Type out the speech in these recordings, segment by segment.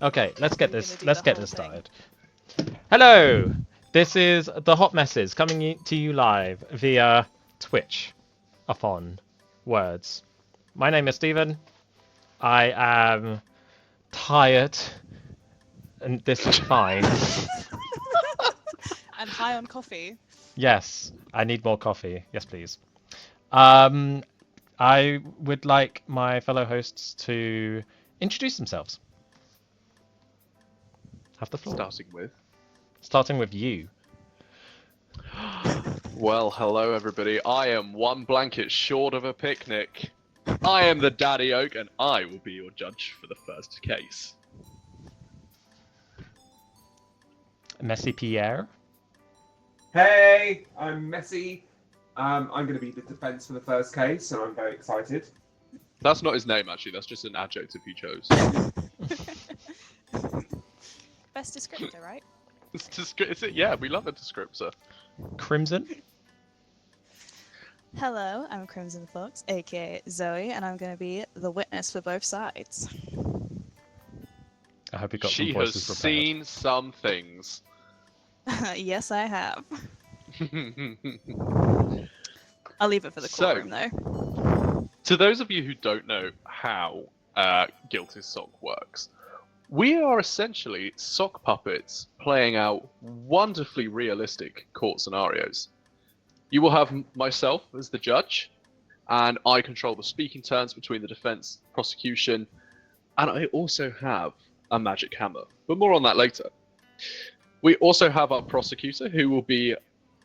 Okay, let's get this started. Hello, this is the Hot Messes coming to you live via Twitch upon words. My name is Stephen. I am tired, and this is fine. And high on coffee. Yes, I need more coffee. Yes, please. I would like my fellow hosts to introduce themselves. Have the floor. Starting with you. Well, hello everybody. I am one blanket short of a picnic. I am the Daddy Oak, and I will be your judge for the first case. Messy Pierre. Hey, I'm Messi. I'm going to be the defense for the first case, and I'm very excited. That's not his name, actually. That's just an adjective he chose. Best descriptor, right? Is it? Yeah, we love a descriptor. Crimson. Hello, I'm CrimsonFox, aka Zoe, and I'm going to be the witness for both sides. I hope you got She some has voices prepared. seen some things. Yes, I have. I'll leave it for the courtroom, though. To those of you who don't know how Guilty Sock works, we are essentially sock puppets playing out wonderfully realistic court scenarios. You will have myself as the judge, and I control the speaking turns between the defense, prosecution, and I also have a magic hammer, but more on that later. We also have our prosecutor, who will be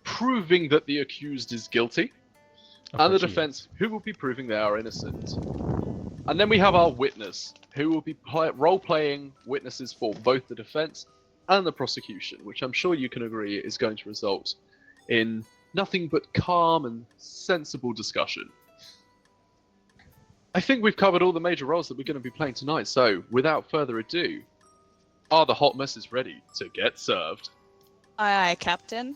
proving that the accused is guilty, and the defense, who will be proving they are innocent. And then we have our witness, who will be role-playing witnesses for both the defense and the prosecution, which I'm sure you can agree is going to result in nothing but calm and sensible discussion. I think we've covered all the major roles that we're going to be playing tonight, so without further ado, are the hot messes ready to get served? Aye, aye, Captain.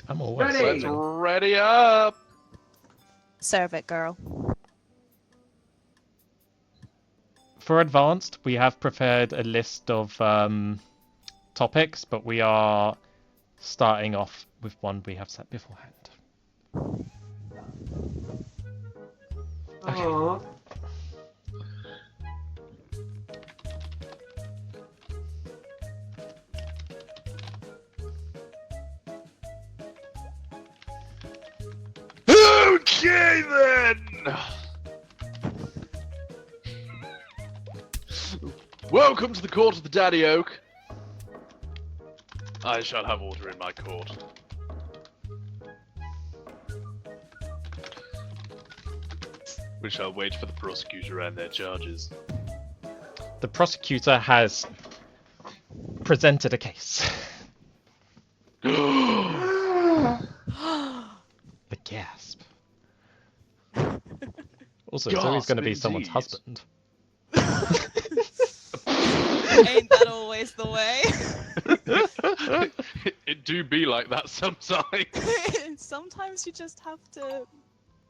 I'm always Ready. ready. Ready up! Serve it, girl. For advanced, we have prepared a list of topics, but we are starting off with one we have set beforehand. Okay. Aww. Okay then! Welcome to the court of the Daddy Oak. I shall have order in my court. We shall wait for the prosecutor and their charges. The prosecutor has presented a case. The gasp. Also, Zoe's going to be someone's indeed. husband. Ain't that always the way? It do be like that sometimes. Sometimes you just have to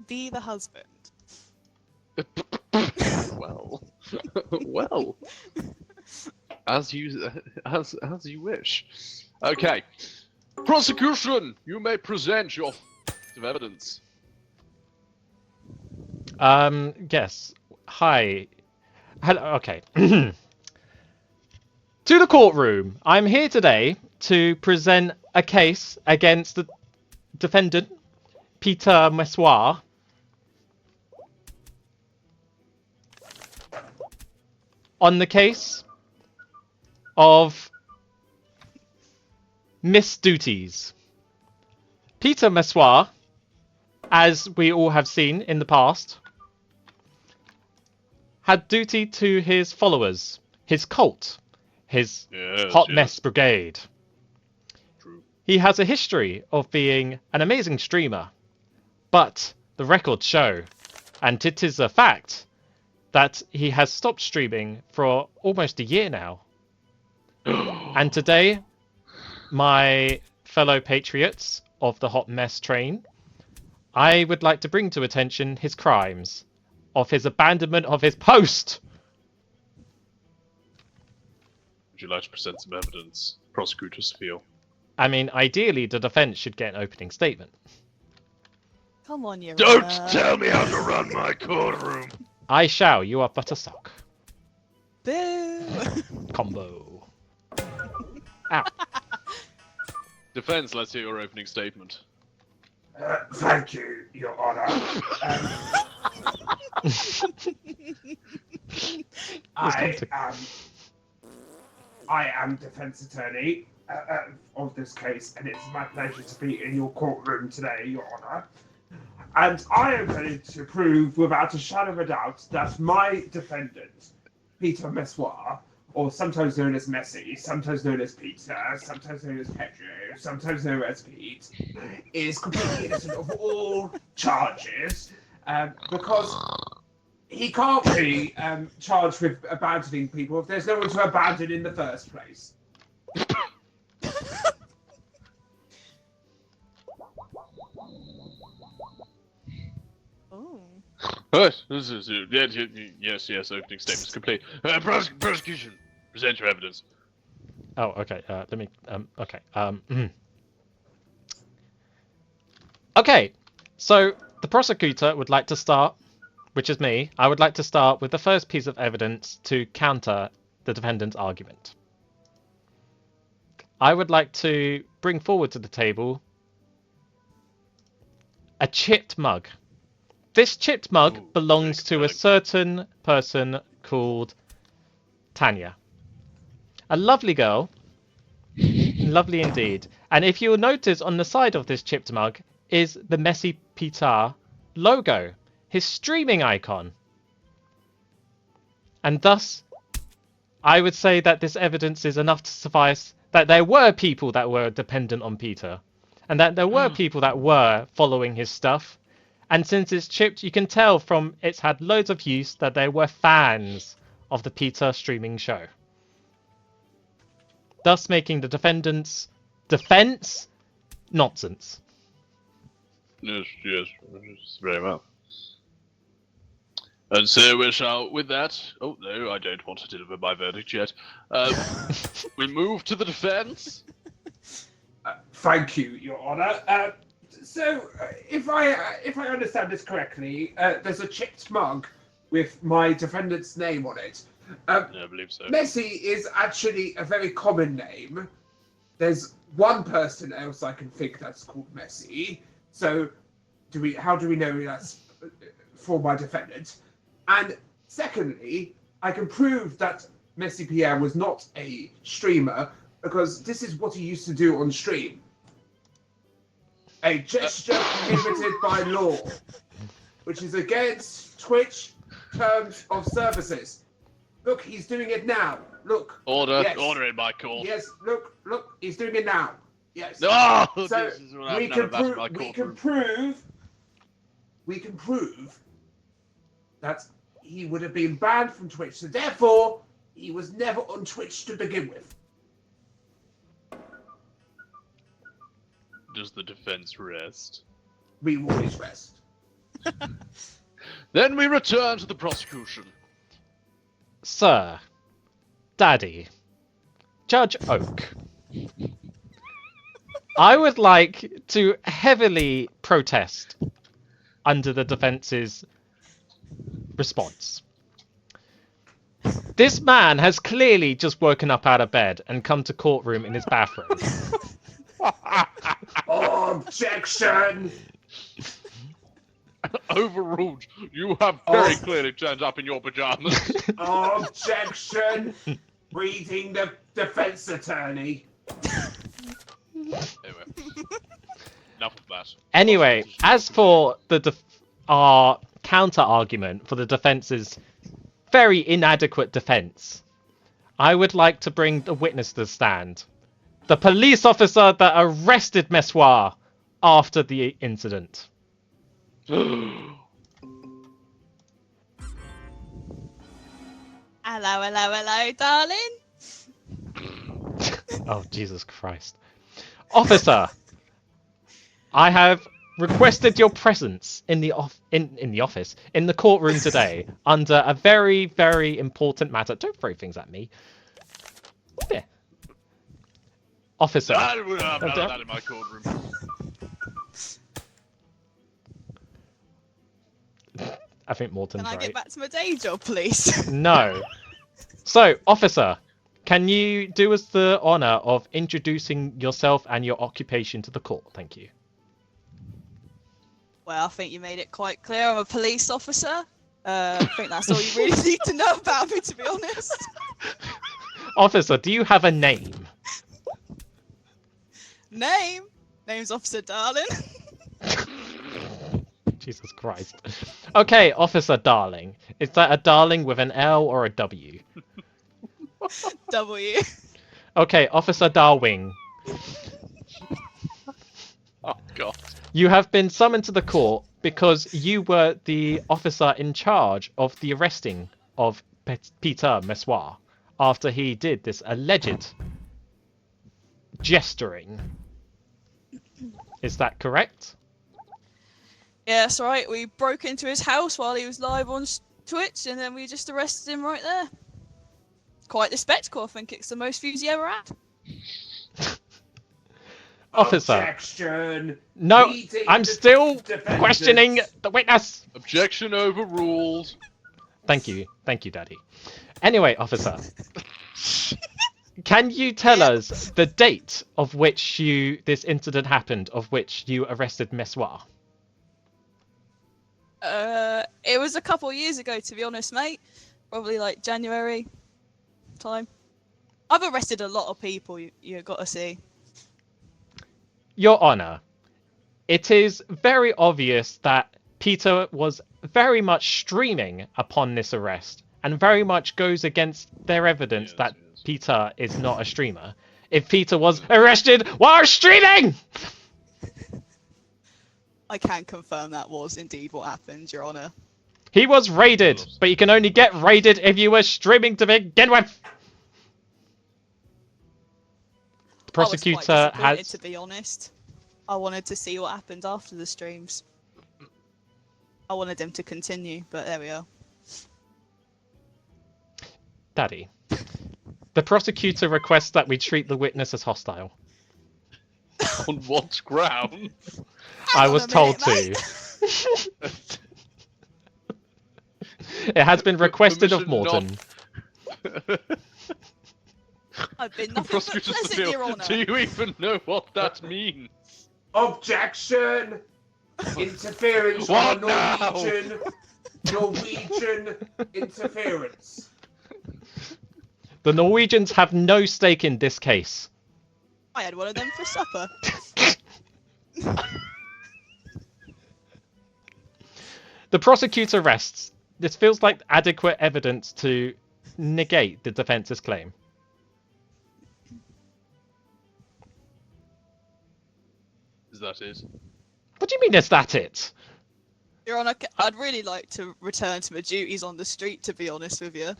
be the husband. Well, well, as you wish. Okay, prosecution, you may present your evidence. Yes. Hi. Hello. Okay. To the courtroom. I'm here today to present a case against the defendant, Peter Messoir. On the case of misduties. Peter Messoir, as we all have seen in the past, had duty to his followers, his cult, his Hot Mess Brigade. True. He has a history of being an amazing streamer, but the records show, and it is a fact, that he has stopped streaming for almost a year now. And today, my fellow patriots of the Hot Mess train, I would like to bring to attention his crimes of his abandonment of his post. Would you like to present some evidence? Prosecutors feel. I mean, ideally, the defense should get an opening statement. Come on, you. Don't tell me how to run my courtroom. I shall. You are but a sock. Boo! Combo. Ow. Defense, let's hear your opening statement. Thank you, Your Honor. I am defense attorney of this case, and it's my pleasure to be in your courtroom today, Your Honor. And I am ready to prove without a shadow of a doubt that my defendant, Peter Messoir, or sometimes known as Messi, sometimes known as Peter, sometimes known as Pedro, sometimes known as Pete, is completely innocent of all charges, because he can't be charged with abandoning people if there's no one to abandon in the first place. Oh. Yes, opening statement's complete. Prosecution, present your evidence. Oh, okay. Let me. Okay. Okay. So the prosecutor would like to start, which is me. I would like to start with the first piece of evidence to counter the defendant's argument. I would like to bring forward to the table a chipped mug. This chipped mug belongs to a certain person called Tanya. A lovely girl. Lovely indeed. And if you'll notice on the side of this chipped mug is the Messi Peter logo, his streaming icon. And thus, I would say that this evidence is enough to suffice that there were people that were dependent on Peter. And that there were people that were following his stuff. And since it's chipped, you can tell from it's had loads of use that there were fans of the Peter streaming show. Thus making the defendant's defense nonsense. Yes, very well. And so we shall, with that... Oh, no, I don't want to deliver my verdict yet. We move to the defense. Thank you, Your Honor. So, if I understand this correctly, there's a chipped mug with my defendant's name on it. Yeah, I believe so. Messi is actually a very common name. There's one person else I can think that's called Messi. So, how do we know that's for my defendant? And secondly, I can prove that Messi Pierre was not a streamer because this is what he used to do on stream. A gesture prohibited by law, which is against Twitch terms of services. Look, he's doing it now. Look. Order, yes. order in my court. Yes, look, he's doing it now. Yes. Oh, so this is what we can prove that he would have been banned from Twitch. So therefore, he was never on Twitch to begin with. Does the defense rest? We will always rest. Then we return to the prosecution. Sir, Daddy, Judge Oak, I would like to heavily protest under the defense's response. This man has clearly just woken up out of bed and come to courtroom in his bathrobe. Objection! Overruled. You have very clearly turned up in your pajamas. Objection! Reading the defense attorney. Anyway, enough of that. Anyway, as for our counter argument for the defense's very inadequate defense, I would like to bring the witness to the stand. The police officer that arrested Messoir after the incident. Hello, darling. Oh, Jesus Christ. Officer, I have requested your presence in the office, in the courtroom today, under a very, very important matter. Don't throw things at me. Yeah. Officer. I'm not that in my courtroom. I think Morton's Can I right. get back to my day job, please? No. So, officer, can you do us the honor of introducing yourself and your occupation to the court? Thank you. Well, I think you made it quite clear. I'm a police officer. I think that's all you really need to know about me, to be honest. Officer, do you have a name? Name's Officer Darling. Jesus Christ. Okay, Officer Darling. Is that a darling with an L or a W? W. Okay, Officer Darwing. Oh God. You have been summoned to the court because you were the officer in charge of the arresting of Peter Messoir after he did this alleged gesturing. Is that correct? Yeah, that's right. We broke into his house while he was live on Twitch, and then we just arrested him right there. Quite the spectacle. I think it's the most views he ever had. Officer. Objection. No, Leading I'm the still defendants. questioning the witness. Objection overruled. Thank you, Daddy. Anyway, officer, can you tell us the date of which this incident happened, of which you arrested Messoir? It was a couple of years ago, to be honest, mate. Probably like January time. I've arrested a lot of people, you gotta see. Your Honor, it is very obvious that Peter was very much streaming upon this arrest and very much goes against their evidence that Peter is not a streamer. If Peter was arrested while streaming! I can confirm that was indeed what happened, Your Honor. He was raided, but you can only get raided if you were streaming to begin with. The prosecutor I was quite disappointed, has... to be honest. I wanted to see what happened after the streams. I wanted them to continue, but there we are. Daddy, the prosecutor requests that we treat the witness as hostile. On what grounds? I was told to. It has been requested of Morton. I've been The nothing but prosecutor's pleasant, Your still. Honor. Do you even know what that means? Objection. Interference What on now? Norwegian interference. The Norwegians have no stake in this case. I had one of them for supper. The prosecutor rests. This feels like adequate evidence to negate the defense's claim. Is that it? What do you mean, is that it? Your Honor, I'd really like to return to my duties on the street, to be honest with you.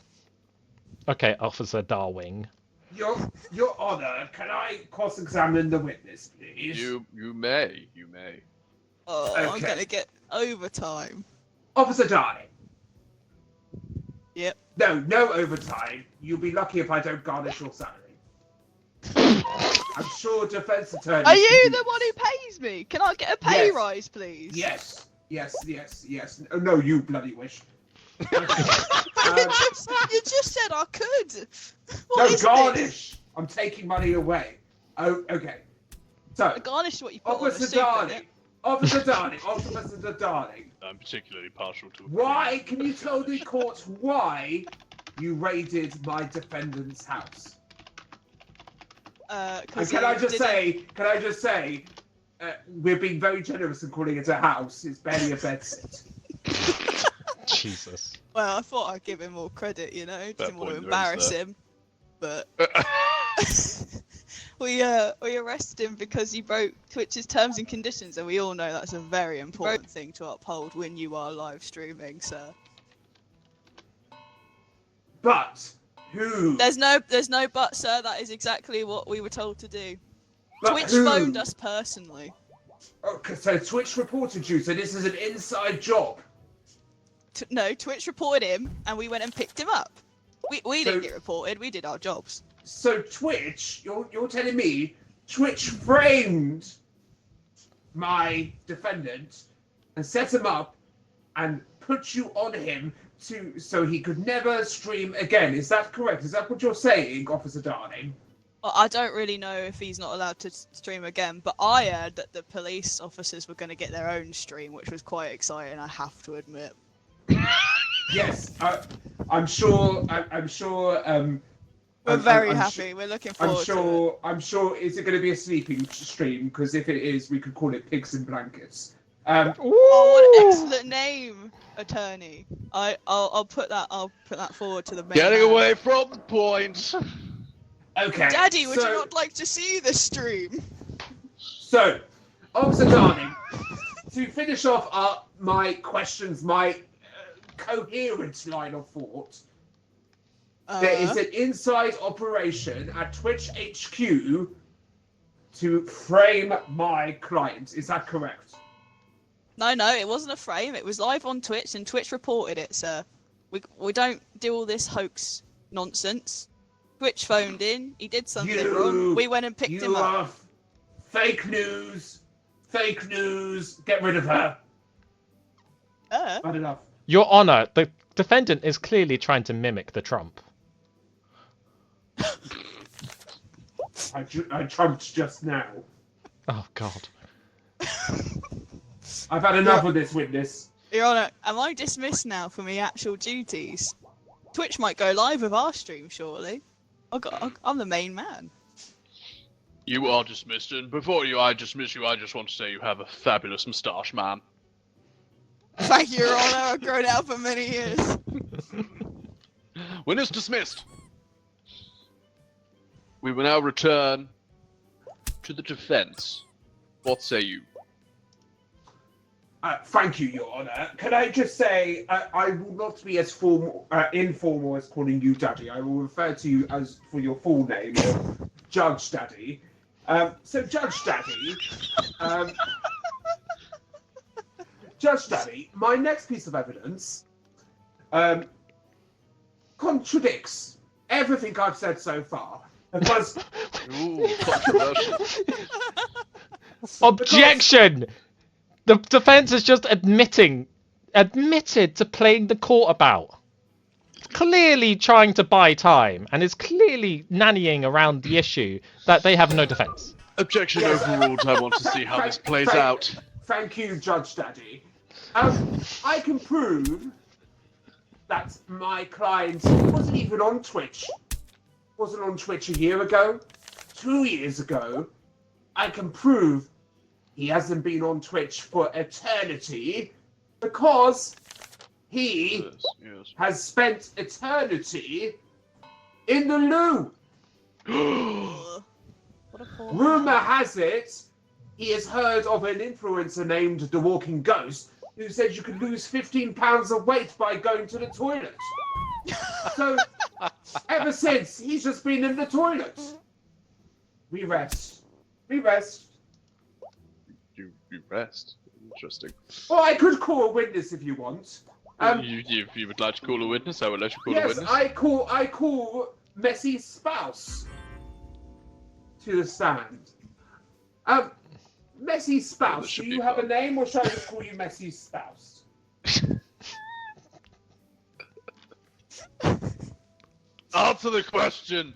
Okay, Officer Darwing. Your Honor, can I cross-examine the witness, please? You may. Oh, I'm Okay. gonna get overtime. Officer Darling. Yep. No overtime. You'll be lucky if I don't garnish your salary. I'm sure defense attorney. Are you the one who pays me? Can I get a pay Yes. rise, please? Yes. No, you bloody wish. you just said I could. What No, is garnish. I'm taking money away. Oh, okay. So, this? Garnish is what you put on a Officer soup, Darling. Officer Darling. I'm particularly partial to. Why can you tell the court why you raided my defendant's house? And can I just say, we're being very generous in calling it a house. It's barely a bedsit. Jesus. Well, I thought I'd give him more credit, you know. Didn't want to point there, embarrass sir. him, but we arrested him because he broke Twitch's terms and conditions, and we all know that's a very important thing to uphold when you are live streaming, sir. But who? There's no but, sir. That is exactly what we were told to do. But Twitch who? phoned us personally. Okay, so Twitch reported you, so this is an inside job. No, Twitch reported him, and we went and picked him up. We So- didn't get reported. We did our jobs. So Twitch, you're telling me Twitch framed my defendant and set him up and put you on him so he could never stream again. Is that correct? Is that what you're saying, Officer Darling? Well, I don't really know if he's not allowed to stream again, but I heard that the police officers were going to get their own stream, which was quite exciting, I have to admit. Yes, I'm sure. We're very happy. We're looking forward to it. I'm sure. Is it going to be a sleeping stream? Because if it is, we could call it Pigs in Blankets. Oh, what an excellent name, attorney. I'll put that forward to the main Getting man. away from the point. Okay. Daddy, would so, you not like to see the stream? So, Officer Darling, to finish off my questions, my coherent line of thought. There is an inside operation at Twitch HQ to frame my client. Is that correct? No, it wasn't a frame. It was live on Twitch, and Twitch reported it, sir. We don't do all this hoax nonsense. Twitch phoned in. He did something wrong. We went and picked him You up. are fake news. Fake news. Get rid of her. Bad enough. Your Honor, the defendant is clearly trying to mimic the Trump. I trumped just now. Oh, God. I've had enough of this witness. Your Honour, am I dismissed now from my actual duties? Twitch might go live with our stream, surely. I'm the main man. You are dismissed, and before I dismiss you, I just want to say you have a fabulous moustache, man. Thank you, Your Honour. I've grown out for many years. Witness dismissed. We will now return to the defense. What say you? Thank you, Your Honour. Can I just say, I will not be as informal as calling you Daddy. I will refer to you as for your full name, or Judge Daddy. So, Judge Daddy, Judge Daddy, my next piece of evidence contradicts everything I've said so far. Because Ooh, controversial. Objection! The defense is just admitted to playing the court about. It's clearly trying to buy time and is clearly nannying around the issue that they have no defense. Objection overruled. I want to see how this plays out. Thank you, Judge Daddy. I can prove that my client wasn't even on Twitch. Wasn't on Twitch a year ago, 2 years ago. I can prove he hasn't been on Twitch for eternity because he has spent eternity in the loo. What a poor Rumor has it he has heard of an influencer named The Walking Ghost who said you could lose 15 pounds of weight by going to the toilet. So, ever since, he's just been in the toilet. We rest. We rest. You rest. Interesting. Or I could call a witness if you want. If you would like to call a witness, I will let you call a Yes, witness. I call Messy's spouse to the stand. Messy's spouse, should do be you have a fun. name or shall I just call you Messy's spouse? Answer the question.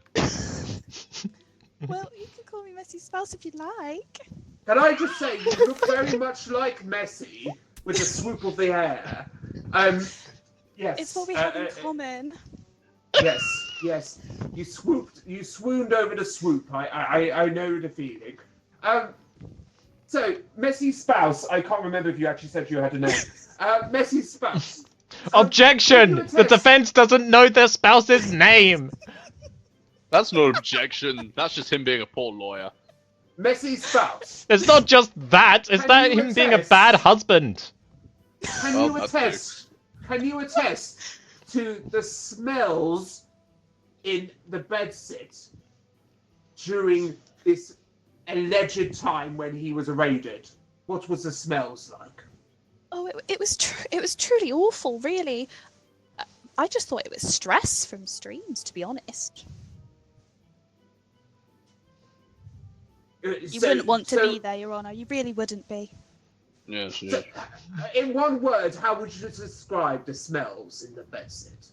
Well, you can call me Messy's spouse if you like. Can I just say, you look very much like Messy with the swoop of the hair. Yes. It's what we have in common. Yes. You swooned over the swoop. I know the feeling. So, Messy's spouse, I can't remember if you actually said you had a name. Messy's spouse. Objection! can you The attest- defense doesn't know their spouse's name! That's not an objection. That's just him being a poor lawyer. Messy's spouse. It's not just that, it's Can that you him being a attest- bad husband. Can Well, you that's attest? Can you attest to the smells in the bedsit during this alleged time when he was raided? What was the smells like? Oh, it was truly awful, really. I just thought it was stress from streams, to be honest. You wouldn't want to be there, Your Honour. You really wouldn't be. Yes, yes. So, in one word, how would you describe the smells in the bedsit?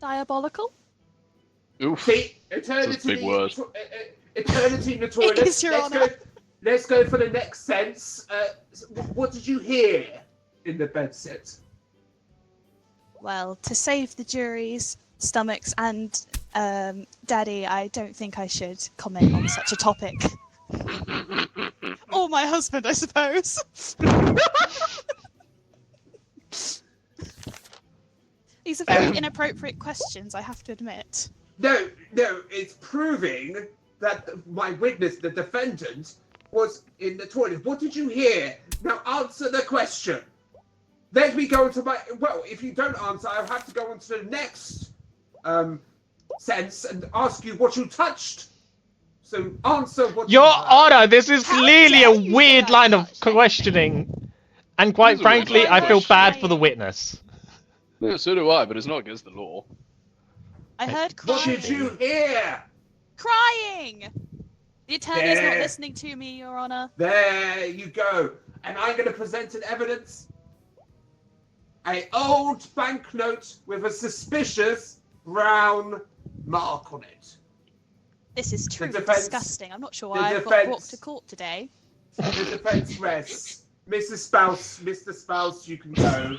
Diabolical? Oof. See, That's a big word. Eternity in the toilet. It is, Your Honour. Let's go for the next sense. What did you hear in the bedsit? Well, to save the jury's stomachs and Daddy, I don't think I should comment on such a topic. Or my husband, I suppose. These are very inappropriate questions, I have to admit. No, it's proving that my witness, the defendant, was in the toilet. What did you hear? Now answer the question. Let me go into my... Well, if you don't answer, I'll have to go on to the next sense and ask you what you touched. So answer what Your you heard. Honor, this is How clearly dare a you weird say line I of touched questioning. And quite It is a weird frankly, line I of feel bad questioning. for the witness. Yeah, so do I, but it's not against the law. I heard What crying. did you hear? Crying! The attorney's not There. listening to me, Your Honour. There you go. And I'm going to present an evidence. An old banknote with a suspicious brown mark on it. This is truly defense- disgusting. I'm not sure the why I've got defense- brought to court today. The defense rests. Mr. Spouse, you can go.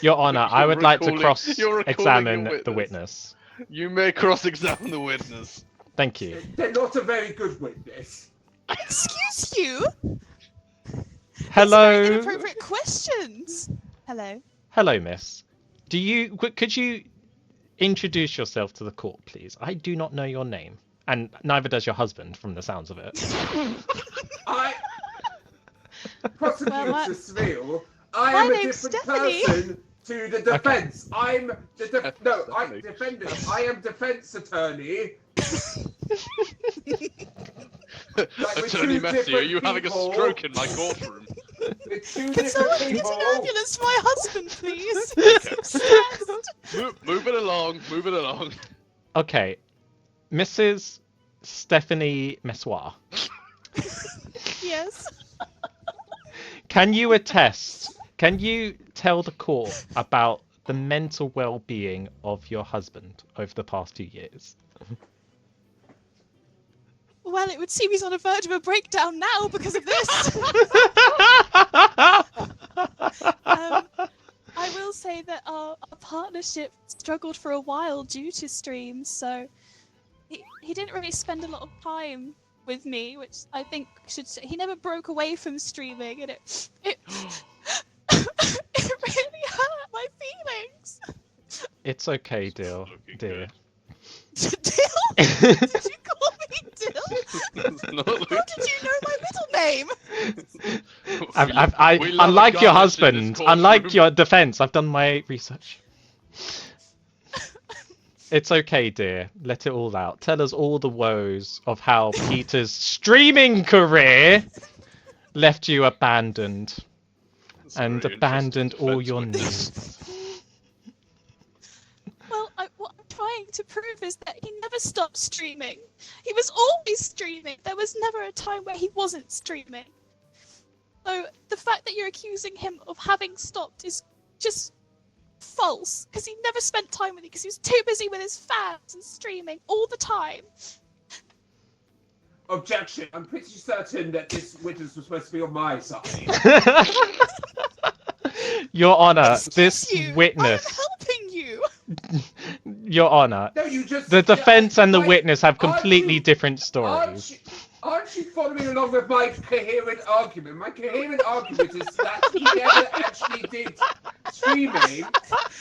Your Honor, I would like to you're recalling cross-examine your the witness. witness. You may cross-examine the witness. Thank you. They're not a very good witness. Excuse you? Very Hello. inappropriate questions. Hello. Hello, miss. Could you introduce yourself to the court, please? I do not know your name. And neither does your husband, from the sounds of it. Prosecutor Well, Smeel, I my am a name's different Stephanie. person to the defense. I'm the Stephanie. defendant. I am defense attorney. Like with Attorney two Messi, are you different having a people. stroke in my courtroom? With two Can someone different get people. an ambulance for my husband, please? I'm stressed. Move it along, move it along. Okay. Mrs. Stephanie Messoir, Yes. can you tell the court about the mental well-being of your husband over the past 2 years? Well, it would seem he's on the verge of a breakdown now because of this. I will say that our partnership struggled for a while due to streams, so he didn't really spend a lot of time with me, which I think should say he never broke away from streaming, and it it really hurt my feelings. It's okay, dear. Looking Dear. Dill? Did you call me Dill? It's not How did you know my middle name? I We love unlike a your garnish in husband, this unlike courtroom. your defense, I've done my research. It's okay, dear. Let it all out. Tell us all the woes of how Peter's streaming career left you abandoned That's a and very abandoned interesting all defense your witness. needs. Well, what I'm trying to prove is that he never stopped streaming. He was always streaming. There was never a time where he wasn't streaming. So the fact that you're accusing him of having stopped is just false, because he never spent time with you, because he was too busy with his fans and streaming all the time. Objection. I'm pretty certain that this witness was supposed to be on my side. Your Honor, Excuse this you, witness. I'm helping you. Your Honor, No, you just. the defense and the Wait, witness have aren't completely you- different stories. Aren't you following along with my coherent argument? My coherent argument is that he never actually did streaming,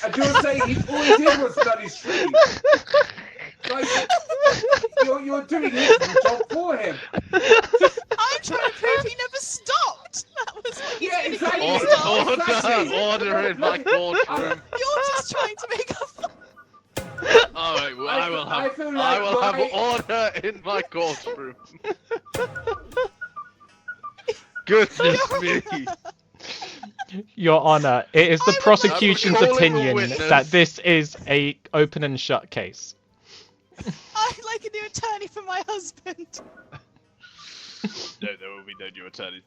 and you're saying all he did was bloody stream. Like, you're doing his job for him. I'm trying to prove he never stopped. That was what he's Yeah, doing. exactly. He stopped. Order in my courtroom. You're just trying to make up. Alright, well, I I will feel have like order in my courtroom. Goodness me! Your Honor, it is the I would prosecution's like to call in a opinion witness. that this is a open and shut case. I'd like a new attorney for my husband. No, there will be no new attorney.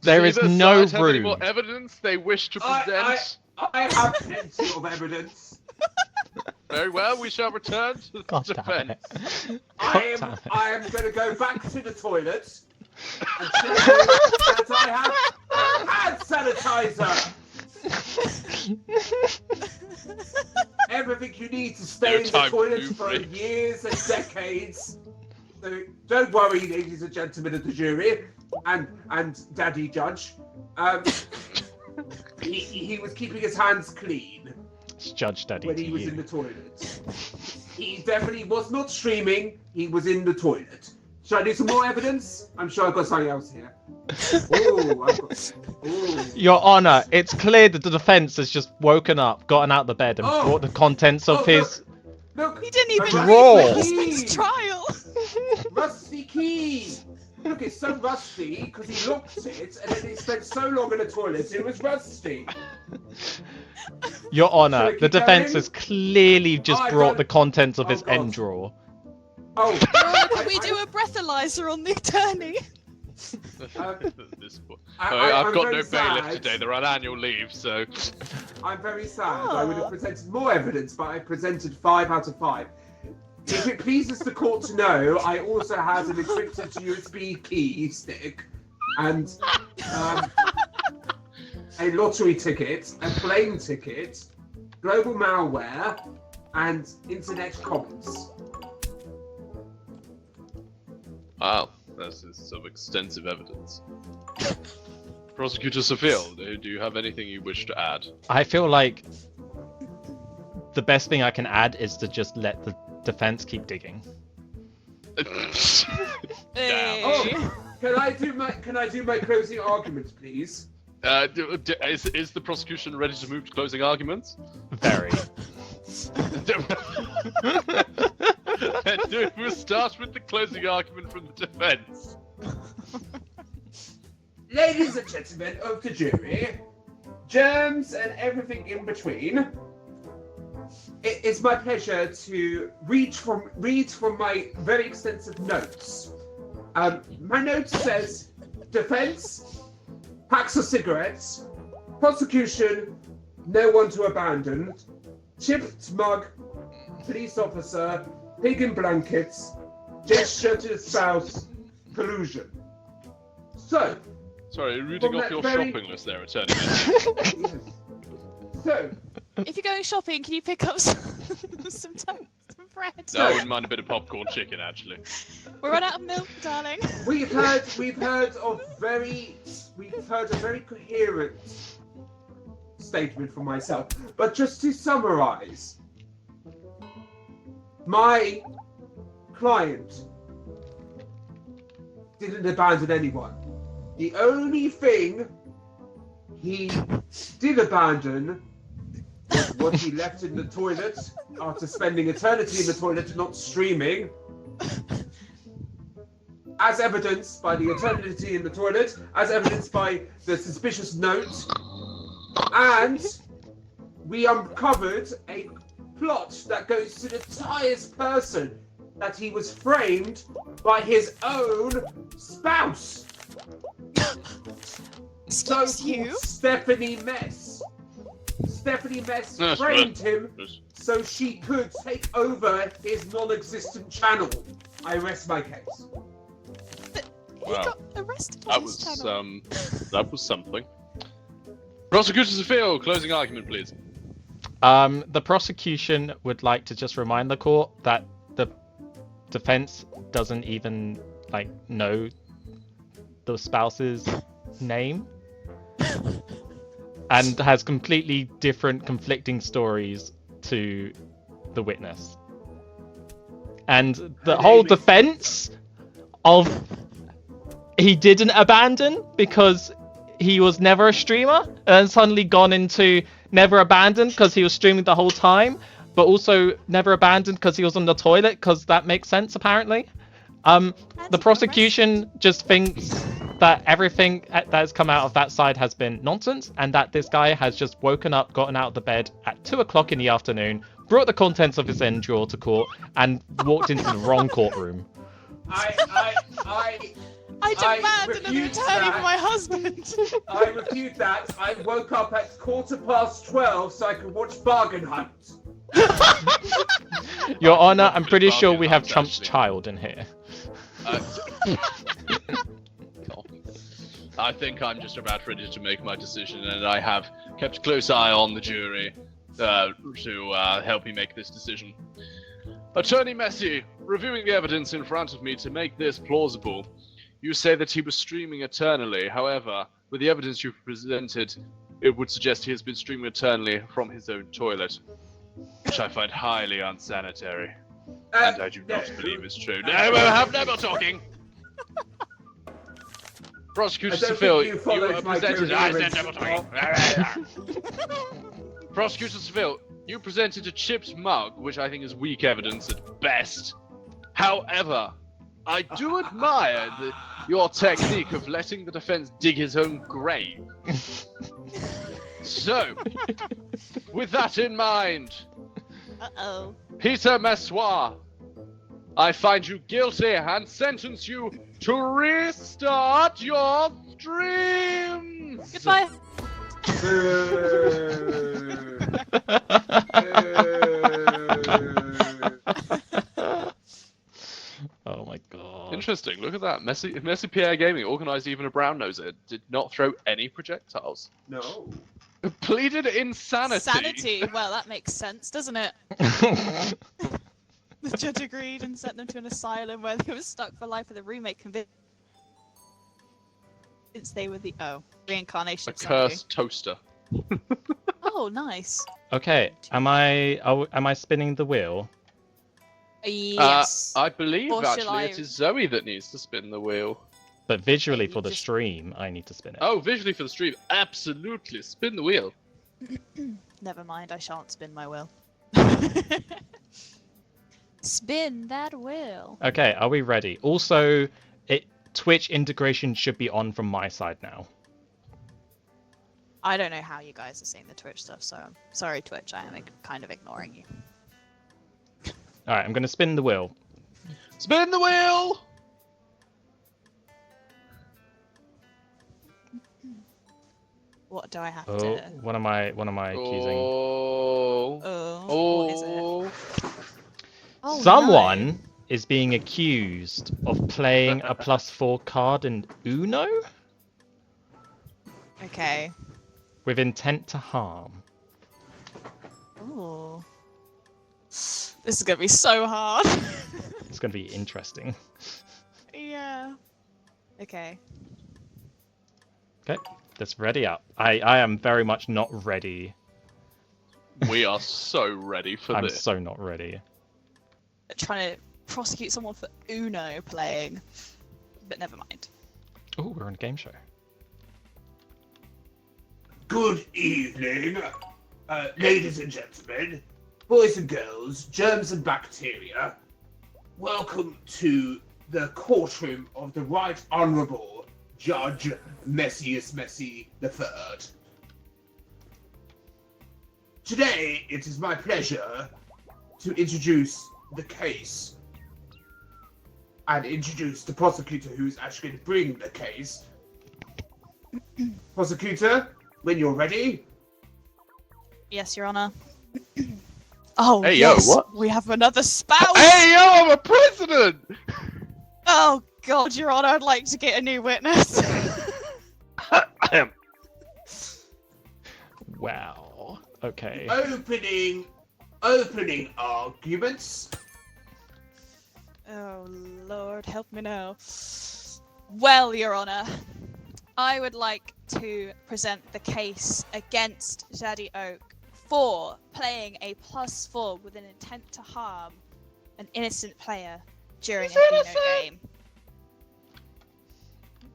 There Does is either no side have any room. more evidence they wish to present? I have plenty of evidence. Very well, we shall return to the God damn defense. it. I God am going to go back to the toilet and show you that I have hand sanitizer. Everything you need to stay No in the time toilet to for break. years and decades. So don't worry, ladies and gentlemen of the jury, and Daddy Judge. He was keeping his hands clean It's Judge Daddy when to he was you. in the toilet. He definitely was not streaming. He was in the toilet. Should I do some more evidence? I'm sure I've got something else here. Ooh. Your Honor, it's clear that the defense has just woken up, gotten out of the bed, and Oh. brought the contents of Oh, his. Look, He didn't even Draw. leave my husband's trial. rusty key. Look, it's so rusty because he locked it and then he spent so long in the toilet it was rusty. Your Honor, Shall I the keep defense going? has clearly just I brought don't- the contents of Oh, his God. end drawer. Oh, Can we do a breathalyzer on the attorney? This point. I'm I've got very no bailiff sad. today. They're on annual leave, so I'm very sad. I would Oh. have presented more evidence, but I presented 5 out of 5. If it pleases the court to know, I also had an encrypted USB key stick and a lottery ticket, a plane ticket, global malware, and internet comments. wow, that's some extensive evidence. Prosecutor Seville, do you have anything you wish to add? I feel like the best thing I can add is to just let the defense keep digging. Hey. Oh, can I do my closing argument, please? Is the prosecution ready to move to closing arguments? Very. We'll start with the closing argument from the defense. Ladies and gentlemen of the jury, germs and everything in between, it is my pleasure to read from my very extensive notes. My note says, defense, packs of cigarettes, prosecution, no one to abandon, chipped mug, police officer, pig in blankets, gesture to the spouse, collusion. So, Sorry, reading From off that your very- shopping list there, attorney. so If you're going shopping, can you pick up some bread? No, I wouldn't mind a bit of popcorn chicken, actually. We're run out of milk, darling. we've heard a very coherent statement from myself. But just to summarize, my client didn't abandon anyone. The only thing he did abandon was what he left in the toilet after spending eternity in the toilet not streaming. As evidenced by the eternity in the toilet, as evidenced by the suspicious note, and we uncovered a plot that goes to the highest person, that he was framed by his own spouse. Excuse you? Stephanie Mess. Stephanie Mess Yes, framed him Yes. so she could take over his non-existent channel. I rest my case. He Wow. got arrested on That his was channel. that was something. Prosecutor Seville, closing argument, please. The prosecution would like to just remind the court that the defense doesn't even know the spouse's name and has completely different conflicting stories to the witness. And the Her whole name is- defense of he didn't abandon because he was never a streamer and then suddenly gone into never abandoned because he was streaming the whole time, but also never abandoned because he was on the toilet, because that makes sense apparently. The prosecution just thinks that everything that has come out of that side has been nonsense, and that this guy has just woken up, gotten out of the bed at 2 o'clock in the afternoon, brought the contents of his end drawer to court, and walked into the wrong courtroom. I demand an attorney for my husband. I refute that. I woke up at 12:15 so I could watch Bargain Hunt. Your Honor, I'm pretty sure we have Trump's child in here. I think I'm just about ready to make my decision, and I have kept a close eye on the jury to help me make this decision. Attorney Messi, reviewing the evidence in front of me to make this plausible, you say that he was streaming eternally. However, with the evidence you've presented, it would suggest he has been streaming eternally from his own toilet, which I find highly unsanitary. And I do not believe is true. No, we'll have no more talking! Prosecutor Seville, you presented... I said no more talking! Prosecutor Seville, you presented a chipped mug, which I think is weak evidence at best. However, I do admire your technique of letting the defense dig his own grave. So, with that in mind... Uh-oh. Peter Messoir, I find you guilty and sentence you to restart your stream. Goodbye. Oh my god. Interesting. Look at that. Messi Pierre Gaming organised even a brown noser. Did not throw any projectiles. No. Pleaded insanity. Sanity. Well, that makes sense, doesn't it? The judge agreed and sent them to an asylum where they were stuck for life with a roommate convinced they were the reincarnation. A cursed toaster. Oh, nice. Okay, am I spinning the wheel? Yes. I believe Or shall actually it is Zoe that needs to spin the wheel. But visually Okay, for the just- stream, I need to spin it. Oh, visually for the stream, absolutely. Spin the wheel. Never mind, I shan't spin my wheel. Spin that wheel. Okay, are we ready? Also, Twitch integration should be on from my side now. I don't know how you guys are seeing the Twitch stuff, so I'm sorry, Twitch. I am kind of ignoring you. Alright, I'm going to spin the wheel. Spin the wheel! What do I have Oh, to? what am I accusing? Oh, what is it? Oh, Someone is being accused of playing a +4 card in Uno no. Okay. with intent to harm. Oh. This is gonna be so hard. It's going to be interesting. Yeah. Okay. Okay, let's ready up. I am very much not ready. We are so ready for I'm this. so not ready. Trying to prosecute someone for Uno playing, but never mind. Oh, we're on a game show. Good evening, ladies and gentlemen, boys and girls, germs and bacteria. Welcome to the courtroom of the Right Honourable Judge Messius Messi III. Today, it is my pleasure to introduce the case and introduce the prosecutor who's actually going to bring the case. Prosecutor, when you're ready. Yes, Your Honor. Oh, Hey, yo, yes, what? we have another spouse! Hey, yo, I'm a president! Oh, God, Your Honor, I'd like to get a new witness. Wow. Okay. Opening arguments. Oh, Lord, help me now. Well, Your Honor, I would like to present the case against Daddy Oak for playing a +4 with an intent to harm an innocent player during an Uno game.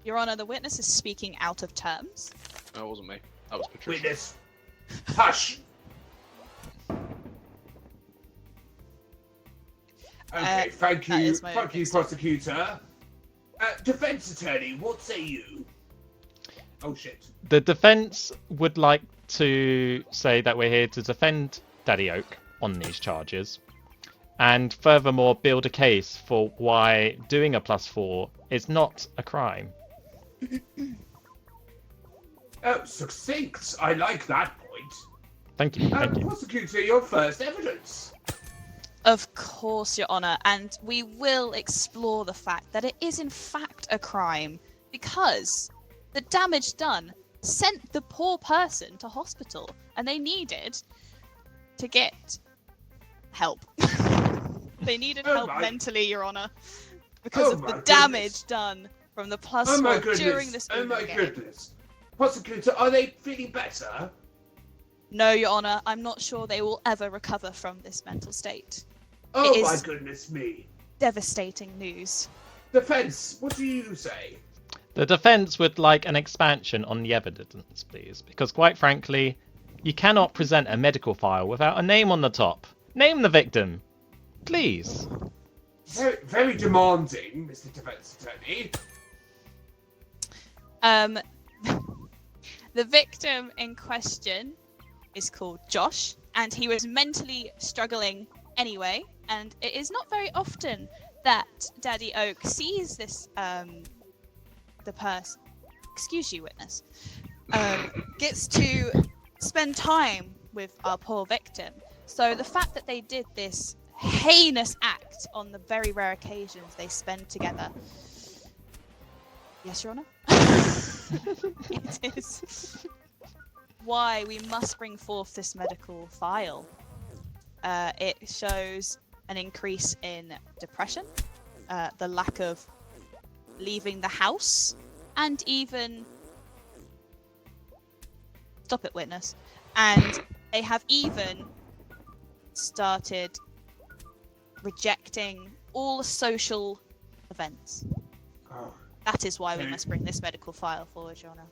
Your Honor, the witness is speaking out of terms. That wasn't me. That was Patricia. Witness. Hush. Okay, thank that you, is my prosecutor. Defense attorney, what say you? Oh shit. The defense would like to say that we're here to defend Daddy Oak on these charges, and furthermore build a case for why doing a +4 is not a crime. Oh, succinct. I like that point. Thank you. Thank you. Prosecutor, your first evidence. Of course, Your Honour, and we will explore the fact that it is in fact a crime because the damage done sent the poor person to hospital and they needed to get help. They needed help mentally, Your Honour, because of the damage done from the +4 during this game. Oh my goodness. Prosecutor, are they feeling better? No, Your Honour, I'm not sure they will ever recover from this mental state. Oh my goodness me. Devastating news. Defense, what do you say? The defense would like an expansion on the evidence, please, because quite frankly, you cannot present a medical file without a name on the top. Name the victim, please. Very, very demanding, Mr. Defense Attorney. The victim in question is called Josh, and he was mentally struggling anyway, and it is not very often that Daddy Oak sees this, the person, excuse you, witness, gets to spend time with our poor victim. So the fact that they did this heinous act on the very rare occasions they spend together. Yes, Your Honour? It is why we must bring forth this medical file. It shows an increase in depression, the lack of leaving the house, and even... Stop it, witness. And they have even started rejecting all social events. Oh, That is why we must bring this medical file forward, Your Honour.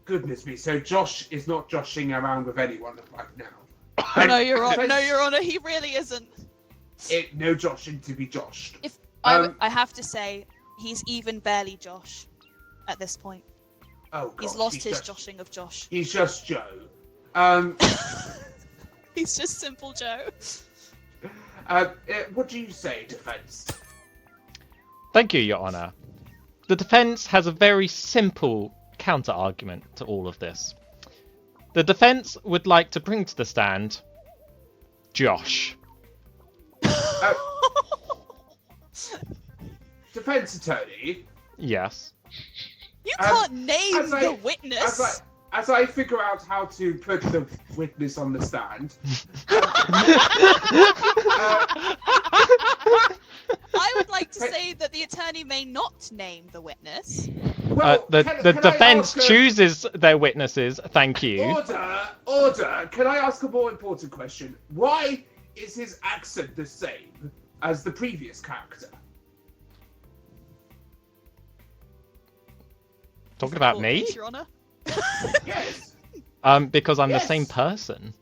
goodness me. So Josh is not joshing around with anyone right now. No, Your Honour. No, Your Honour. He really isn't. No joshing to be joshed. If I have to say, he's even barely Josh at this point. Oh God, He's lost his joshing of Josh. He's just Joe. He's just simple Joe. What do you say, defense? Thank you, Your Honour. The defense has a very simple counter-argument to all of this. The defense would like to bring to the stand Josh. Defense attorney? Yes. You can't name the witness. As I figure out how to put the witness on the stand. I would like to say that the attorney may not name the witness. Well, the can defense I ask chooses their witnesses. Thank you. Order. Can I ask a more important question? Why is his accent the same as the previous character? Talking about me? Your Honour. Yes. Because I'm the same person.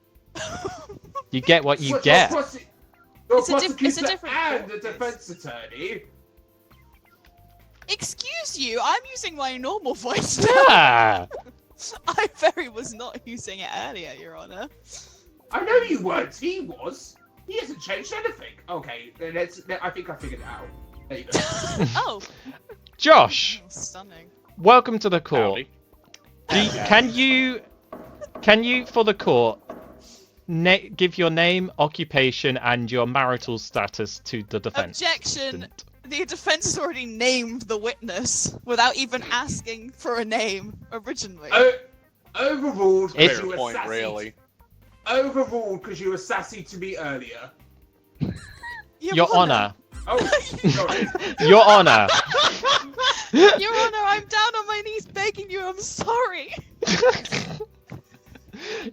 You get what you get. You're It's a different and the court case. defense attorney. Excuse you, I'm using my normal voice now. Yeah. I very was not using it earlier, Your Honour. I know you weren't. He was. He hasn't changed anything. Okay, I think I figured it out. There you go. Oh. Josh, Stunning. welcome to the court. Howdy. Can you, for the court, give your name, occupation, and your marital status to the defense? Objection. The defense has already named the witness without even asking for a name originally. Overruled because you were point, sassy. really. Overruled because you were sassy to me earlier. Your Honour. Oh, sorry. Your Honour. Your Honour, I'm down on my knees begging you. I'm sorry.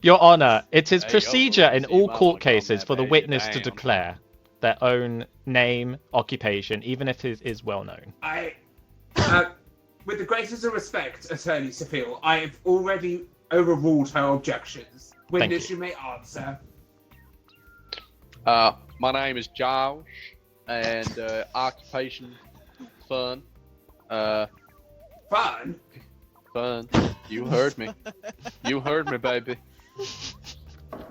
Your Honour, it is Hey, procedure in overruled, so you all might court wanna calm cases that for the baby witness to down. declare their own name, occupation, even if it is well known. With the greatest of respect, Attorney Safil, I have already overruled her objections. Witness, you may answer. My name is Josh, and occupation, fun. Fun? Fun. You heard me. You heard me, baby.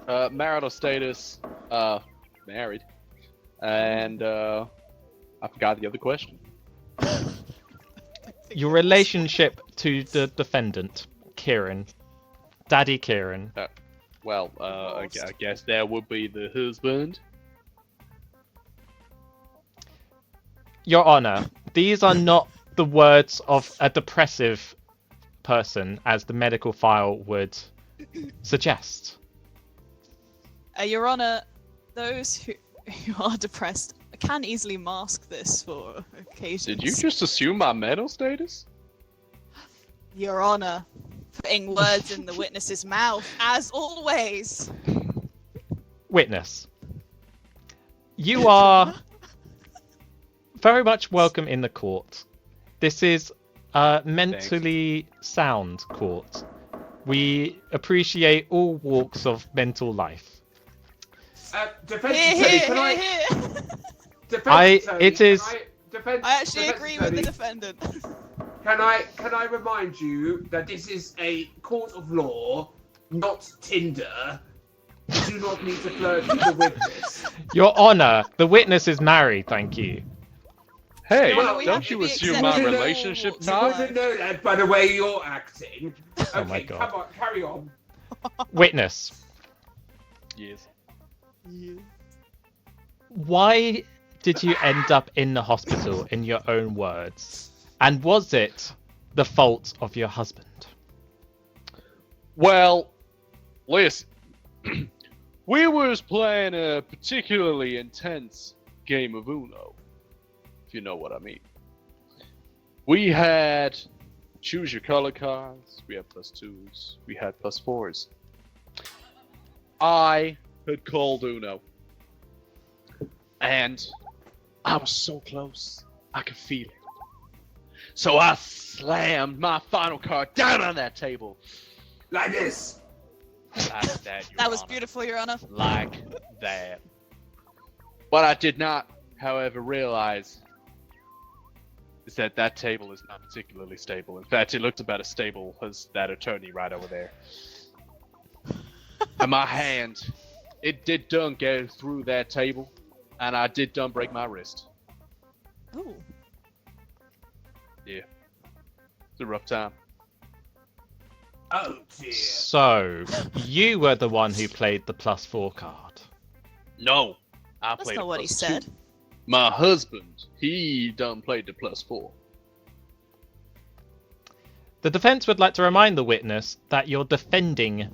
Marital status, married. And, I forgot the other question. Your relationship to the defendant, Kieran. Daddy Kieran. Well, I guess that would be the husband. Your Honor, these are not the words of a depressive person, as the medical file would suggest. Your Honor, those who are depressed can easily mask this for occasions. Did you just assume my mental status? Your Honor, putting words in the witness's mouth, as always. Witness. You are very much welcome in the court. This is a mentally sound court. We appreciate all walks of mental life. Defense attorney, can I... I actually agree with the defendant. Can I remind you that this is a court of law, not Tinder? You do not need to flirt with the witness. Your Honor, the witness is married, thank you. Hey, Well, don't you assume my acceptable relationship walks You of time? life. wouldn't know that by the way you're acting. Okay, Oh my God. come on, carry on. Witness. Yes. Why did you end up in the hospital, in your own words? And was it the fault of your husband? Well, listen. We was playing a particularly intense game of Uno, if you know what I mean. We had choose your color cards, we had +2s, we had +4s. I had called Uno. And I was so close, I could feel it. So I slammed my final card down on that table. Like this. Like that, Your That was Honor. beautiful, Your Honor. Like that. What I did not, however, realize is that that table is not particularly stable. In fact, it looked about as stable as that attorney right over there. And my hand, it did done go through that table, and I did done break my wrist. Ooh. Yeah. It's a rough time. Oh dear. So, you were the one who played the +4 card. No, I That's played not a what he +2. said. My husband, he done played the +4. The defense would like to remind the witness that you're defending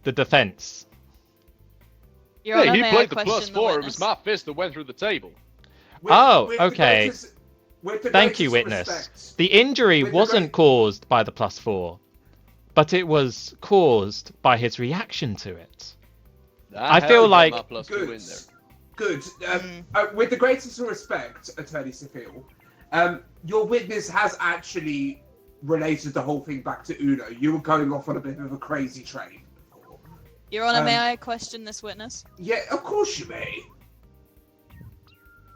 the defense. Your Hey, Honor, he may I played the question +4. It witness? was my fist that went through the table. Oh, With the okay. with the Thank you, greatest witness. respect. The injury With the wasn't great- caused by the +4, but it was caused by his reaction to it. I had feel to get like- my +2 Good. in there. Good. Mm. With the greatest respect, Attorney Sefil, your witness has actually related the whole thing back to Uno. You were going off on a bit of a crazy train before. Your Honor, may Um, I question this witness? Yeah, of course you may.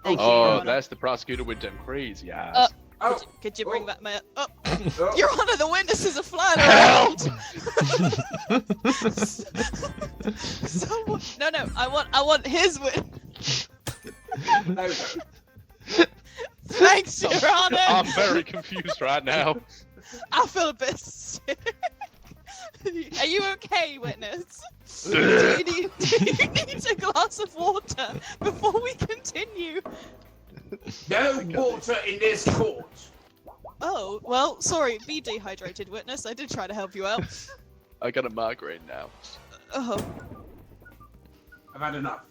Thank you, Your Oh, Honor. that's the prosecutor with them crazy eyes. Oh, Could you bring oh. back my... Oh, oh. Your Honor, the witnesses are flying Help! around! Someone... No, I want his witness. No. Thanks, Your Honor! I'm very confused right now. I feel a bit sick. Are you okay, witness? Do you need a glass of water before we continue? No water in this court. Oh, well, sorry, be dehydrated, witness. I did try to help you out. I got a migraine now. Oh, I've had enough.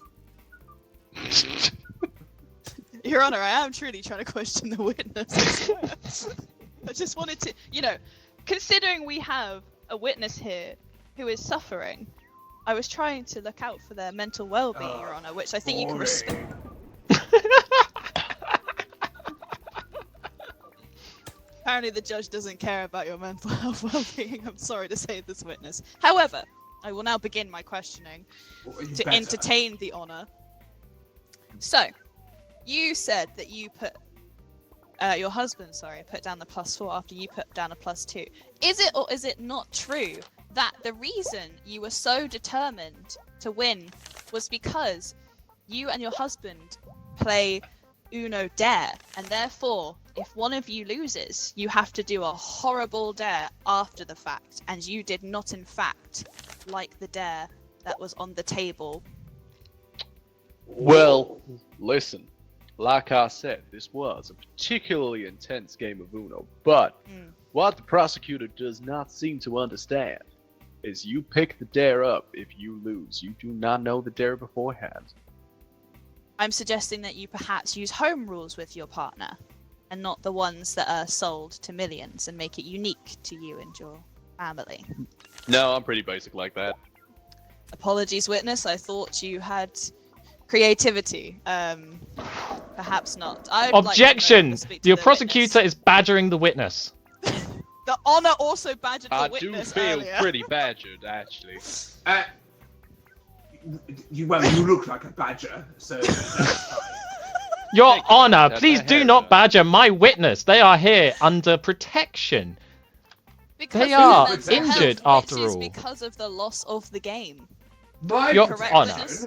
Your Honor, I am truly trying to question the witness. I swear. I just wanted to, considering we have a witness here who is suffering, I was trying to look out for their mental well-being, Your Honor, which I think you can respect. Apparently the judge doesn't care about your mental health well-being. I'm sorry to say this, witness. However, I will now begin my questioning to entertain the honor. So, you said that you put your husband, sorry, put down the +4 after you put down a +2. Is it or is it not true that the reason you were so determined to win was because you and your husband play Uno Dare, and therefore, if one of you loses, you have to do a horrible dare after the fact, and you did not, in fact, like the dare that was on the table? Well, listen. Like I said, this was a particularly intense game of Uno, but what the prosecutor does not seem to understand is you pick the dare up if you lose. You do not know the dare beforehand. I'm suggesting that you perhaps use home rules with your partner, and not the ones that are sold to millions, and make it unique to you and your family. No, I'm pretty basic like that. Apologies, witness. I thought you had creativity. Perhaps not. Objection! Your prosecutor is badgering the witness. The honor also badgered the I witness do feel earlier. pretty badgered, actually. You look like a badger, so that's fine. Your Thank you. Honor, That's please my do hair, not though. badger my witness. They are here under protection. Because They of are mental injured health, after which is all. because of the loss of the game. My Your Correct, Honor. witness?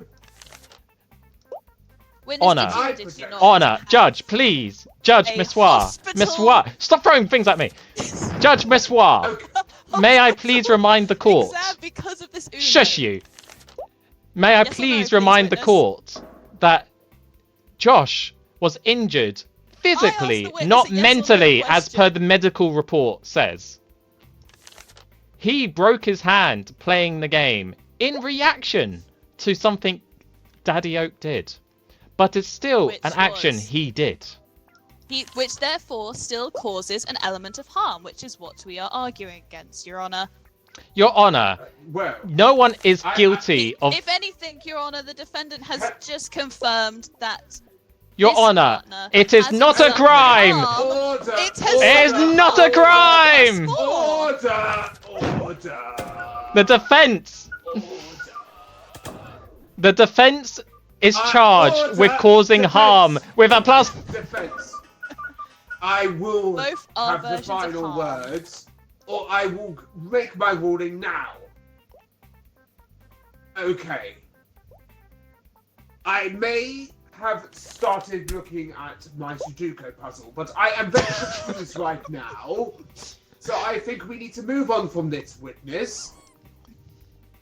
Witness, Honor. did you not Honor, have Judge, please. Judge a Messoir. hospital- Messoir. Stop throwing things at me. Judge Messoir. Okay. May I please remind the court? exam because of this Uno? Shush you. May I Yes or no, please please, remind the witness? court that Josh was injured physically, the witness not a yes or no mentally, as per question. the medical report says. He broke his hand playing the game in reaction to something Daddy Oak did. But it's still Which an action was- he did. Which therefore still causes an element of harm, which is what we are arguing against, Your Honor. Your Honor, Well, no one is I- guilty of... If anything, Your Honor, the defendant has just confirmed that Your this Honor, partner it is has not a suffered crime! harm. order! It has It is suffered not a harm. crime! Order! The defense... The defense is charged order with causing defense. harm with a plus... Defense. I will Both are have the versions of final harm. words, or I will make my ruling now. Okay. I may have started looking at my Sudoku puzzle, but I am very confused right now. So I think we need to move on from this witness.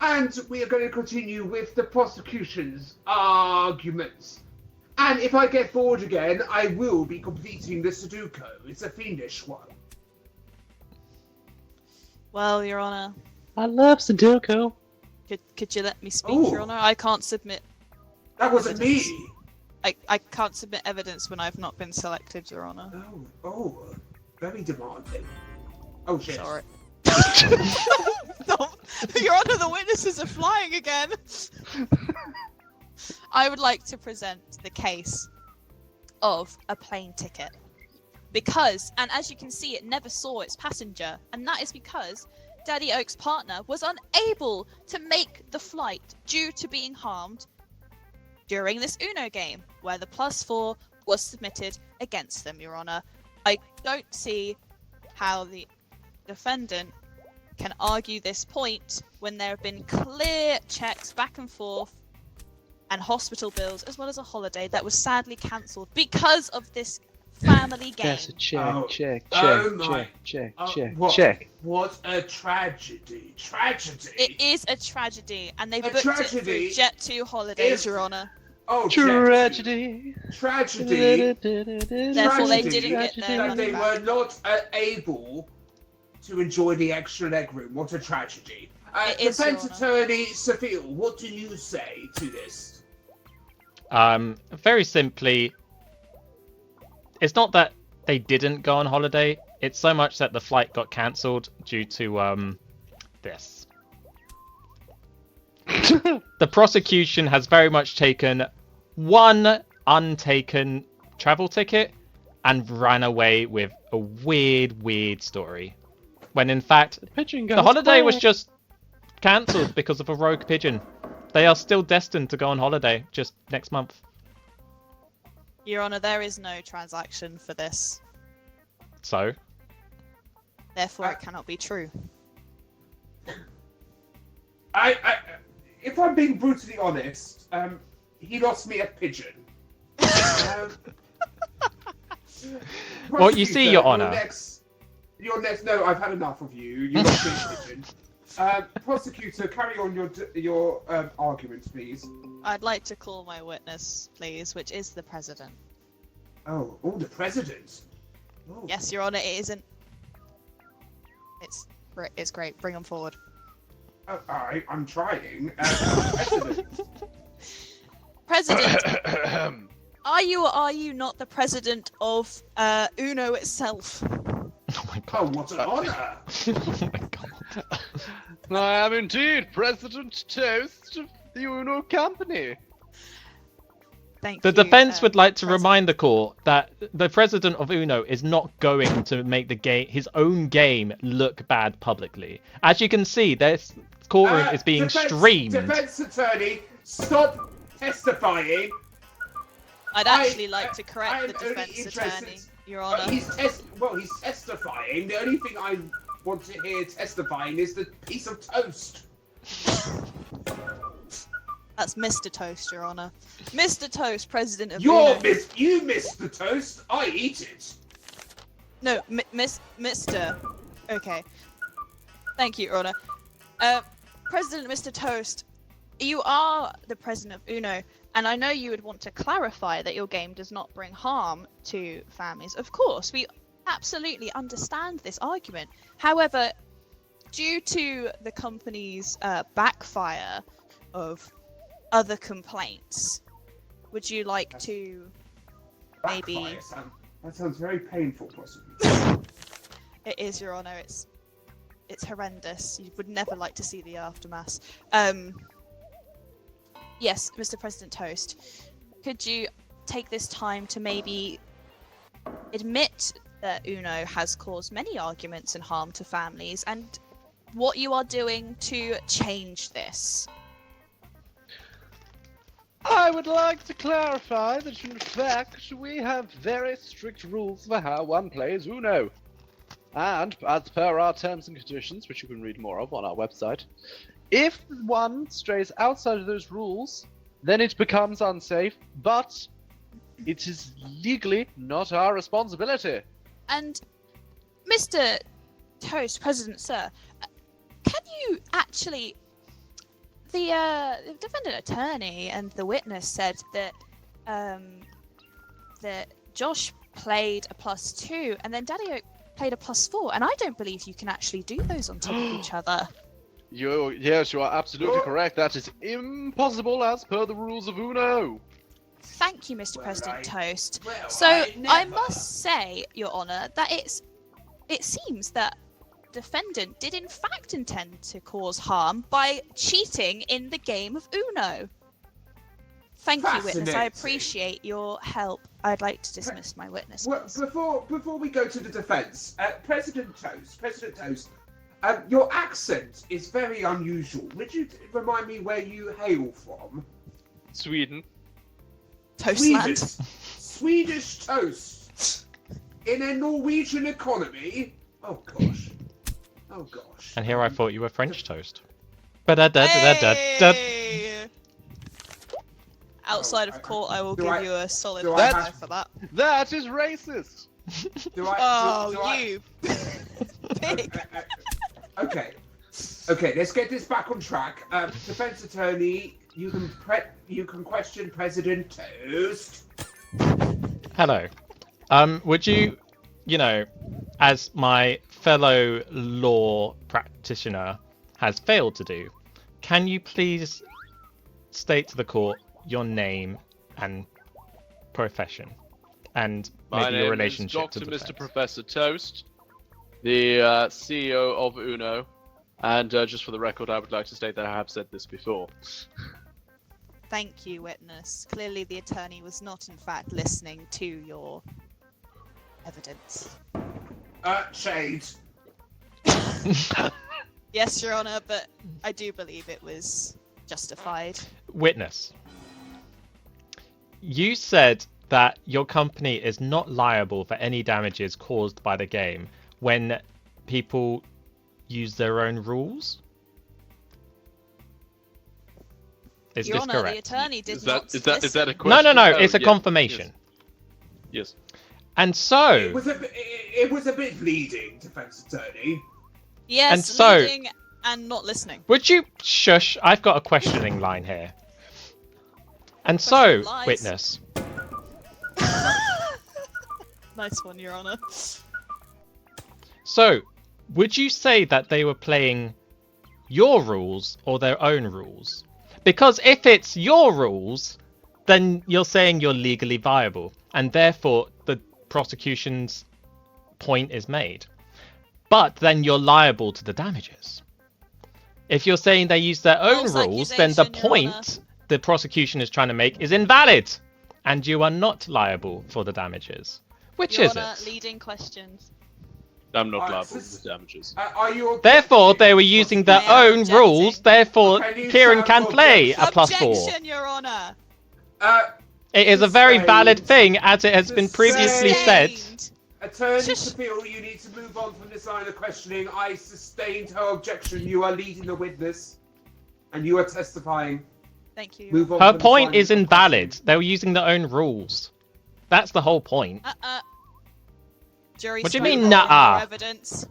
And we are going to continue with the prosecution's arguments. And if I get bored again, I will be completing the Sudoku. It's a fiendish one. Well, Your Honor, I love Sudoku. could you let me speak, Ooh. Your Honor? I can't submit. That wasn't me. I can't submit evidence when I've not been selected, Your Honor. Very demanding. Oh shit. Sorry. Your Honor, the witnesses are flying again. I would like to present the case of a plane ticket. Because, and as you can see, it never saw its passenger, and that is because Daddy Oak's partner was unable to make the flight due to being harmed during this Uno game, where the +4 was submitted against them, Your Honor. I don't see how the defendant can argue this point when there have been clear checks back and forth and hospital bills, as well as a holiday that was sadly cancelled because of this family game. That's a check, Oh. check, Oh check, my. check, Oh, check, what? check. What a tragedy. Tragedy. It is a tragedy, and they A booked it tragedy through Jet2 holidays, is- Your Honor. Oh, Tragedy. Tragedy. Therefore, they Tragedy didn't get their That money they back. were not able to enjoy the extra leg room. What a tragedy. It is, Defense Your attorney Sophia, what do you say to this? Very simply, it's not that they didn't go on holiday, it's so much that the flight got cancelled due to, this. The prosecution has very much taken one untaken travel ticket and ran away with a weird story. When in fact, the holiday was just cancelled because of a rogue pigeon. They are still destined to go on holiday just next month. Your Honor, there is no transaction for this. So? Therefore, it cannot be true. If I'm being brutally honest, he lost me a pigeon. Well, you see, Your Honour. Your next. No, I've had enough of you. You lost me a pigeon. Prosecutor, carry on your argument, please. I'd like to call my witness, please, which is the president. Oh, the president. Oh. Yes, Your Honour, it isn't. It's great. Bring him forward. I'm trying. President. President, are you or are you not the president of Uno itself? Oh my god. Oh, what an honour! Oh my god. I am indeed President Toast of the Uno Company. Thank The you. defense would like to President. remind the court that the president of Uno is not going to make his own game look bad publicly. As you can see, this courtroom is being streamed. Defense attorney, stop testifying. I'd actually like to correct I'm the only defense interested- attorney, Your Honour. He's testifying. The only thing I want to hear testifying is the piece of toast. That's Mr. Toast, Your Honour. Mr. Toast, president of You Uno. miss the toast. I eat it. No, Mr. Okay. Thank you, Your Honour. President Mr. Toast, you are the president of Uno, and I know you would want to clarify that your game does not bring harm to families. Of course, we absolutely understand this argument. However, due to the company's backfire of other complaints, would you like to maybe... Backfire. That sounds very painful, possibly. It is, Your Honour. It's horrendous. You would never like to see the aftermath. Yes, Mr. President Toast, could you take this time to maybe admit that Uno has caused many arguments and harm to families, and what you are doing to change this? I would like to clarify that in fact we have very strict rules for how one plays Uno. And as per our terms and conditions, which you can read more of on our website, if one strays outside of those rules, then it becomes unsafe, but it is legally not our responsibility. And Mr. Toast, President Sir, can you actually... The defendant attorney and the witness said that that Josh played a +2 and then Daddy Oak played a +4, and I don't believe you can actually do those on top of each other. Yes, you are absolutely correct. That is impossible as per the rules of Uno. Thank you, Mr. Well, President Toast. well, So I I never- must say, Your Honour, that it seems that defendant did in fact intend to cause harm by cheating in the game of Uno. Thank you, witness. I Fascinating. appreciate your help. I'd like to dismiss my witness. Well, please. before we go to the defence, President Toast, your accent is very unusual. Would you remind me where you hail from? Sweden. Toastland. Swedish toast in a Norwegian economy. Oh gosh. Oh gosh. And here I thought you were French toast. Ba-da-da-da-da-da. Hey! Outside of court, I will do give I- you a solid do I high have- for that. That is racist. Do I? Oh, do I- you pig! Okay. Okay, let's get this back on track. Defense attorney, you can question President Toast. Hello. Would you, as my fellow law practitioner has failed to do, can you please state to the court your name and profession, and My maybe your name relationship is Dr. to the Mr. defense? Professor Toast, the CEO of Uno, and just for the record, I would like to state that I have said this before. Thank you, witness. Clearly, the attorney was not, in fact, listening to your evidence. Shade. Yes, Your Honour, but I do believe it was justified. Witness. You said that your company is not liable for any damages caused by the game when people use their own rules? Is Your this Honor, correct? the attorney did Is not that a listen. No, question? no, Oh, it's a yeah, confirmation. Yes. And so, It was a bit leading, defense attorney. Yes, And so- leading and not listening. would you shush? I've got a questioning line here. And so, Question lies. witness, Nice one, Your Honor. so would you say that they were playing your rules or their own rules? Because if it's your rules, then you're saying you're legally viable, and therefore the prosecution's point is made. But then you're liable to the damages. If you're saying they use their own False rules, then the accusation, Your Honor. point the prosecution is trying to make is invalid, and you are not liable for the damages. Which Your is Honor, it? leading questions. I'm not Alright, liable so- for the damages. Are you? Therefore, they were using their I am own objecting. rules. Therefore, Okay, you Kieran sound can for play a objection. +4. Objection, Your Honor. It is a very valid Sustained. thing, as it has been previously said. Sustained. Attorney Shush. Sapil, you need to move on from this line of questioning. I sustained her objection. You are leading the witness, and you are testifying. Thank you. Move on. Her from this point line is of invalid. questioning. They were using their own rules. That's the whole point. Jury What do you spoke mean, on nuh-uh? no evidence.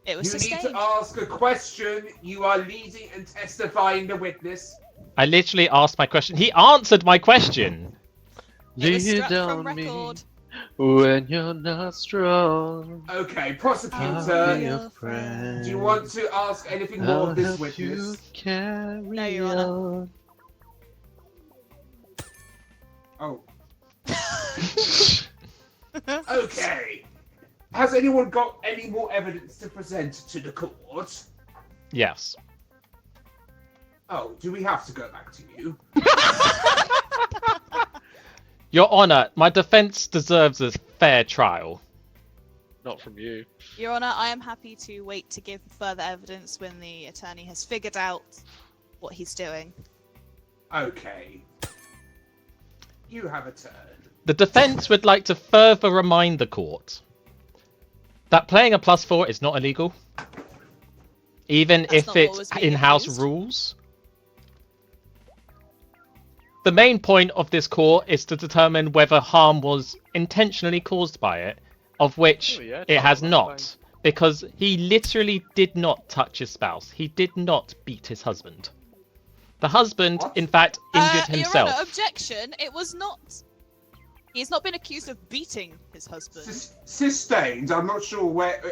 It was You need sustained. to ask a question. You are leading and testifying the witness. I literally asked my question. He answered my question. It was Lay struck from down me record. when you're not strong. Okay, I'll be prosecutor. your friend. Do you want to ask anything more I'll of this help you witness? carry No, Your Honor. on. Oh. Okay. Has anyone got any more evidence to present to the court? Yes. Oh, do we have to go back to you? Your Honor, my defense deserves a fair trial. Not from you. Your Honor, I am happy to wait to give further evidence when the attorney has figured out what he's doing. Okay. You have a turn. The defense would like to further remind the court that playing a +4 is not illegal, even That's if not what it's was being in-house accused. rules. The main point of this court is to determine whether harm was intentionally caused by it, of which Oh, yeah, it has that's not, fine. because he literally did not touch his spouse. He did not beat his husband. The husband, What? in fact, injured Your himself. Honor, objection. It was not. He's not been accused of beating his husband. Sustained. I'm not sure where.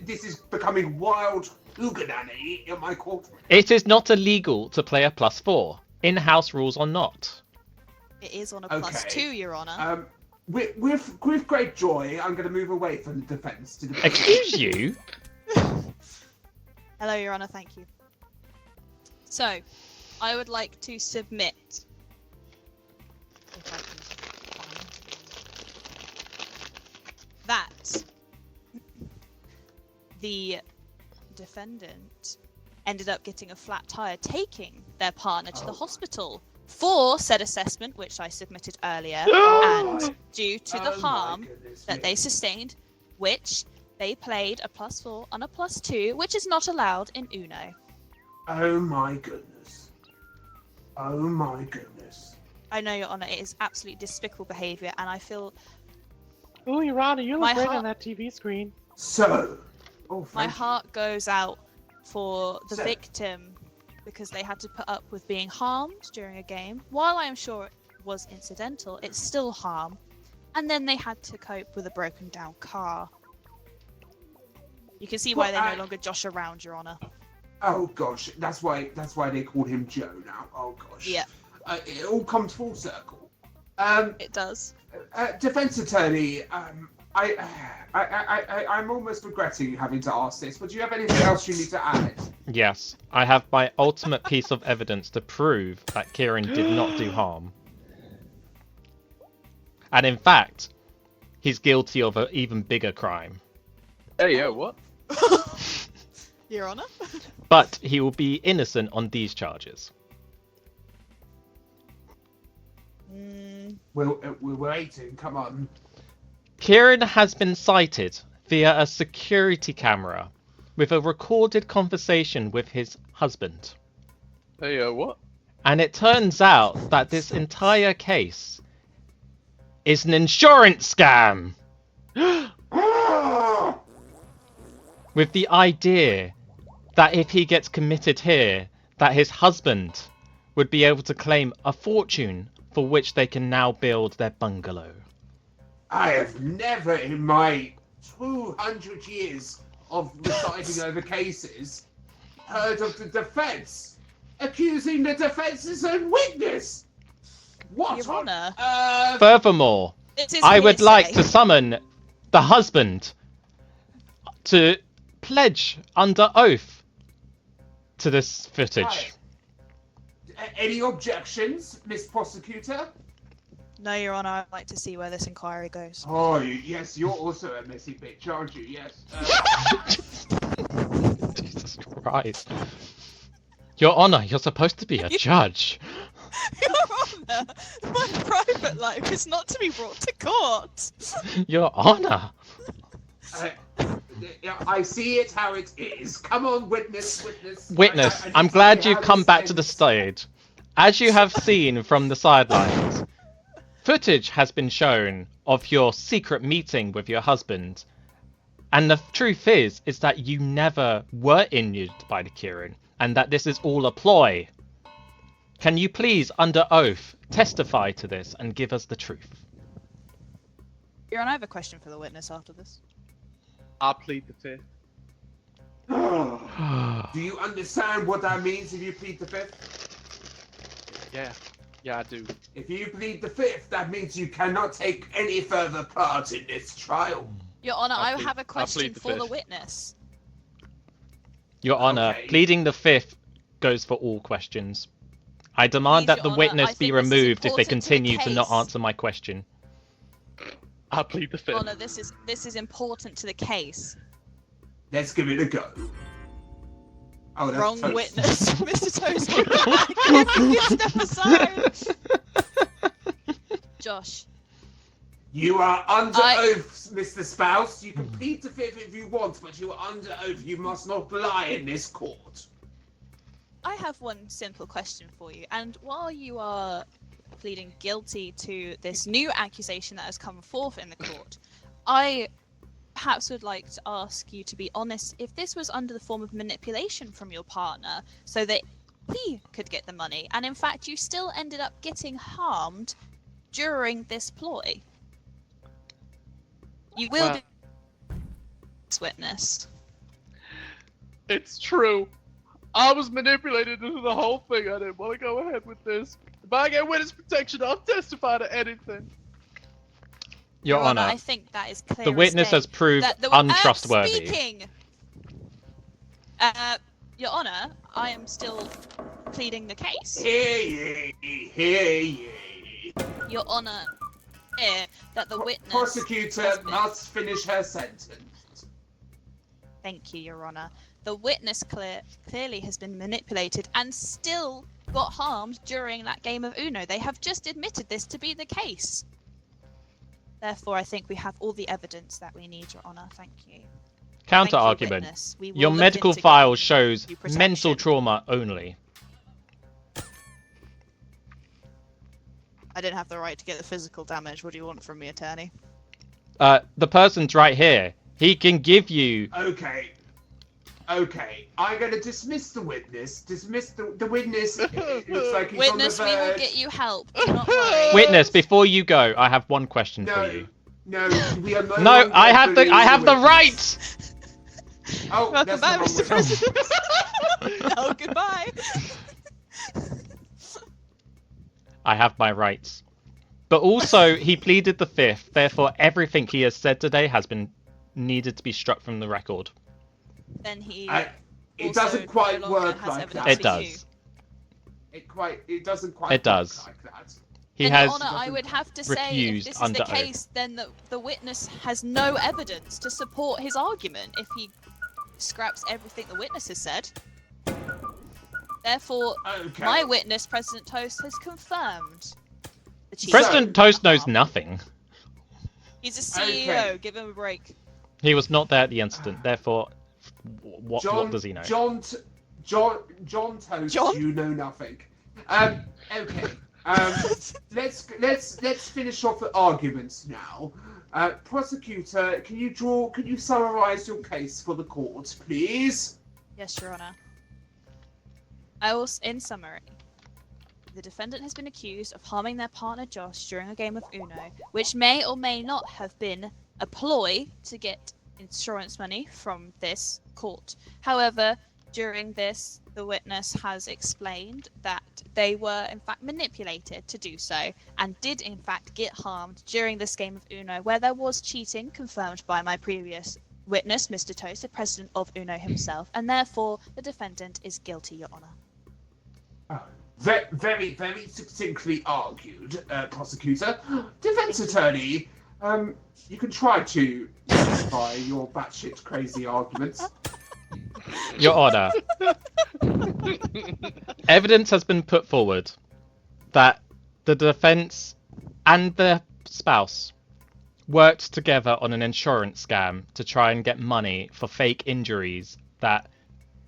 This is becoming wild hoogananny in my courtroom. It is not illegal to play a +4, in-house rules or not. It is on a Okay. +2, Your Honor. With great joy, I'm going to move away from the defence to the. Excuse you? Hello, Your Honor. Thank you. So, I would like to submit. If I can find it, that the defendant ended up getting a flat tire, taking their partner to the Oh. hospital for said assessment, which I submitted earlier, Oh and due to the Oh my harm goodness that me. they sustained, which they played a +4 and a +2, which is not allowed in Uno. Oh my goodness. Oh my goodness. I know, Your Honor, it is absolutely despicable behaviour, and I feel Oh, Your Honor, you My look great heart- on that TV screen. So. Oh, my thank you. heart goes out for the So- victim because they had to put up with being harmed during a game. While I am sure it was incidental, it's still harm. And then they had to cope with a broken down car. You can see why Well, they I- no longer josh around, Your Honor. Oh gosh, that's why they called him Joe now. Oh gosh. Yeah. It all comes full circle. It does. Defense attorney. I'm almost regretting having to ask this, but do you have anything else you need to add? Yes, I have my ultimate piece of evidence to prove that Kieran did not do harm. And in fact, he's guilty of an even bigger crime. Hey, yo, what? Your Honor? But he will be innocent on these charges. We're waiting. Come on. Kieran has been sighted via a security camera with a recorded conversation with his husband. Hey, what? And it turns out that this entire case is an insurance scam! With the idea that if he gets committed here, that his husband would be able to claim a fortune for which they can now build their bungalow. I have never in my 200 years of presiding over cases heard of the defense accusing the defense's own witness. What? Your Honor. Furthermore, I would like to summon the husband to pledge under oath to this footage. Any objections, Miss Prosecutor? No, Your Honor, I'd like to see where this inquiry goes. Oh, yes, you're also a messy bitch, aren't you? Yes. Jesus Christ. Your Honor, you're supposed to be a judge. Your Honor, my private life is not to be brought to court. Your Honor. I see it how it is. Come on, witness. Witness, I I'm need to glad see you've how come this back to the ends. stage. As you have seen from the sidelines, footage has been shown of your secret meeting with your husband. And the truth is that you never were injured by the Kieran, and that this is all a ploy. Can you please, under oath, testify to this and give us the truth? Your Honor, I have a question for the witness after this. I plead the fifth. Do you understand what that means if you plead the fifth? Yeah, I do. If you plead the fifth, that means you cannot take any further part in this trial. Your Honor, I plead- have a I question plead the for the fifth. witness. Your Honor, Okay. pleading the fifth goes for all questions. I demand Please, that the Your Honor, witness I be think this is removed if they important to the continue to not case. answer my question. I plead the fifth. Honor, this is important to the case. Let's give it a go. Oh, that's Wrong Toast. witness, Mr. Toast. Can you step aside? Josh, You are under I- oath, Mr. Spouse. You can plead the fifth if you want, but you are under oath. You must not lie in this court. I have one simple question for you. And while you are pleading guilty to this new accusation that has come forth in the court, I perhaps would like to ask you to be honest if this was under the form of manipulation from your partner so that he could get the money, and in fact you still ended up getting harmed during this ploy. You will Well- be this witness. It's true. I was manipulated into the whole thing. I didn't want to go ahead with this. If I get witness protection, I'll testify to anything. Your Honor, I think that is clear. the as witness day. has proved That the untrustworthy. Speaking. Your Honor, I am still pleading the case. Hear ye, hear ye. Your Honor, clear that the witness. Prosecutor has been- must finish her sentence. Thank you, Your Honor. The witness clearly has been manipulated and still got harmed during that game of Uno. They have just admitted this to be the case. Therefore, I think we have all the evidence that we need, Your Honor. Thank you. Counter Thank you, argument. witness. We will Your look medical into file getting shows you protection. mental trauma only. I didn't have the right to get the physical damage. What do you want from me, attorney? The person's right here. He can give you. Okay. I'm going to dismiss the witness. Dismiss the witness. It looks like he's Witness, on we the will verge. get you help. Do not worry. Witness, before you go, I have one question for you. No, we are no No, longer I have the witness. right. Oh, Welcome that's back, the Mr. wrong witness. President. No, goodbye. I have my rights. But also, he pleaded the fifth. Therefore, everything he has said today has been needed to be struck from the record. Then he. It also doesn't quite no longer work has like evidence that. It for you. does. It doesn't quite. It does. Work like that. He Then, has. Your Honor, I would have to say, if refused this is under the oath. case, then the witness has no evidence to support his argument if he scraps everything the witness has said. Therefore, Okay. my witness, President Toast, has confirmed The chief. President Toast knows nothing. He's a CEO. Okay. Give him a break. He was not there at the incident, therefore, what does he know? John Toast, John? you know nothing. Okay. Let's finish off the arguments now. Prosecutor, can you summarize your case for the court, please? Yes, Your Honor. I will, in summary, the defendant has been accused of harming their partner Josh during a game of Uno, which may or may not have been a ploy to get insurance money from this court. However, during this, the witness has explained that they were in fact manipulated to do so and did in fact get harmed during this game of Uno, where there was cheating confirmed by my previous witness, Mr. Toast, the president of Uno himself, and therefore the defendant is guilty, Your Honor. Very, very succinctly argued, prosecutor. Defense attorney, you can try to justify your batshit crazy arguments. Your Honor, evidence has been put forward that the defense and the spouse worked together on an insurance scam to try and get money for fake injuries that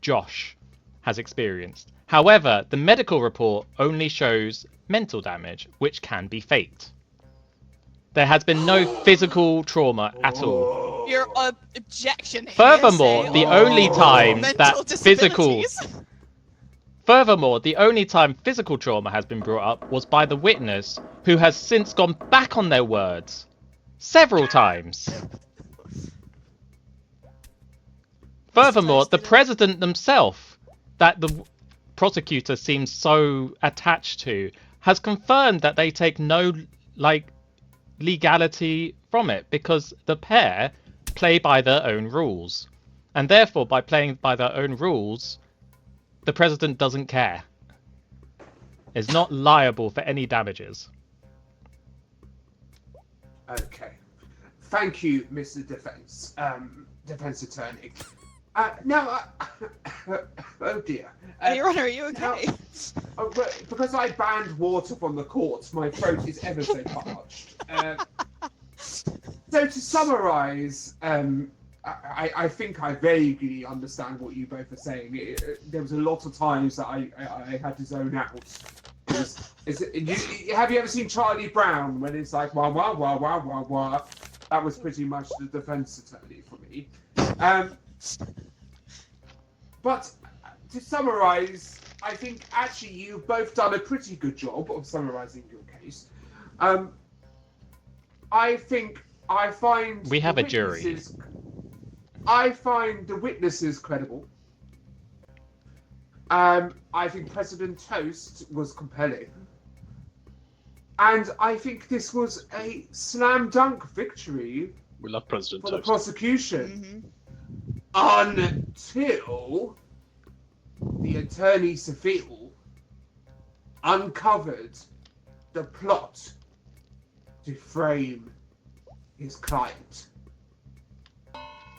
Josh has experienced. However, the medical report only shows mental damage, which can be faked. There has been no physical trauma at all. Your objection here, Furthermore, say, the only time mental that physical disabilities. Furthermore, the only time physical trauma has been brought up was by the witness, who has since gone back on their words several times. Furthermore, the president themselves, that the prosecutor seems so attached to, has confirmed that they take no legality from it because the pair play by their own rules, and therefore by playing by their own rules, the president doesn't care, is not liable for any damages. Okay. Thank you, Mr. Defense Attorney. Now, oh dear. Your Honor, are you okay? Because I banned water from the court, my throat is ever so parched. So to summarise, I think I vaguely understand what you both are saying. There was a lot of times that I had to zone out. Have you ever seen Charlie Brown when it's like wah wah wah wah wah wah? That was pretty much the defense attorney for me. But to summarise, I think actually you've both done a pretty good job of summarising your case. I find We have a jury. I find the witnesses credible. I think President Toast was compelling. And I think this was a slam dunk victory We love President for the Toast. prosecution until the attorney Seville uncovered the plot to frame his client.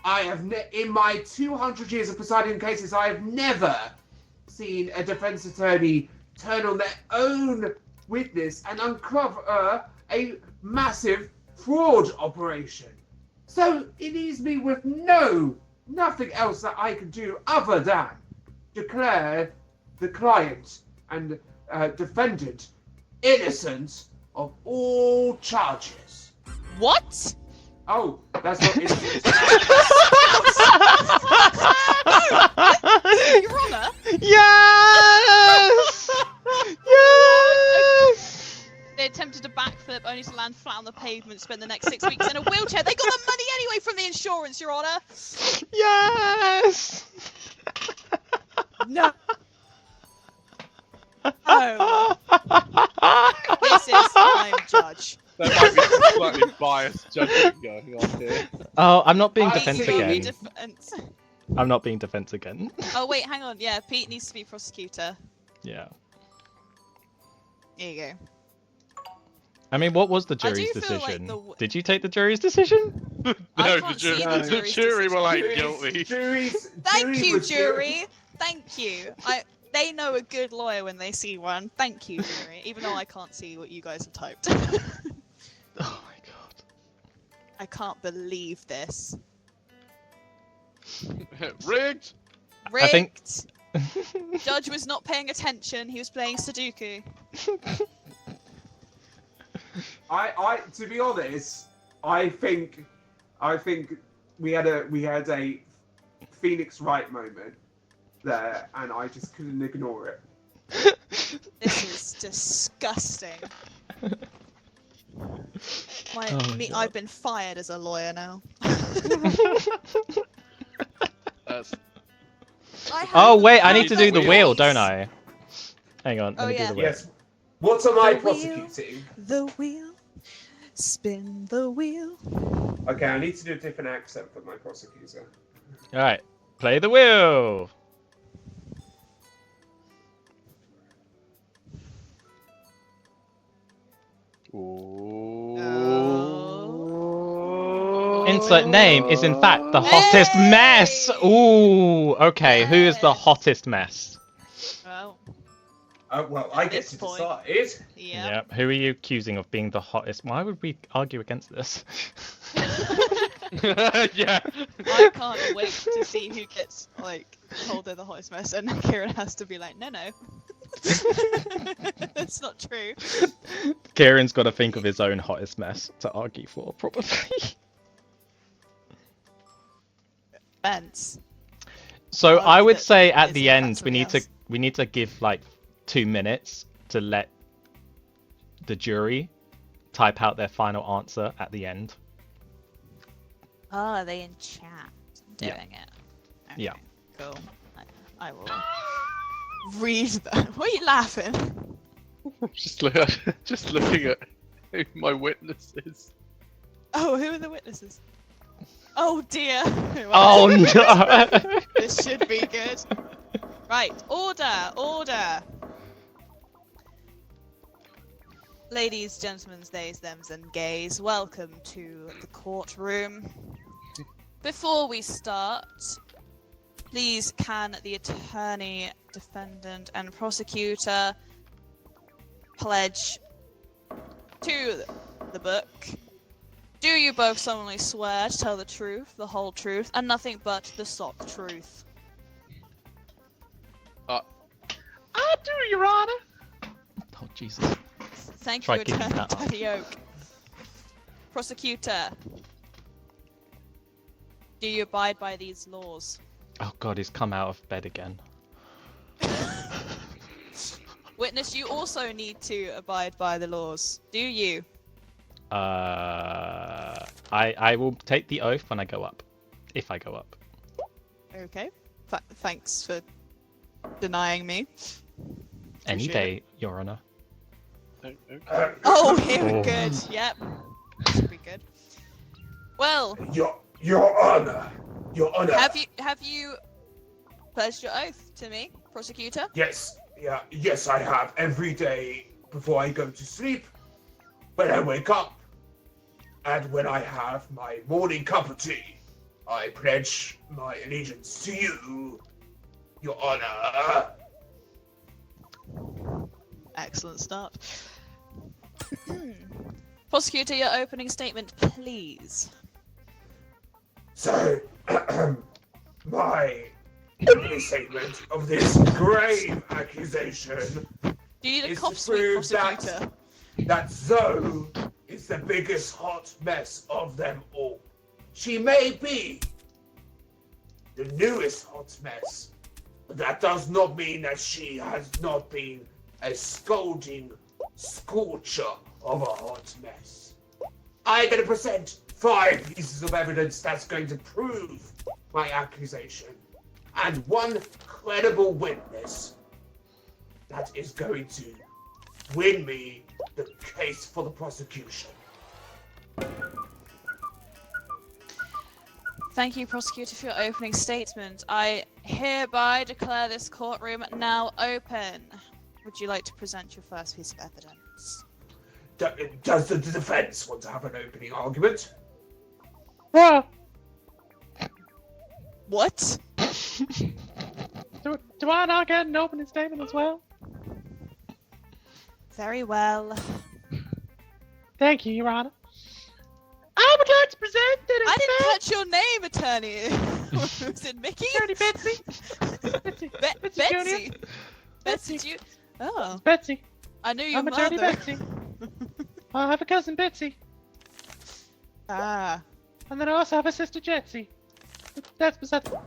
I have in my 200 years of presiding cases, I have never seen a defense attorney turn on their own witness and uncover a massive fraud operation. So it leaves me with nothing else that I can do other than declare the client and defendant innocent of all charges. What? Oh, that's not innocent. Your Honor? Yes! Yes! They attempted a backflip only to land flat on the pavement, spend the next 6 weeks in a wheelchair. They got the money anyway from the insurance, Your Honor. Yes! No. Oh. This is time, Judge. There might be some slightly biased judging going on here. Oh, I'm not being I defense see. again. Defense. I'm not being defense again. Oh wait, hang on. Yeah, Pete needs to be prosecutor. Yeah. There you go. I mean, what was the I do jury's feel like decision? the- Did you take the jury's decision? I No, can't the see the the jury's jury were like decision. guilty. Jury's Thank you, was jury. Thank you. They know a good lawyer when they see one. Thank you, jury. Even though I can't see what you guys have typed. Oh my god. I can't believe this. Rigged! Rigged! I think- Judge was not paying attention. He was playing Sudoku. I to be honest, I think we had a Phoenix Wright moment there, and I just couldn't ignore it. This is disgusting. God. I've been fired as a lawyer now. That's Oh wait, I need to do Perfect the wheel, case. don't I? Hang on, Oh, let me yeah. do the wheel. Yes. What am I The wheel. prosecuting? The wheel. Spin the wheel. Okay, I need to do a different accent for my prosecutor. Alright, play the wheel! Insert name is in fact the hottest Hey! mess! Ooh, okay, who is the hottest mess? Well, Well, I At get this to point. decide. yeah. Yep, who are you accusing of being the hottest? Why would we argue against this? yeah. I can't wait to see who gets like told they're the hottest mess, and Kieran has to be like, no, that's not true. Kieran's got to think of his own hottest mess to argue for, probably. Fence. So Oh, I would that say at is the in fact end we something need to else. give like 2 minutes to let the jury type out their final answer at the end. Oh, are they in chat doing Yeah. it? Okay, Yeah. Cool. I will read that. What are you laughing? just looking at who my witness is. Oh, who are the witnesses? Oh dear. Oh no! This should be good. Right, order. Ladies, gentlemen, theys, thems, and gays, welcome to the courtroom. Before we start, please can the attorney, defendant, and prosecutor pledge to the book? Do you both solemnly swear to tell the truth, the whole truth, and nothing but the sock truth? I do, Your Honor. Oh Jesus! Thank Try you, keeping Attorney that up. Daddy Oak. Prosecutor, do you abide by these laws? Oh God, he's come out of bed again. Witness, you also need to abide by the laws. Do you? I will take the oath when I go up, if I go up. Okay. Thanks for denying me. Any Appreciate day, Your Honor. Okay. Oh, here Oh. good. Yep. Should be good. Well, Your Honor. have you pledged your oath to me, prosecutor? Yes, I have every day before I go to sleep, when I wake up, and when I have my morning cup of tea. I pledge my allegiance to you, Your Honor. Excellent start. Prosecutor, your opening statement, please. So, my opening statement of this grave accusation Do you need a is cough to sweep, prove prosecutor? that Zoe is the biggest hot mess of them all. She may be the newest hot mess, but that does not mean that she has not been a scolding scorcher of a hot mess. I'm going to present 5 pieces of evidence that's going to prove my accusation, and 1 credible witness that is going to win me the case for the prosecution. Thank you, prosecutor, for your opening statement. I hereby declare this courtroom now open. Would you like to present your first piece of evidence? Does the defense want to have an opening argument? Bruh, What? do I not get an opening statement as well? Very well. Thank you, Your Honor. I would like to present that in I didn't fact, catch your name, attorney. Was it Mickey? Attorney Betsy. Betsy. Betsy Jr. Betsy. Betsy. Ju- Oh, Betsy. I knew your I'm mother. Attorney Betsy. I have a cousin Betsy, Ah, and then I also have a sister Jetsy. That's beside the...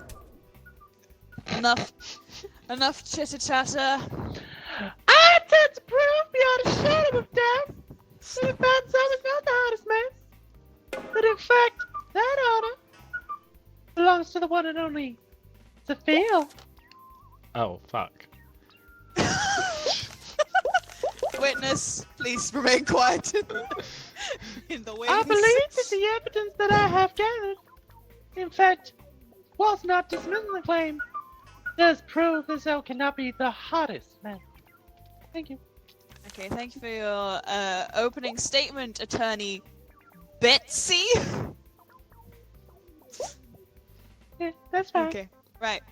enough chitter chatter. I intend to prove beyond a shadow of doubt that in fact I was not the hardest man. That in fact, that honor belongs to the one and only Sophia. Oh, fuck. Witness, please remain quiet in the wings. I believe that the evidence that I have gathered, in fact, whilst not dismissing the claim, does prove that Zoe cannot be the hottest man. Thank you. Okay, thank you for your opening statement, attorney Betsy. Yeah, that's fine. Okay, right.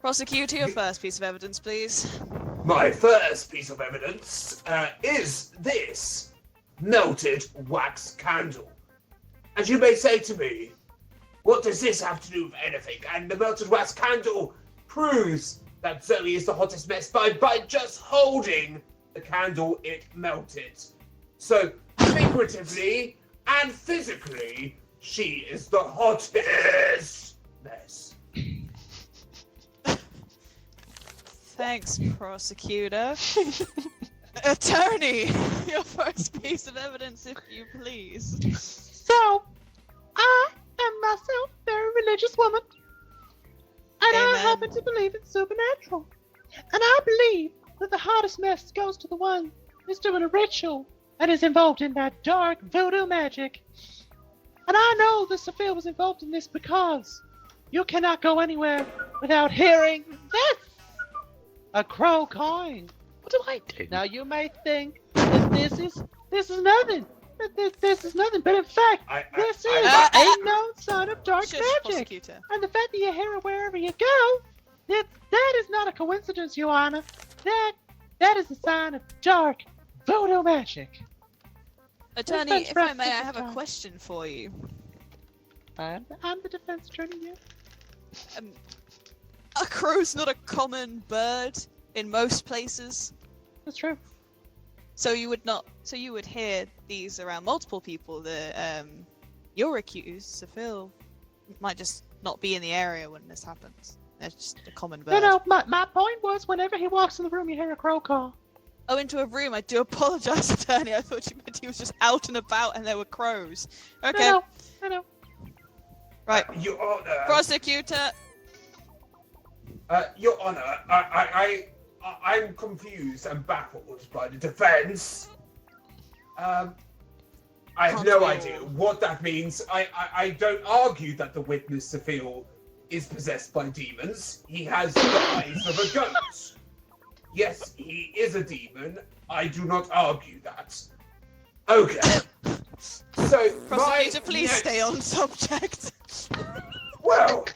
Prosecutor, your first piece of evidence, please. My first piece of evidence is this melted wax candle. And you may say to me, what does this have to do with anything? And the melted wax candle proves that Zoe is the hottest mess by just holding the candle it melted. So, figuratively and physically, she is the hottest mess. Thanks, prosecutor. Attorney, your first piece of evidence, if you please. So, I am myself a very religious woman. And I Amen. happen to believe in supernatural. And I believe that the hottest mess goes to the one who's doing a ritual and is involved in that dark voodoo magic. And I know that Sophia was involved in this because you cannot go anywhere without hearing this. A crow cawing. What do I do? Now you may think that this is nothing. This is nothing, but in fact, this is a known sign of dark Shush, magic. prosecutor. And the fact that you hear it wherever you go, that is not a coincidence, Your Honor. That is a sign of dark voodoo magic. Attorney, if I may, I have a time. question for you. I'm the defense attorney here. A crow's not a common bird in most places, That's true. so you would hear these around multiple people. You're accused, so Phil might just not be in the area when this happens. It's just a common bird. No, my point was whenever he walks in the room, you hear a crow call. Oh, into a room. I do apologize, attorney. I thought you meant he was just out and about and there were crows. Okay, I know. right. Your Honor. Prosecutor. Your Honor, I'm confused and baffled by the defense. I have no idea what that means. I don't argue that the witness, Sophia, is possessed by demons. He has the eyes of a goat. Yes, he is a demon. I do not argue that. Okay. So, Prosecutor, please stay on subject. Well,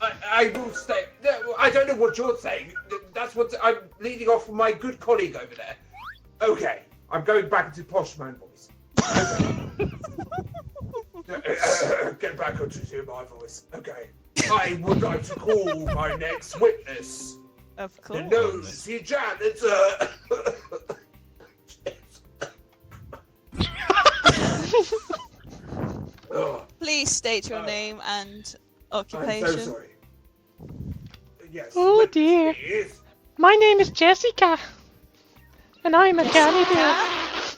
I will stay. No, I don't know what you're saying. That's what I'm leading off from my good colleague over there. Okay, I'm going back into Poshman voice. Get back into my voice. Okay. I would like to call my next witness. Of The course. nosy janitor. Oh, Please state your name and I'm occupation. so sorry. Yes. Oh, witness, dear. please. My name is Jessica, and I'm a janitor.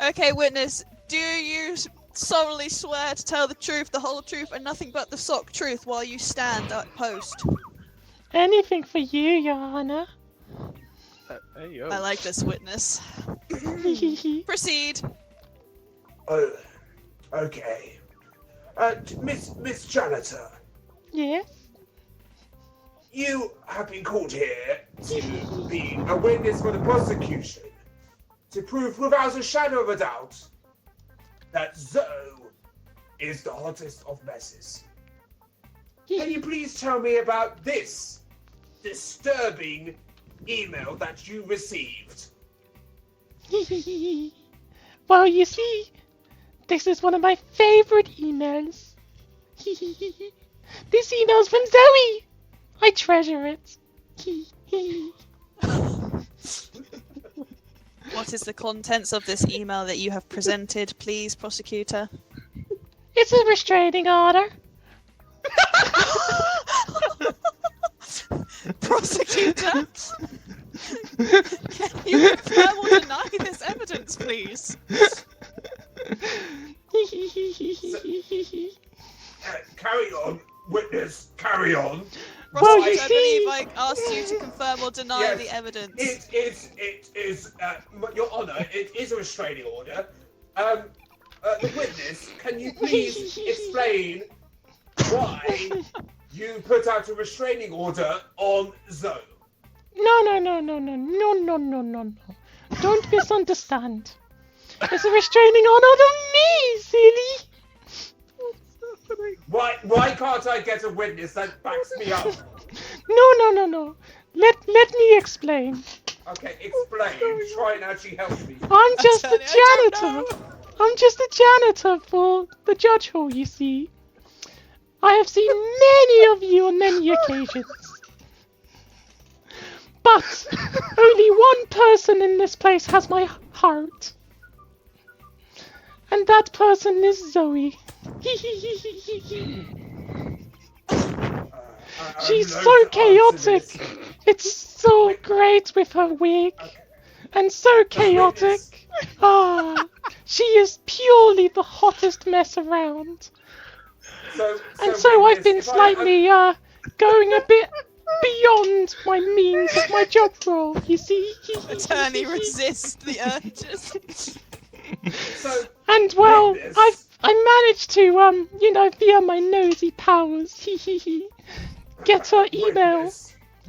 Okay, witness, do you solemnly swear to tell the truth, the whole truth, and nothing but the sock truth while you stand at post? Anything for you, Your Honor. Hey, yo. I like this witness. Proceed. Oh, okay. Miss Janitor, Yes. you have been called here to be a witness for the prosecution to prove without a shadow of a doubt that Zoe is the hottest of messes. can you please tell me about this disturbing email that you received? Well, you see, this is one of my favorite emails. This email's from Zoe. I treasure it. What is the contents of this email that you have presented, please, prosecutor? It's a restraining order. Prosecutor? Can you confirm or deny this evidence, please? Carry on, witness, carry on. Prosecutor, I believe I asked you to confirm or deny Yes, the evidence. It is, Your Honour, it is a restraining order. The witness, can you please explain why you put out a restraining order on Zoe? No. Don't misunderstand. It's a restraining order on me, silly. Why can't I get a witness that backs me up? No. Let me explain. Okay, explain. Try and actually help me. I'm just the Attorney, I don't janitor. I'm just the janitor for the judge hall, you see. I have seen many of you on many occasions. But only one person in this place has my heart. And that person is Zoe. She's so chaotic. It's so great with her wig. And so chaotic. She is purely the hottest mess around. So I've been slightly going a bit beyond my means of my job role, you see. Attorney, resist the urges. And well, I managed to via my nosy powers, get her email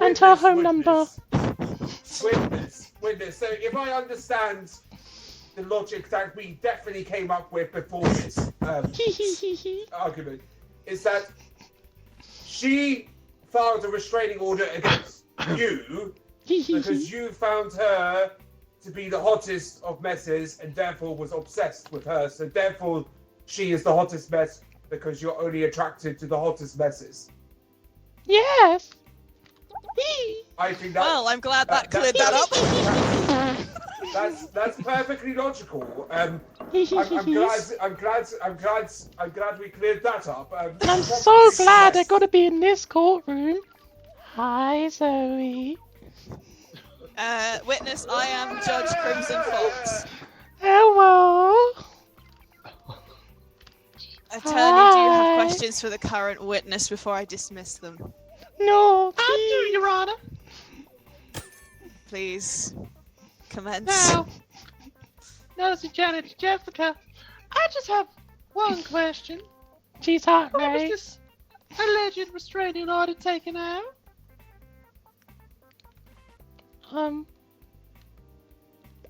and her home number. Witness. So if I understand the logic that we definitely came up with before this argument, is that she filed a restraining order against you because you found her to be the hottest of messes and therefore was obsessed with her. So therefore she is the hottest mess because you're only attracted to the hottest messes. Yes. I think that. Well, I'm glad that cleared that up. That's perfectly logical. I'm glad we cleared that up. And I'm so glad I got to be in this courtroom. Hi, Zoe. Witness, I am Judge CrimsonFox. Hello. Attorney, do you have questions for the current witness before I dismiss them? No, I do, Your Honor. Please, commence. No, Sir Janet, Jessica, I just have one question. She's hot, right? When was this alleged restraining order taken out?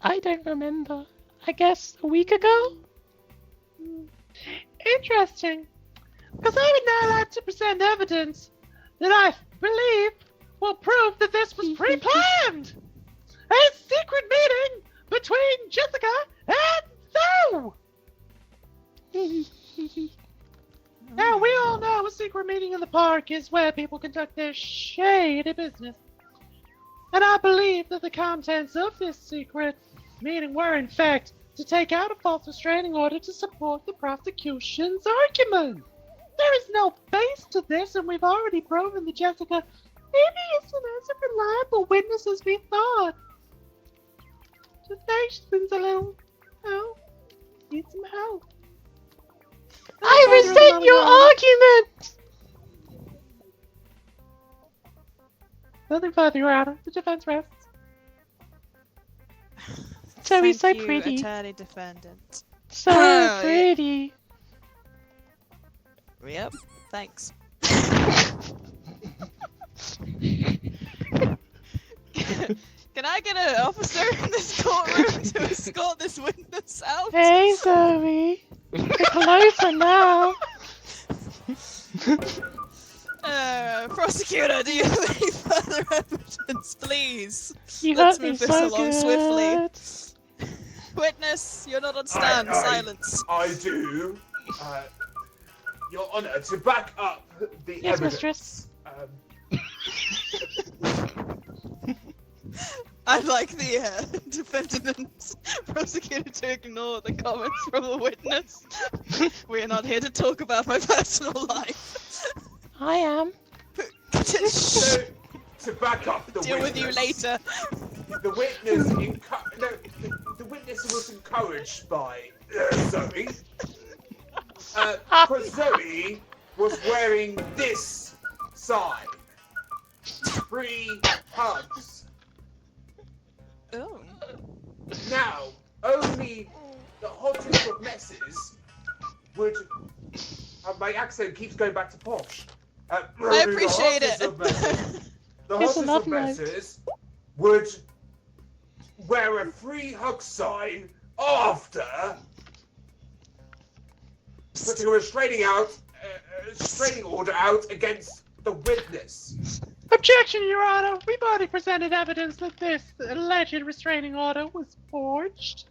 I don't remember. I guess a week ago? Interesting. Because I would now like to present evidence that I believe will prove that this was pre-planned! A secret meeting between Jessica and Zoe! Now, we all know a secret meeting in the park is where people conduct their shady business. And I believe that the contents of this secret meeting were, in fact, to take out a false restraining order to support the prosecution's argument. There is no base to this, and we've already proven that Jessica maybe isn't as a reliable witness as we thought. Today she's been a little, need some help. I resent your argument! Nothing further, Your Honor. The defense rests. Zoe's so pretty. Attorney defendant. So pretty. Yep, thanks. Can I get an officer in this courtroom to escort this witness out? Hey, Zoe. We're closer now. Prosecutor, do you have any further evidence, please? You Let's hurt me move this so along good. swiftly. Witness, you're not on stand. Silence. I do. Your Honor, to back up the Yes, evidence. mistress. I'd like the defendant prosecutor to ignore the comments from the witness. We are not here to talk about my personal life. I am. So, to back up the Deal witness, with you later. The witness was encouraged by Zoe. Because Zoe was wearing this sign. 3 hugs. Oh. Now, only the hottest of messes would. My accent keeps going back to posh. I appreciate it. The It's a hottest love of note. messes would wear a free hug sign after putting a restraining order out against the witness. Objection, Your Honor. We've already presented evidence that this alleged restraining order was forged.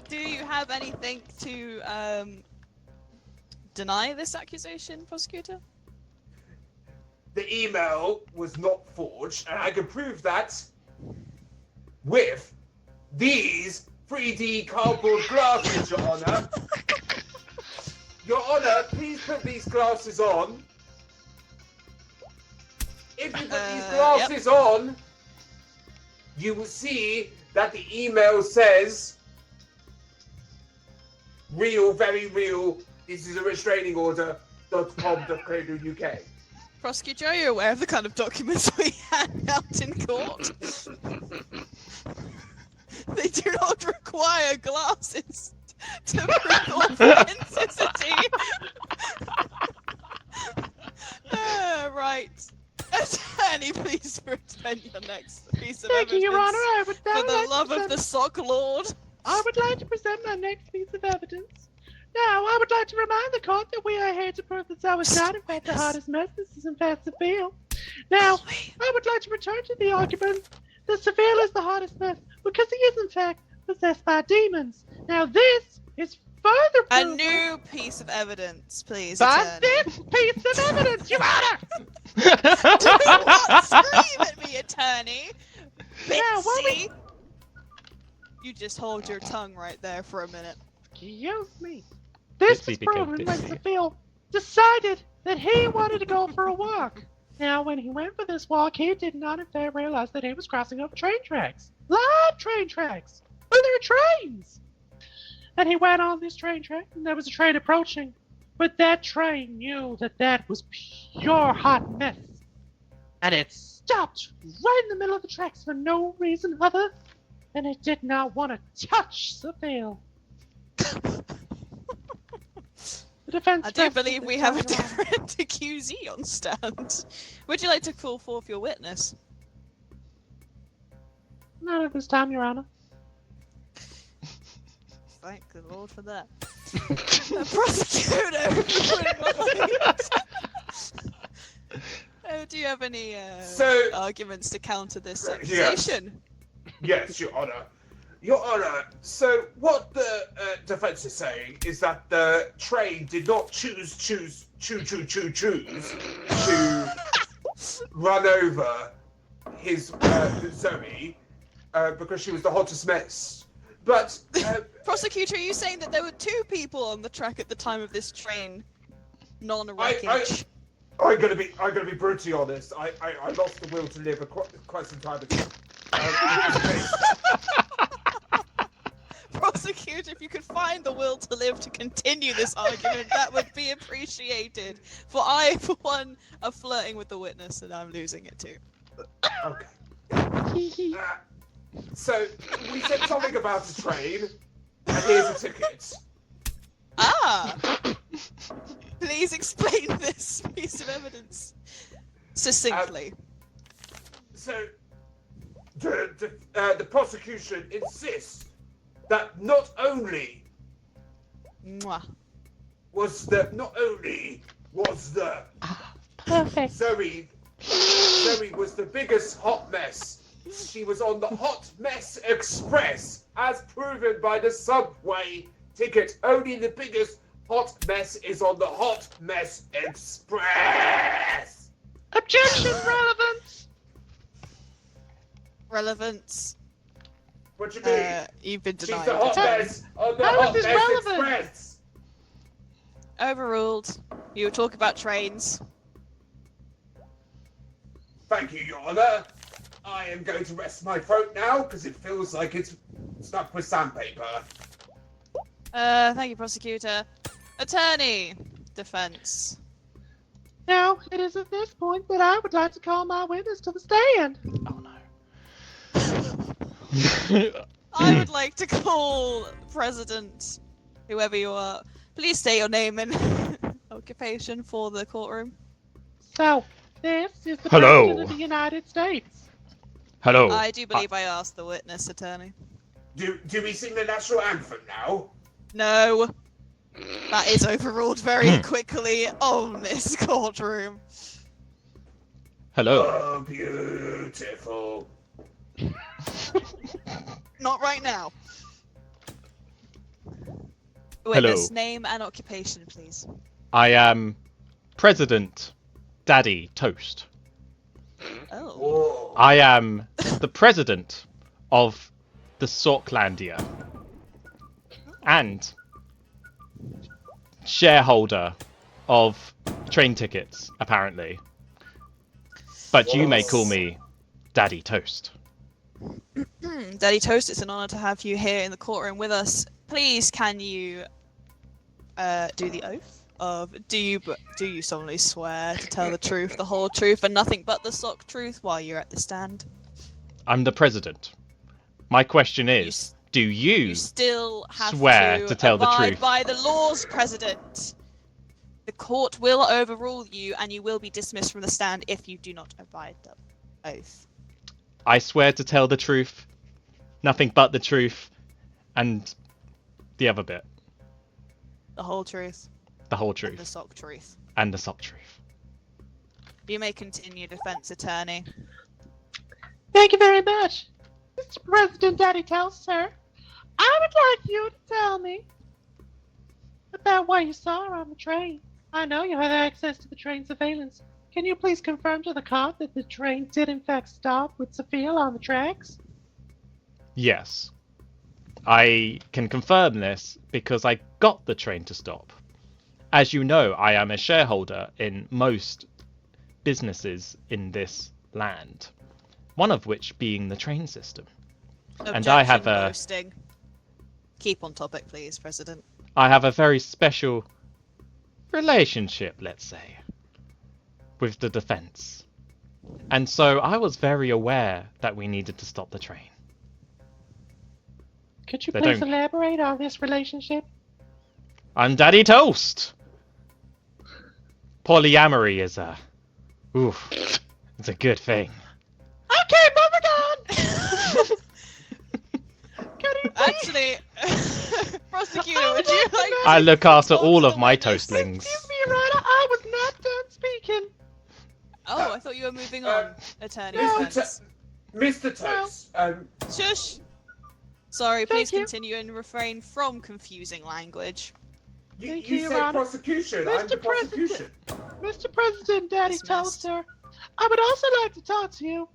Do you have anything to deny this accusation, prosecutor? The email was not forged, and I can prove that with these 3D cardboard glasses, Your Honor. Your Honor, please put these glasses on. If you put these glasses on, you will see that the email says, real, very real, this is a restraining order.com.co.uk. Prosecutor, are you aware of the kind of documents we hand out in court? They do not require glasses to prove authenticity. Right. Attorney, please present your next piece of Thank you, evidence. Your Honor. I would now For the like love to of the present... sock lord. I would like to present my next piece of evidence. Now, I would like to remind the court that we are here to prove that Zoe is not in fact the hardest mess. This is in fact Seville. Now, I would like to return to the argument that Seville is the hardest mess because he is in fact possessed by demons. Now, this is further A proof new piece of evidence, please, by attorney. this piece of evidence, Your Honor. Do not scream at me, attorney! Now, what Bitsy! You just hold your tongue right there for a minute. Excuse me. This Bitsy was became proven when Bitsy. Seville decided that he wanted to go for a walk. Now, when he went for this walk, he did not in fact realize that he was crossing over train tracks. Live train tracks! Where there are trains! And he went on this train track, and there was a train approaching. But that train knew that that was pure hot mess. And it stopped right in the middle of the tracks for no reason other than it did not want to touch Seville. The defense I do rested believe this we have a time, Your Honor. different accusee on stand. Would you like to call forth your witness? Not at this time, Your Honor. Thank the Lord for that. Prosecutor, if you wouldn't mind. Do you have any arguments to counter this accusation? Yes, Your Honor. Your Honor, so what the defense is saying is that the train did not choose to run over his Zoe because she was the hottest mess. But Prosecutor, are you saying that there were 2 people on the track at the time of this train non-wreckage? I'm gonna be brutally honest. I lost the will to live quite some time ago. Prosecutor, if you could find the will to live to continue this argument, that would be appreciated. For I, for one, are flirting with the witness, and I'm losing it too. Okay. So we said something about a train, and here's a ticket. Ah! Please explain this piece of evidence succinctly. So the prosecution insists that not only Mwah. was the Perfect. Zoe was the biggest hot mess. She was on the Hot Mess Express, as proven by the subway ticket. Only the biggest hot mess is on the Hot Mess Express. Objection, relevance. Relevance. What you mean? You've been She's denied. the hot attorney. mess on the How is Hot this Mess relevant? Express. Overruled. You were talking about trains. Thank you, Your Honor. I am going to rest my throat now because it feels like it's stuck with sandpaper. Thank you, prosecutor. Attorney. Defense. Now, it is at this point that I would like to call my witness to the stand. Oh no. I would like to call President, whoever you are. Please state your name and occupation for the courtroom. So, this is the Hello. President of the United States. Hello. I do believe I asked the witness, attorney. Do we sing the national anthem now? No. That is overruled very quickly on this courtroom. Hello. Oh, beautiful. Not right now. Witness Hello. name and occupation, please. I am President Daddy Toast. Oh. Whoa. I am the president of the Sorklandia and shareholder of train tickets, apparently. But you may call me Daddy Toast. Daddy Toast, it's an honor to have you here in the courtroom with us. Please, can you do the oath of do you solemnly swear to tell the truth, the whole truth, and nothing but the sock truth while you're at the stand? I'm the president. My question is, do You still have swear to tell the abide truth? by the laws, President. The court will overrule you, and you will be dismissed from the stand if you do not abide the oath. I swear to tell the truth, nothing but the truth, and the other bit, The whole truth. the whole And the truth, sock truth. and the sock truth. You may continue, defense attorney. Thank you very much. Mr. President Daddy Toast, sir. I would like you to tell me about what you saw on the train. I know you had access to the train surveillance. Can you please confirm to the court that the train did in fact stop with Sophia on the tracks? Yes. I can confirm this because I got the train to stop. As you know, I am a shareholder in most businesses in this land, one of which being the train system. And I have Objection, a- boasting. Keep on topic, please, President. I have a very special relationship, let's say, with the defense. And so I was very aware that we needed to stop the train. Could you They please don't- elaborate on this relationship? I'm Daddy Toast! Polyamory is it's a good thing. Okay, moving on! Can you please... Actually, prosecutor, would you like to I look after talk all to of the my witness? toastlings. Excuse me, Your Honor, I was not done speaking. Oh, I thought you were moving on, attorney. no, defense. Mr. Toast, Shush. Sorry, Thank please you. continue and refrain from confusing language. Thank you you, Your said Honor. prosecution. I'm Mr. the prosecution. Mr. President Daddy Dismissed. Toast, sir, I would also like to talk to you.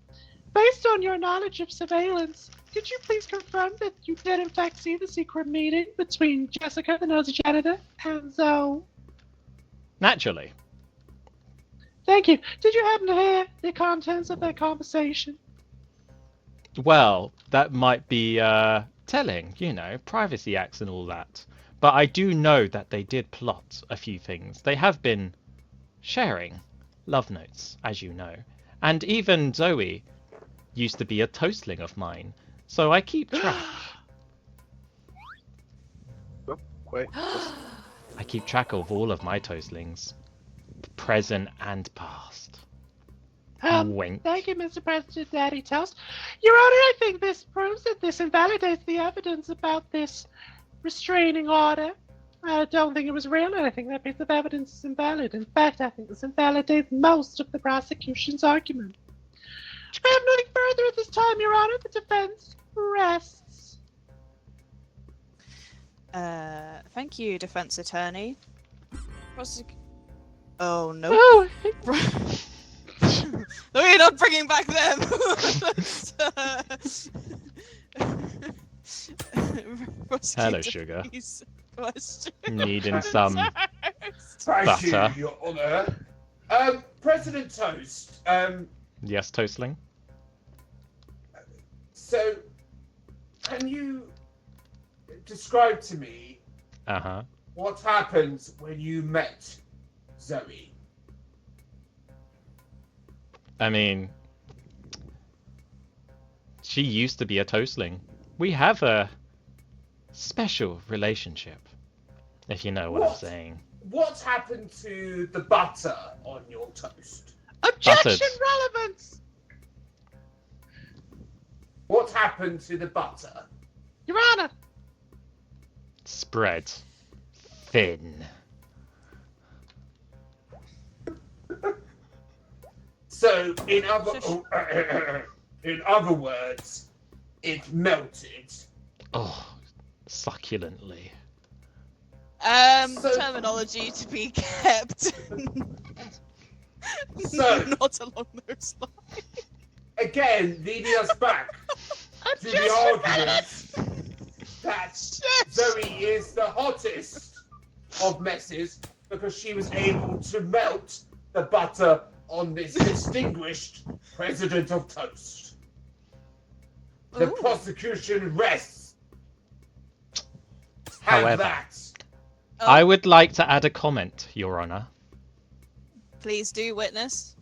Based on your knowledge of surveillance, could you please confirm that you did in fact see the secret meeting between Jessica, the nosy janitor, and Zoe? Naturally. Thank you. Did you happen to hear the contents of that conversation? Well, that might be telling, Privacy Acts and all that. But I do know that they did plot a few things. They have been sharing love notes, as you know. And even Zoe used to be a toastling of mine. So I keep track. Wait. I keep track of all of my toastlings. Present and past. Wink. Thank you, Mr. President Daddy Toast. Your Honor, I think this proves that this invalidates the evidence about this restraining order. I don't think it was real, and I think that piece of evidence is invalid. In fact, I think this invalidates most of the prosecution's argument. I have nothing further at this time, Your Honor. The defense rests. Thank you, defense attorney. Oh, no. Oh, We're not bringing back them! Hello, sugar. Please. Question. Needing some Thank you, butter. Your Honor. President Toast, Yes, Toastling? so can you describe to me Uh-huh. what happened when you met Zoe? I mean, she used to be a Toastling. We have a special relationship, if you know what I'm What? saying. What happened to the butter on your toast? objection, Buttered. relevance. What happened to the butter? Your Honor. Spread. Thin. So, in other words, it melted. Oh, succulently. So- Terminology to be kept. So- Not along those lines. Again, leading us back to the argument that Zoe is the hottest of messes because she was able to melt the butter on this distinguished president of toast. The Ooh. prosecution rests. Have However, that. Oh, I would like to add a comment, Your Honor. Please do, witness.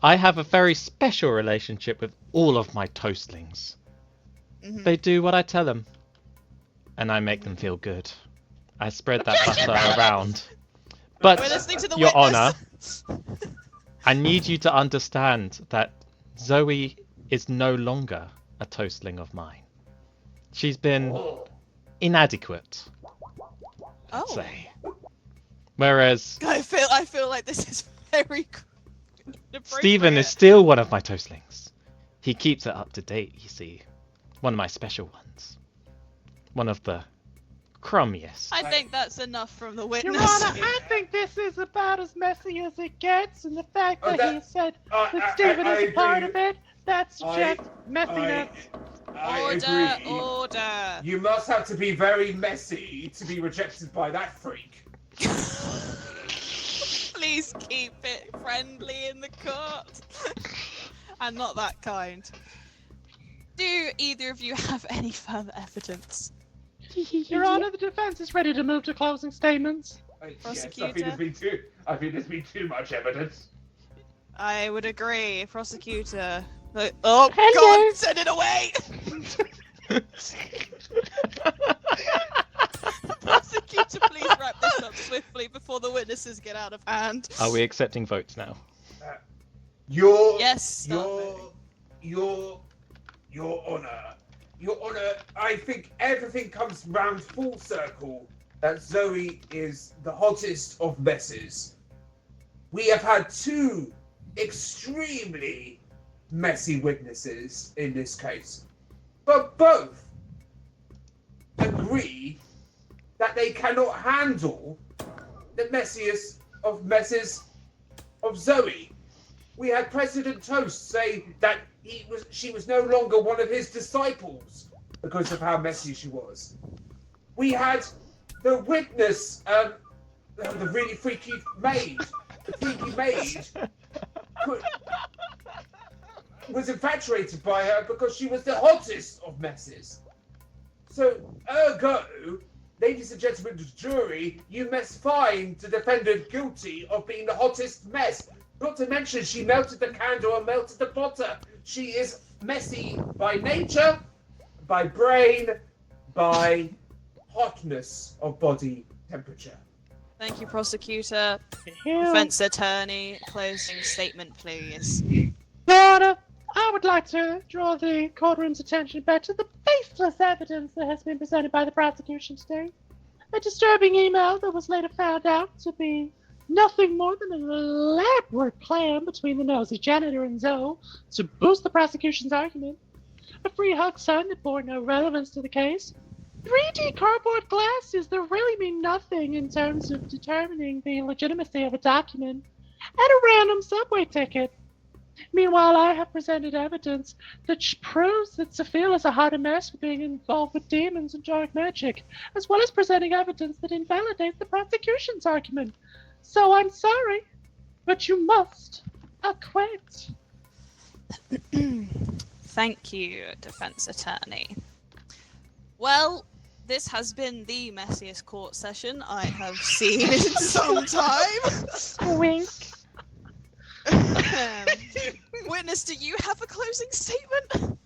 I have a very special relationship with all of my Toastlings. Mhm. They do what I tell them. And I make them feel good. I spread that butter around. But, We're listening to the Your witness. Honor, I need you to understand that Zoe is no longer a Toastling of mine. She's been Oh. inadequate, I'd Oh. say. Whereas I feel like this is very inappropriate. Stephen is still one of my Toastlings. He keeps it up to date, you see. One of my special ones. One of the crummiest. I think that's enough from the Your witness. Honor, I think this is about as messy as it gets, and the fact Oh, that he said that Stephen is a part of it, that suggests messiness. I Order, agree. order. You must have to be very messy to be rejected by that freak. Please keep it friendly in the court. And not that kind. Do either of you have any further evidence? Your Honor, the defense is ready to move to closing statements. Prosecutor? Yes, I think there's been too much evidence. I would agree, prosecutor. Oh, Hello. God, send it away! Prosecutor, please wrap this up swiftly before the witnesses get out of hand. Are we accepting votes now? Yes, start Your Honor, I think everything comes round full circle that Zoe is the hottest of messes. We have had two extremely messy witnesses in this case, but both agree that they cannot handle the messiest of messes of Zoe. We had President Toast say that she was no longer one of his disciples because of how messy she was. We had the witness, the really freaky maid. The freaky maid was infatuated by her because she was the hottest of messes. So, ergo, ladies and gentlemen of the jury, you must find the defendant guilty of being the hottest mess. Not to mention, she melted the candle and melted the butter. She is messy by nature, by brain, by hotness of body temperature. Thank you, prosecutor. Your Defense attorney, closing statement, please. Honor, I would like to draw the courtroom's attention back to the baseless evidence that has been presented by the prosecution today. A disturbing email that was later found out to be nothing more than an elaborate plan between the nosy janitor and Zoe to boost the prosecution's argument. A free hug sign that bore no relevance to the case. 3D cardboard glasses that really mean nothing in terms of determining the legitimacy of a document. And a random subway ticket. Meanwhile, I have presented evidence that proves that Sophia is a hot mess for being involved with demons and dark magic, as well as presenting evidence that invalidates the prosecution's argument. So I'm sorry, but you must acquit. Thank you, defense attorney. Well, this has been the messiest court session I have seen in some time. Wink. Witness, do you have a closing statement?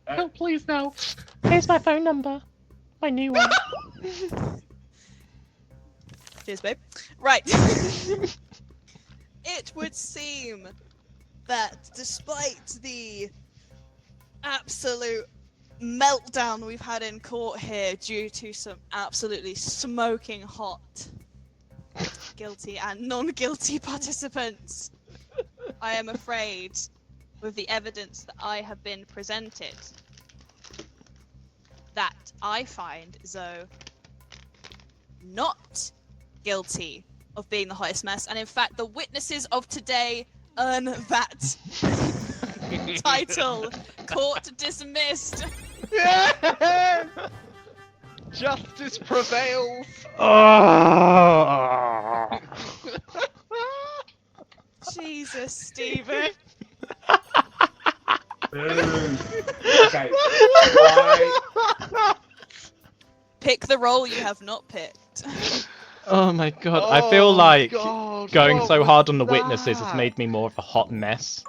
Oh, please no. Here's my phone number. My new one. Cheers, babe. Right. It would seem that despite the absolute meltdown we've had in court here due to some absolutely smoking hot guilty and non-guilty participants, I am afraid, with the evidence that I have been presented, that I find Zoe not guilty of being the hottest mess, and in fact the witnesses of today earn that title. Court dismissed. Yeah! Justice prevails. Oh. Jesus, Stephen. Okay. Why? Pick the role you have not picked. Oh my god, I feel like God, going what so was hard on the witnesses has that? made me more of a hot mess.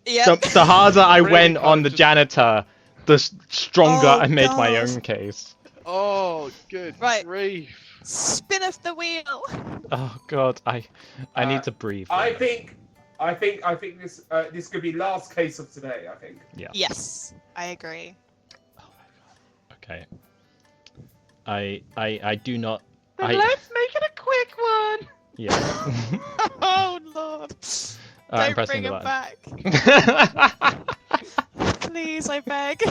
Yep. The harder I Really went on can't the just- janitor, the stronger Oh, I made my God. own case. Oh, good Right. grief. Spin off the wheel. Oh god, I need to breathe. I here. think this could be last case of today. I think. Yeah. Yes, I agree. Okay. I do not. Then let's make it a quick one. Yeah. Oh Lord! I'm Don't pressing bring the him button. back, please. I beg.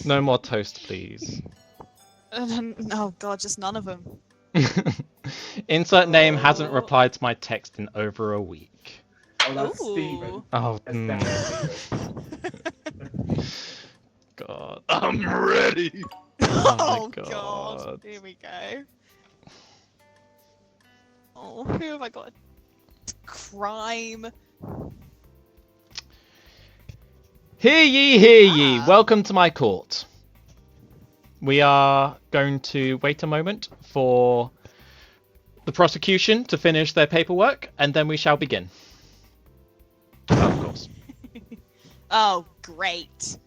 No more toast, please. Oh God, just none of them. Insert name hasn't replied to my text in over a week. Oh, that's Ooh. Stephen. Oh, That's definitely God. I'm ready. Oh, my God. God. Here we go. Oh, who have I got? Crime. Hear ye, hear ye. Ah. Welcome to my court. We are going to wait a moment for the prosecution to finish their paperwork, and then we shall begin. Of course. Oh, great.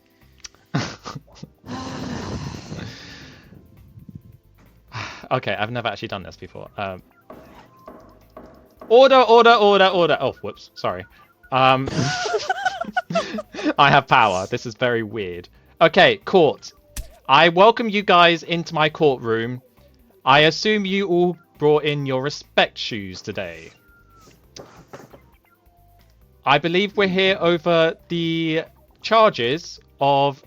Okay, I've never actually done this before. Order, order, order, order. Oh, whoops. Sorry. I have power. This is very weird. Okay, court. I welcome you guys into my courtroom. I assume you all brought in your respect shoes today. I believe we're here over the charges of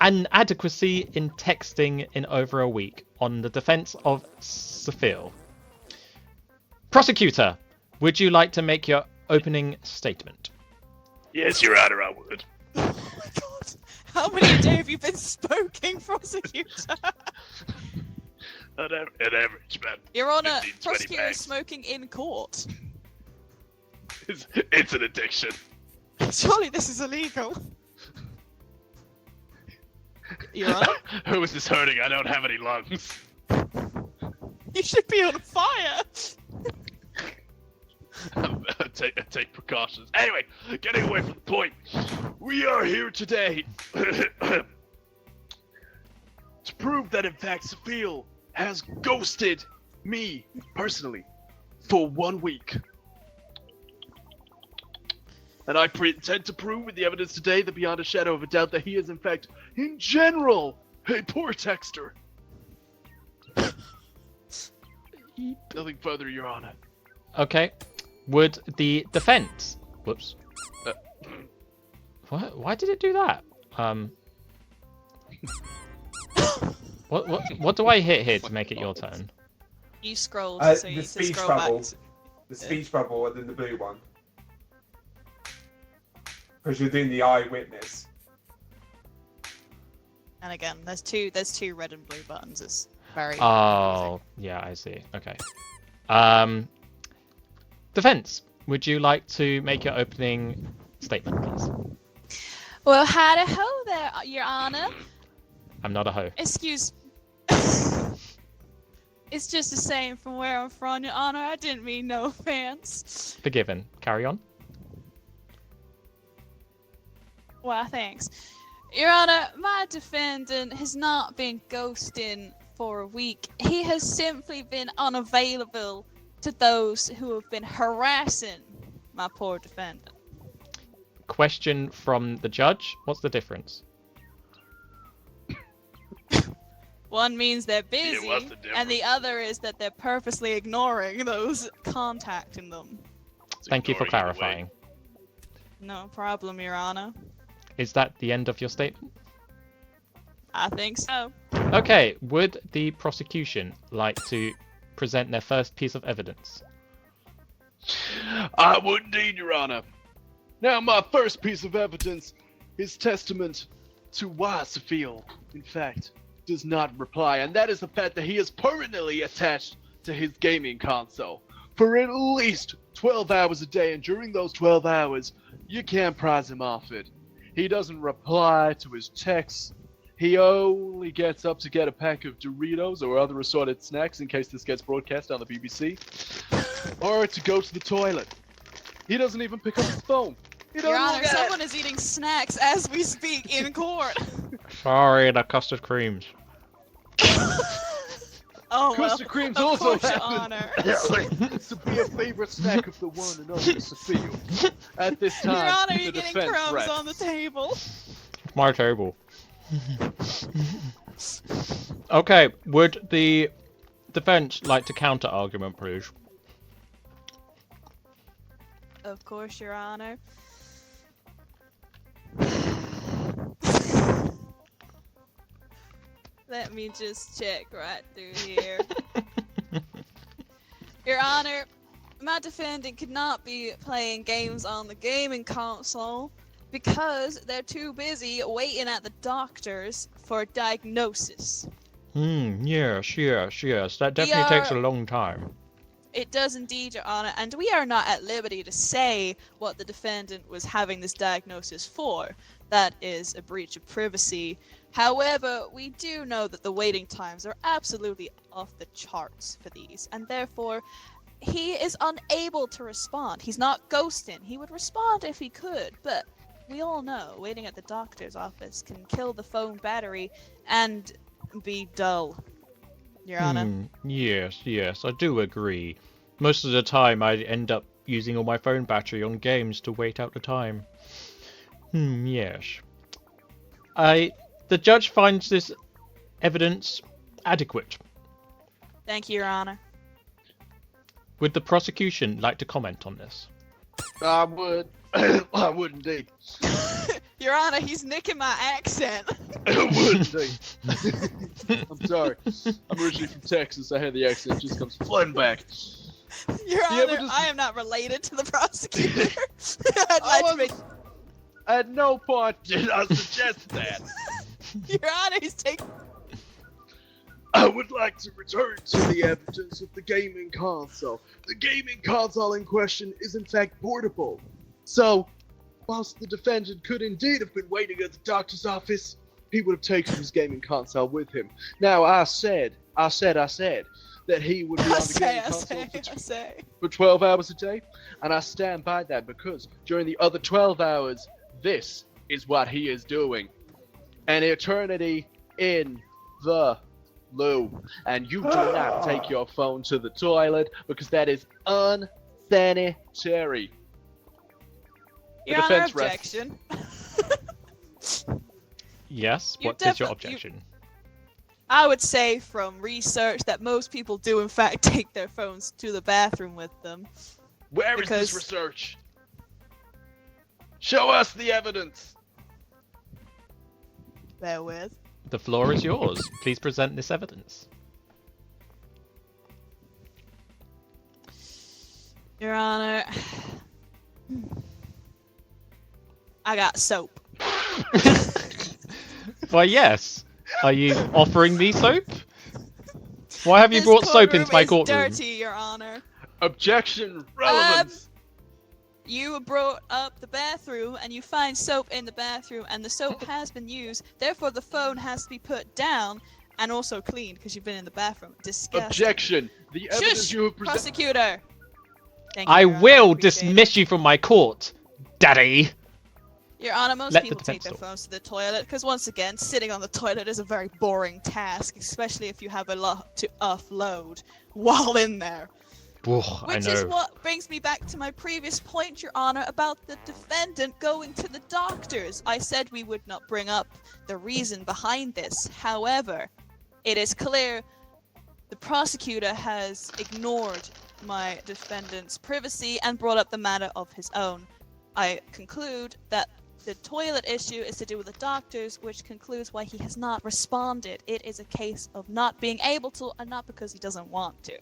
inadequacy in texting in over a week on the defense of Sophia. Prosecutor, would you like to make your opening statement? Yes, Your Honor, I would. Oh my God. How many a day have you been smoking, prosecutor? An average, man. Your Honor, 15, 20 prosecutor is bags. smoking in court. It's an addiction. Surely this is illegal. Your Honor, Who is this hurting? I don't have any lungs. you should be on fire. take precautions. Anyway, getting away from the point. We are here today to prove that in fact Sophia has ghosted me personally for 1 week. And I intend to prove with the evidence today that beyond a shadow of a doubt that he is in fact, in general, a poor texter. Nothing further, Your Honor. Okay. Would the defense... Whoops. Uh. What? Why did it do that? What do I hit here to make it your turn? You scroll to see The to speech scroll back. bubble. The speech bubble and then the blue one. Because you're doing the eyewitness. And again, there's two red and blue buttons. It's very Oh, yeah, I see. Okay. Defense, would you like to make your opening statement, please? Well, howdy ho there, Your Honor. I'm not a hoe. Excuse. It's just the same from where I'm from, Your Honor. I didn't mean no offense. Forgiven. Carry on. Well, thanks. Your Honor, my defendant has not been ghosting for a week. He has simply been unavailable to those who have been harassing my poor defendant. Question from the judge. What's the difference? One means they're busy, what's the and the other is that they're purposely ignoring those contacting them. Thank you for Ignoring it away. clarifying. No problem, Your Honor. Is that the end of your statement? I think so. Okay, would the prosecution like to present their first piece of evidence? I would indeed, Your Honor. Now, my first piece of evidence is testament to why Safil, in fact, does not reply, and that is the fact that he is permanently attached to his gaming console for at least 12 hours a day, and during those 12 hours, you can't prize him off it. He doesn't reply to his texts. He only gets up to get a pack of Doritos or other assorted snacks in case this gets broadcast on the BBC, or to go to the toilet. He doesn't even pick up his phone. Your Honor, someone is eating snacks as we speak in court. Sorry, the custard creams. Oh, well, Custard creams of also course, Your happen Honor. to be a favorite snack of the one and only Sophia. At this time, Your Honor, the you're getting defense crumbs rests. on the table. My table. Okay, would the defense like to counter argument, please? Of course, Your Honor. Let me just check right through here. Your Honor, my defendant could not be playing games on the gaming console because they're too busy waiting at the doctors for a diagnosis. Yes. That definitely takes a long time. It does indeed, Your Honor, and we are not at liberty to say what the defendant was having this diagnosis for. That is a breach of privacy. However, we do know that the waiting times are absolutely off the charts for these, and therefore, he is unable to respond. He's not ghosting. He would respond if he could, but we all know waiting at the doctor's office can kill the phone battery and be dull. Your Honor. Yes, I do agree. Most of the time I end up using all my phone battery on games to wait out the time. Yes. The judge finds this evidence adequate. Thank you, Your Honor. Would the prosecution like to comment on this? I would. I would indeed. Your Honor, he's nicking my accent. I would indeed. I'm sorry. I'm originally from Texas. I had the accent. It just comes flooding back. Your The Honor, evidence- I am not related to the prosecutor. I'd like to make... At no point did I suggest that. Your Honor, he's taking... I would like to return to the evidence of the gaming console. The gaming console in question is in fact portable. So, whilst the defendant could indeed have been waiting at the doctor's office, he would have taken his gaming console with him. Now, I said that he would be on the gaming console for 12 hours a day, and I stand by that because during the other 12 hours, this is what he is doing. An eternity in the loo. And you do not take your phone to the toilet because that is unsanitary. Your Honor, defense rests. objection. Yes, You what is your defi- objection? I would say from research that most people do in fact take their phones to the bathroom with them. Where is Because- this research? Show us the evidence. Bear with. The floor is yours. Please present this evidence. Your Honor, I got soap. Why, yes. Are you offering me soap? Why have you This brought soap courtroom into my is courtroom? dirty, Your Honor. Objection. Relevance. You brought up the bathroom and you find soap in the bathroom and the soap has been used. Therefore, the phone has to be put down and also cleaned because you've been in the bathroom. Disgusting. Objection. The evidence Shush, you have presented. prosecutor. Thank you, I Your Honor. will Appreciate it. dismiss you from my court, Daddy. Your Honor, most Let the people take defense their talk. phones to the toilet because, once again, sitting on the toilet is a very boring task, especially if you have a lot to offload while in there. I Which know. is what brings me back to my previous point, Your Honor, about the defendant going to the doctors. I said we would not bring up the reason behind this. However, it is clear the prosecutor has ignored my defendant's privacy and brought up the matter of his own. I conclude that the toilet issue is to do with the doctors, which concludes why he has not responded. It is a case of not being able to and not because he doesn't want to.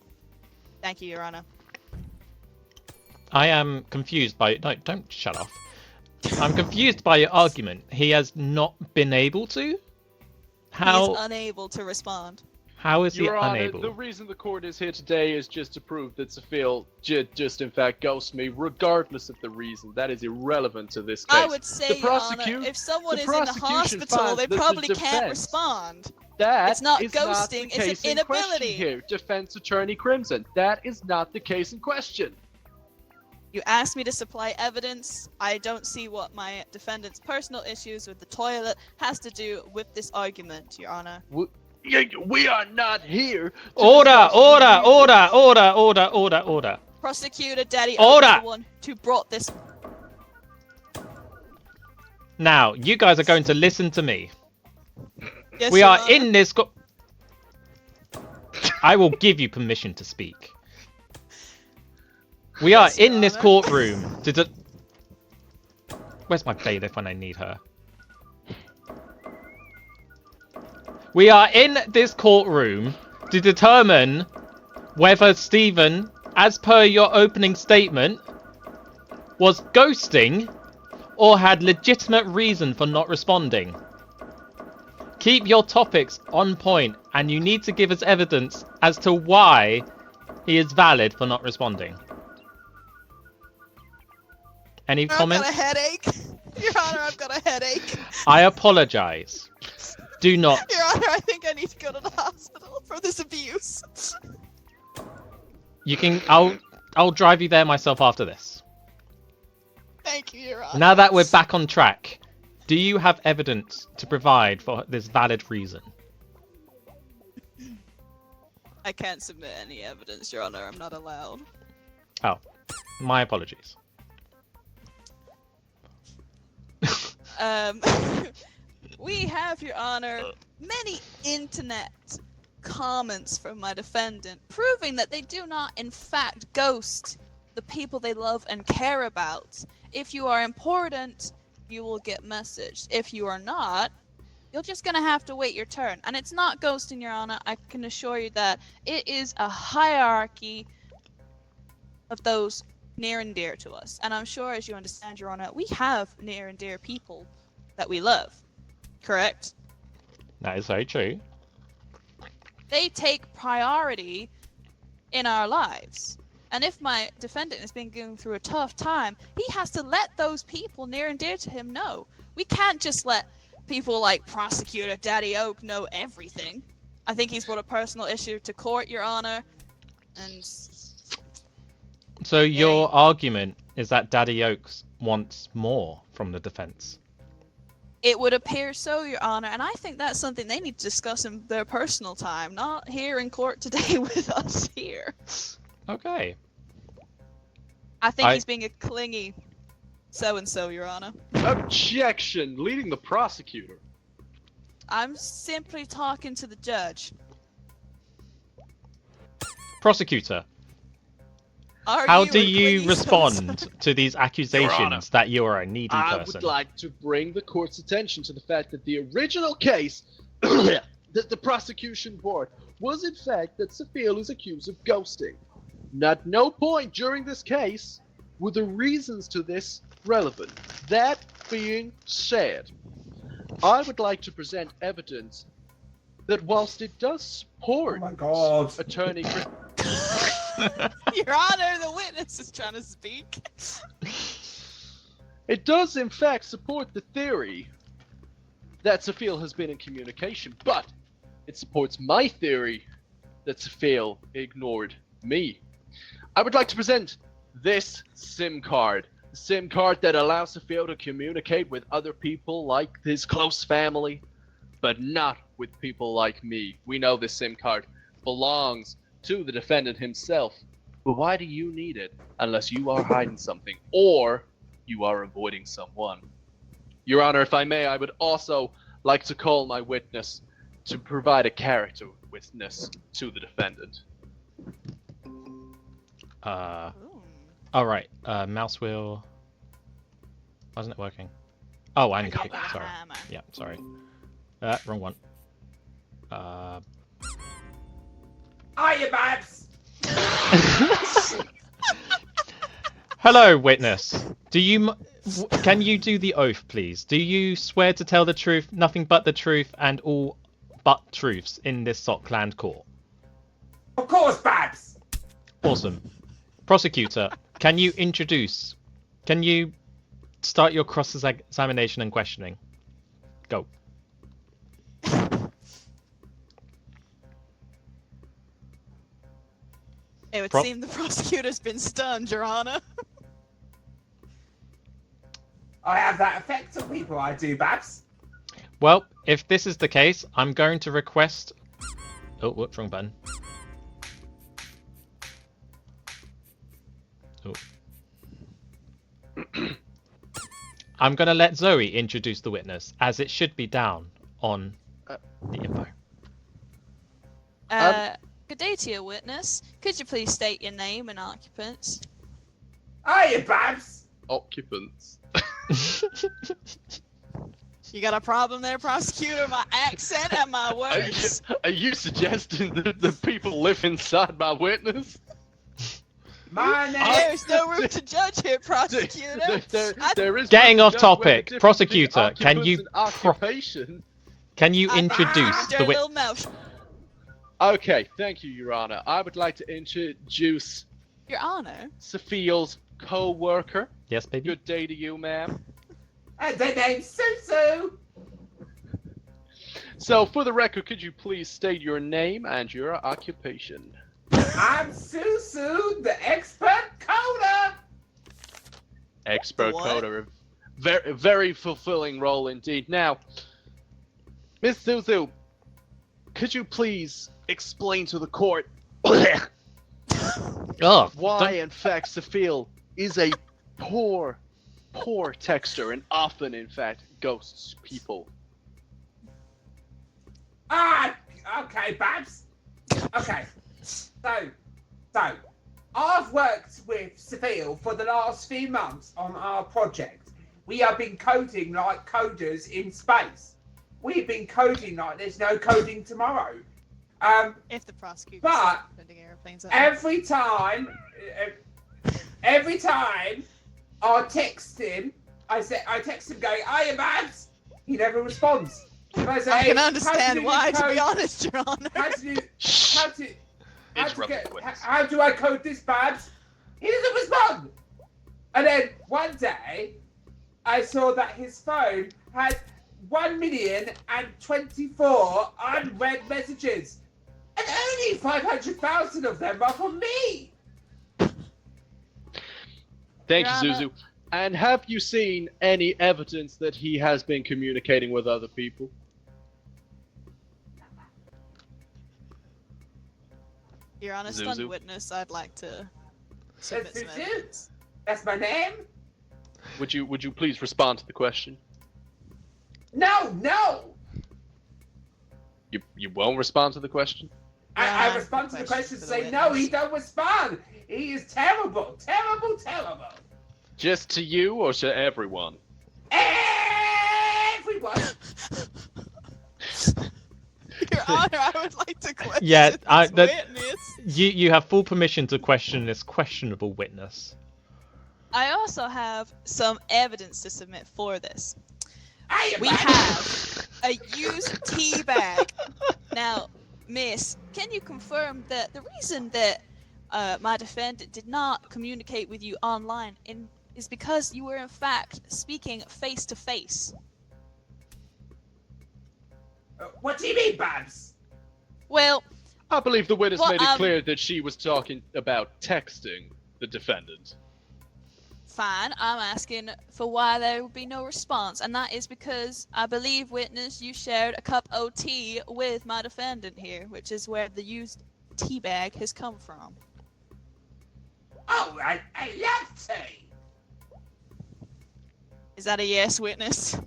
Thank you, Your Honor. I am confused by... No, don't shut off. I'm confused by your argument. He has not been able to? He How? is unable to respond. How is he Your Honor, unable? the reason the court is here today is just to prove that Sophia just in fact ghosted me, regardless of the reason. That is irrelevant to this case. I would say, Your Honor, if someone is in the prosecution hospital, finds they that the probably can't defense- respond. That It's not is ghosting, the it's case an in question inability. Here, Defense Attorney Crimson. That is not the case in question. You asked me to supply evidence. I don't see what my defendant's personal issues with the toilet has to do with this argument, Your Honor. We are not here. to Order, discuss order, the- order, order, order, order, order. Prosecutor Daddy Order! Oak is the one who brought this. Now, you guys are going to listen to me. Yes, We Your are Honor. in this... I will give you permission to speak. We are Yes, Your in this Honor. courtroom to... Where's my bailiff when I need her? We are in this courtroom to determine whether Stephen, as per your opening statement, was ghosting or had legitimate reason for not responding. Keep your topics on point, and you need to give us evidence as to why he is valid for not responding. Any comments? I've got a headache. Your Honor, I've got a headache. I apologize. Do not. Your Honor, I think I need to go to the hospital for this abuse. You can. I'll drive you there myself after this. Thank you, Your Honor. Now that we're back on track, do you have evidence to provide for this valid reason? I can't submit any evidence, Your Honor. I'm not allowed. Oh, my apologies. We have, Your Honor, many internet comments from my defendant proving that they do not, in fact, ghost the people they love and care about. If you are important, you will get messaged. If you are not, you're just gonna have to wait your turn. And it's not ghosting, Your Honor. I can assure you that it is a hierarchy of those near and dear to us. And I'm sure, as you understand, Your Honor, we have near and dear people that we love. Correct? That is very true. They take priority in our lives. And if my defendant has been going through a tough time, he has to let those people near and dear to him know. We can't just let people like Prosecutor Daddy Oak know everything. I think he's brought a personal issue to court, Your Honor. And So your argument is that Daddy Oaks wants more from the defense. it would appear so, Your Honor. And I think that's something they need to discuss in their personal time, not here in court today with us here. Okay. I think he's being a clingy so-and-so, Your Honor. Objection! Leading the prosecutor. I'm simply talking to the judge. Prosecutor, Are how you do a you clingy respond to these Honor. accusations that you are a needy I person? would like to bring the court's attention to the fact that the original case, that the prosecution board, was in fact that Sophia is accused of ghosting. At no point during this case were the reasons to this relevant. That being said, I would like to present evidence that whilst it does support Oh my God. Attorney Chris, Your Honor, the witness is trying to speak. it does in fact support the theory that Sophia has been in communication, but it supports my theory that Sophia ignored me. I would like to present this SIM card. The SIM card that allows Sophia to communicate with other people like his close family, but not with people like me. We know this SIM card belongs to the defendant himself. But why do you need it unless you are hiding something or you are avoiding someone? Your Honor, if I may, I would also like to call my witness to provide a character witness to the defendant. All right. Mouse wheel. Why isn't it working? Oh, I need to Yeah, pick. with a Sorry. hammer. Yeah, sorry. Wrong one. Hiya, Babs! Hello, witness. Can you do the oath, please? Do you swear to tell the truth, nothing but the truth, and all but truths in this Sockland court? Of course, Babs! Awesome. Prosecutor, can you start your cross-examination and questioning? Go. It would seem the prosecutor's been stunned, Your Honor. I have that effect on people, I do, Babs. Well, if this is the case, I'm going to request... Oh, whoops, wrong button. Oh. I'm going to let Zoe introduce the witness, as it should be down on the info. Good day to you, witness. Could you please state your name and occupants? Hiya, Babs! Occupants. You got a problem there, prosecutor? My accent and my words? Are you suggesting that the people live inside my witness? My name... There's no room to judge here, prosecutor. There is Getting no off judge topic, where the difference prosecutor, between can occupants you and occupation? Can you introduce Their the little witness? mouth. Okay, thank you, Your Honor. I would like to introduce Your Honor? Sophia's co-worker. Yes, baby. Good day to you, ma'am. And their name's Susu! So, for the record, could you please state your name and your occupation? I'm Susu, the expert coder! Expert What? coder. Very, very fulfilling role indeed. Now, Miss Suzu, could you please explain to the court Oh, why, in fact, Sophia is a poor texter and often, in fact, ghosts people? Ah, okay, Babs. Okay, so, I've worked with Sophia for the last few months on our project. We have been coding like coders in space. We've been coding like there's no coding tomorrow. If the prosecutor But sending airplanes every time I text him, I text him going, "Hiya, Babs." He never responds. And I say, I can "Hey, understand why, to be honest, Your Honor. How do I code this, Babs? He doesn't respond. And then one day, I saw that his phone had 1,024 unread messages, and only 500,000 of them are from me. Thank Your you, Honor. Zuzu. And have you seen any evidence that he has been communicating with other people? Your Honor, stunned Zuzu? witness, I'd like to submit some Zuzu? evidence. That's my name. Would you please respond to the question? No. You won't respond to the question? I respond to the question and say, no, he don't respond. He is terrible, terrible, terrible. Just to you or to everyone? Everyone. Your Honor, I would like to question Yeah, this witness. you have full permission to question this questionable witness. I also have some evidence to submit for this. We have. have a used tea bag. Now, Miss, can you confirm that the reason that my defendant did not communicate with you online is because you were in fact speaking face to face? What do you mean, Babs? Well, I believe the witness Well, made it clear that she was talking about texting the defendant. fine. I'm asking for why there would be no response, and that is because I believe, witness, you shared a cup of tea with my defendant here, which is where the used tea bag has come from. Oh, I love tea. Is that a yes, witness?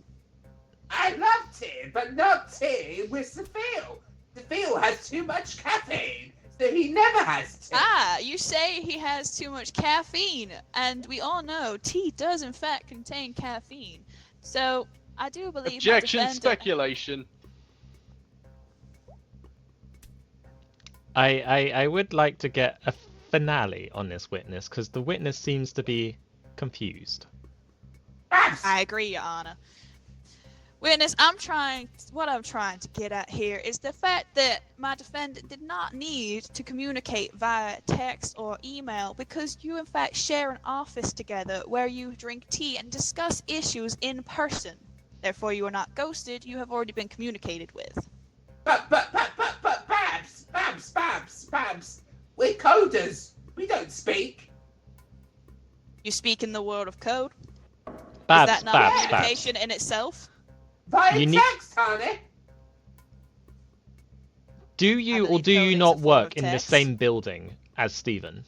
I love tea, but not tea with Sophia. Sophia has too much caffeine, so he never has tea. Ah, you say he has too much caffeine, and we all know tea does in fact contain caffeine. So, I do believe my Objection, defendant... speculation. I would like to get a finale on this witness, because the witness seems to be confused. Babs! I agree, Your Honor. Witness, what I'm trying to get at here is the fact that my defendant did not need to communicate via text or email because you in fact share an office together where you drink tea and discuss issues in person. Therefore, you are not ghosted, you have already been communicated with. But, Babs, we're coders. We don't speak. You speak in the world of code? Babs, is that not Babs, communication in itself? Via You need- text, honey. Do you I or believe do you coding's a not form work of in the text. same building as Stephen?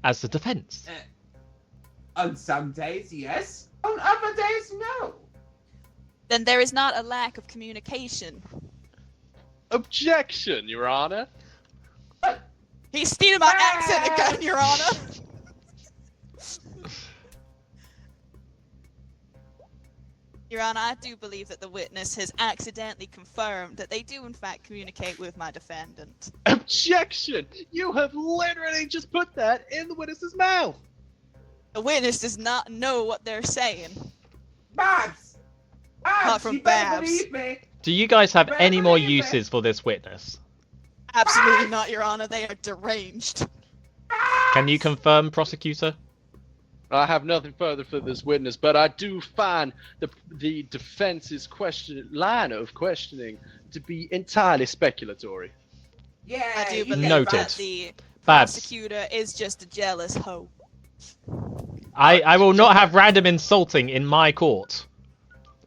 As the defense? On some days, yes. On other days, no. Then there is not a lack of communication. Objection, Your Honor. He's stealing my accent again, Your Honor! Your Honor, I do believe that the witness has accidentally confirmed that they do in fact communicate with my defendant. Objection! You have literally just put that in the witness's mouth! The witness does not know what they're saying. Babs! Apart from you better Babs. believe me. Do you guys have Better any more believe it. uses for this witness? Absolutely not, Your Honor. They are deranged. Can you confirm, prosecutor? I have nothing further for this witness, but I do find the defense's line of questioning to be entirely speculatory. Yeah, I do you believe Noted. that the Babs. prosecutor is just a jealous hoe. I will not have random insulting in my court.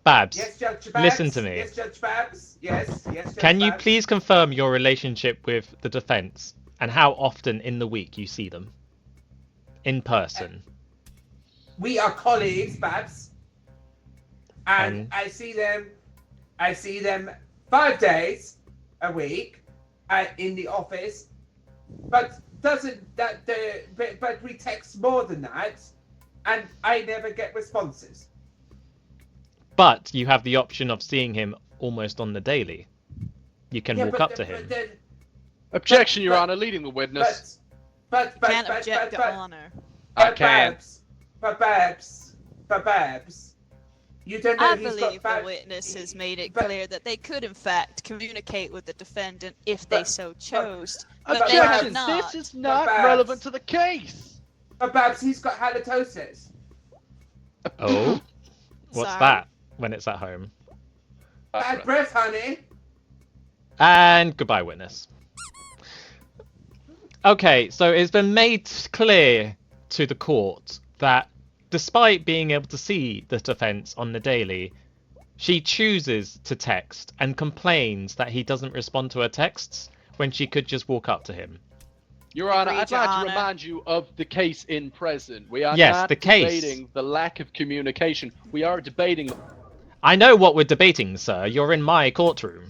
Babs, Yes, Judge Babs. listen to me. Yes, Judge Babs. Yes, Judge Can you Babs. please confirm your relationship with the defense and how often in the week you see them? In person. We are colleagues, Babs. And And- I see them 5 days a week in the office. But but we text more than that, and I never get responses. But you have the option of seeing him almost on the daily. You can walk up to him. Objection, Your but- Honor, leading the witness. But Can't object, Your Honor. I can. Babs, you don't know I he's believe got the witness has made it but- clear that they could in fact communicate with the defendant if they But- so chose. But they Objection! have not. This is not Babs. relevant to the case! But Babs, he's got halitosis. Oh? What's Sorry. that when it's at home? Bad breath, honey. And goodbye, witness. Okay, so it's been made clear to the court that despite being able to see the defense on the daily, she chooses to text and complains that he doesn't respond to her texts when she could just walk up to him. Your Honor, Agreed, I'd Your like Honor. to remind you of the case in present. We are Yes, not the case. debating the lack of communication. We are debating... I know what we're debating, sir. You're in my courtroom.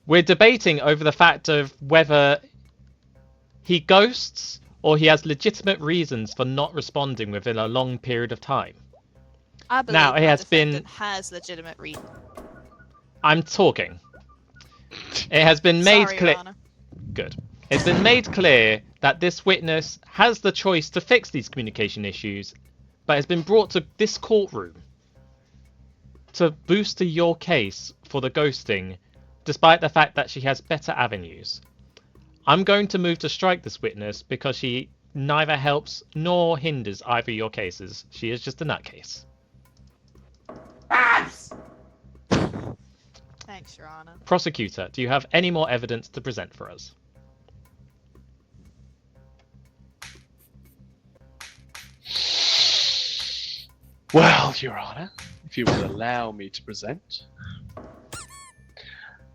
We're debating over the fact of whether he ghosts or he has legitimate reasons for not responding within a long period of time. I believe Now, it my has been- defendant has legitimate reason. I'm talking. It has been made Sorry, clear. Your Honor. Good. It's been made clear that this witness has the choice to fix these communication issues, but has been brought to this courtroom to boost your case for the ghosting, despite the fact that she has better avenues. I'm going to move to strike this witness because she neither helps nor hinders either of your cases. She is just a nutcase. Babs! Thanks, Your Honor. Prosecutor, do you have any more evidence to present for us? Well, Your Honor, if you would allow me to present.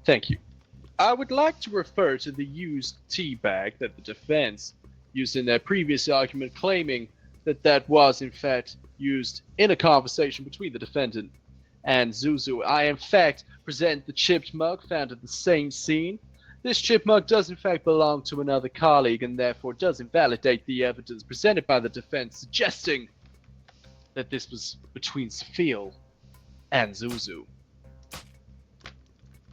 Thank you. I would like to refer to the used tea bag that the defense used in their previous argument, claiming that that was, in fact, used in a conversation between the defendant and Zuzu. I, in fact, present the chipped mug found at the same scene. This chipped mug does, in fact, belong to another colleague and therefore does invalidate the evidence presented by the defense, suggesting that this was between Safil and Zuzu.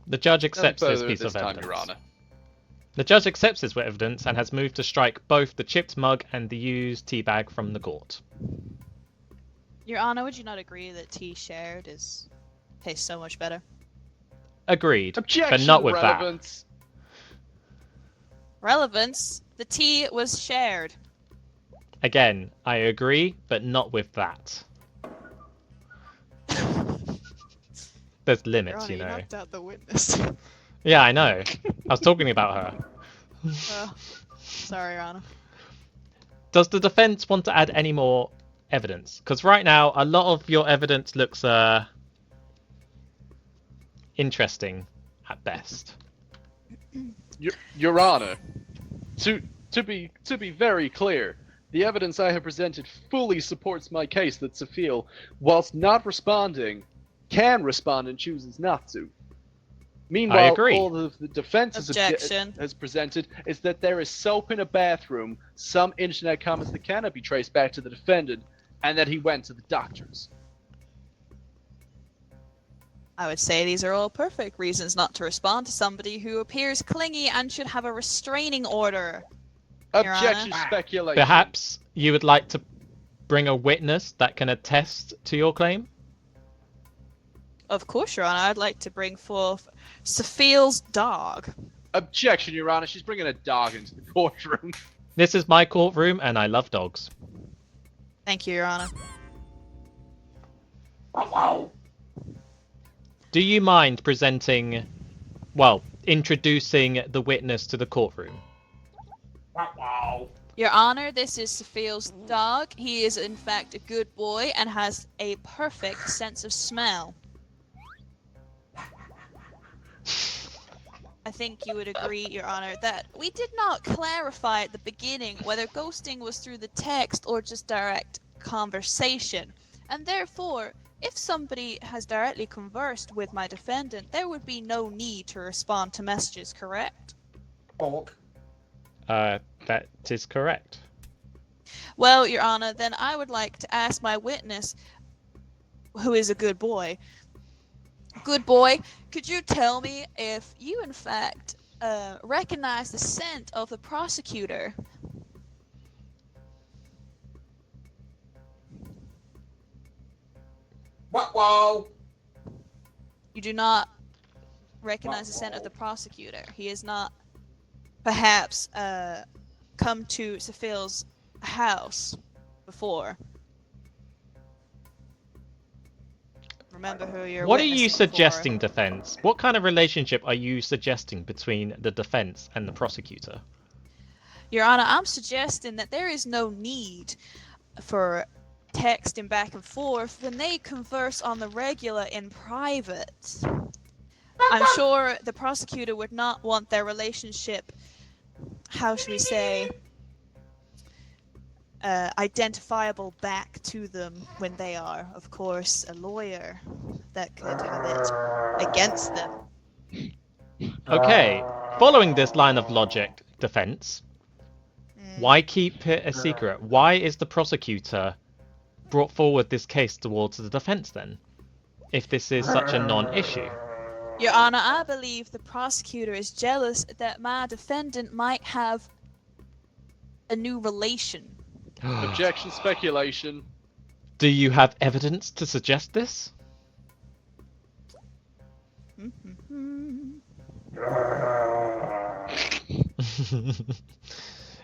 The judge accepts Nothing this further piece at of this time, evidence. Your Honor. The judge accepts this evidence and has moved to strike both the chipped mug and the used tea bag from the court. Your Honor, would you not agree that tea shared tastes so much better? Agreed, Objection, but not with relevance. Relevance? The tea was shared. that. Again, I agree, but not with that. There's Your limits, Honor, you know. knocked out the witness. Yeah, I know. I was talking about her. Sorry, Your Honor. Does the defense want to add any more evidence? Because right now, a lot of your evidence looks interesting at best. Your Honor, to be very clear, the evidence I have presented fully supports my case that Safil, whilst not responding, can respond and chooses not to. Meanwhile, agree. all of the defense Objection. has presented is that there is soap in a bathroom, some internet comments that cannot be traced back to the defendant, and that he went to the doctors. I would say these are all perfect reasons not to respond to somebody who appears clingy and should have a restraining order. Your Objection, Honor. speculation. Perhaps you would like to bring a witness that can attest to your claim? Of course, Your Honor, I'd like to bring forth Safil's dog. Objection, Your Honor. She's bringing a dog into the courtroom. This is my courtroom, and I love dogs. Thank you, Your Honor. Wow. Do you mind introducing the witness to the courtroom? Wow. Your Honor, this is Safil's dog. He is, in fact, a good boy and has a perfect sense of smell. I think you would agree, Your Honor, that we did not clarify at the beginning whether ghosting was through the text or just direct conversation. And therefore, if somebody has directly conversed with my defendant, there would be no need to respond to messages, correct? Orc. That is correct. Well, Your Honor, then I would like to ask my witness, who is a good boy. Good boy, could you tell me if you, in fact, recognize the scent of the prosecutor? Wow. You do not recognize the scent of the prosecutor. He has not, perhaps, come to Safil's house before. Remember who you're What are witnessing you for. suggesting, defense? What kind of relationship are you suggesting between the defense and the prosecutor? Your Honor, I'm suggesting that there is no need for texting back and forth when they converse on the regular in private. I'm sure the prosecutor would not want their relationship, how should we say, identifiable back to them when they are, of course, a lawyer that could have it against them. Okay, following this line of logic, defense, Mm. why keep it a secret? Why is the prosecutor brought forward this case towards the defense then? If this is such a non-issue. Your Honor, I believe the prosecutor is jealous that my defendant might have a new relation. Objection, speculation. Do you have evidence to suggest this?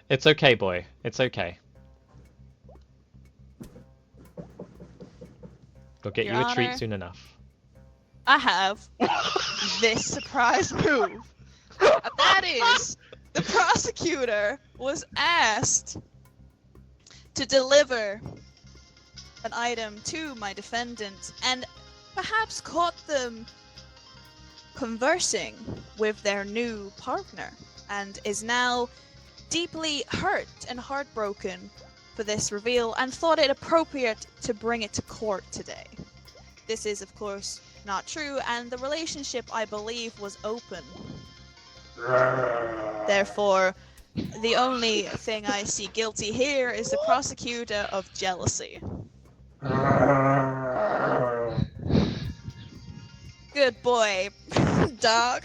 It's okay, boy. It's okay. We'll get Your you a treat Honor. soon enough. I have this surprise move. That is, the prosecutor was asked to deliver an item to my defendant and perhaps caught them conversing with their new partner and is now deeply hurt and heartbroken for this reveal and thought it appropriate to bring it to court today. This is, of course, not true, and the relationship, I believe, was open. Therefore, the only thing I see guilty here is the prosecutor of jealousy. Good boy, dog.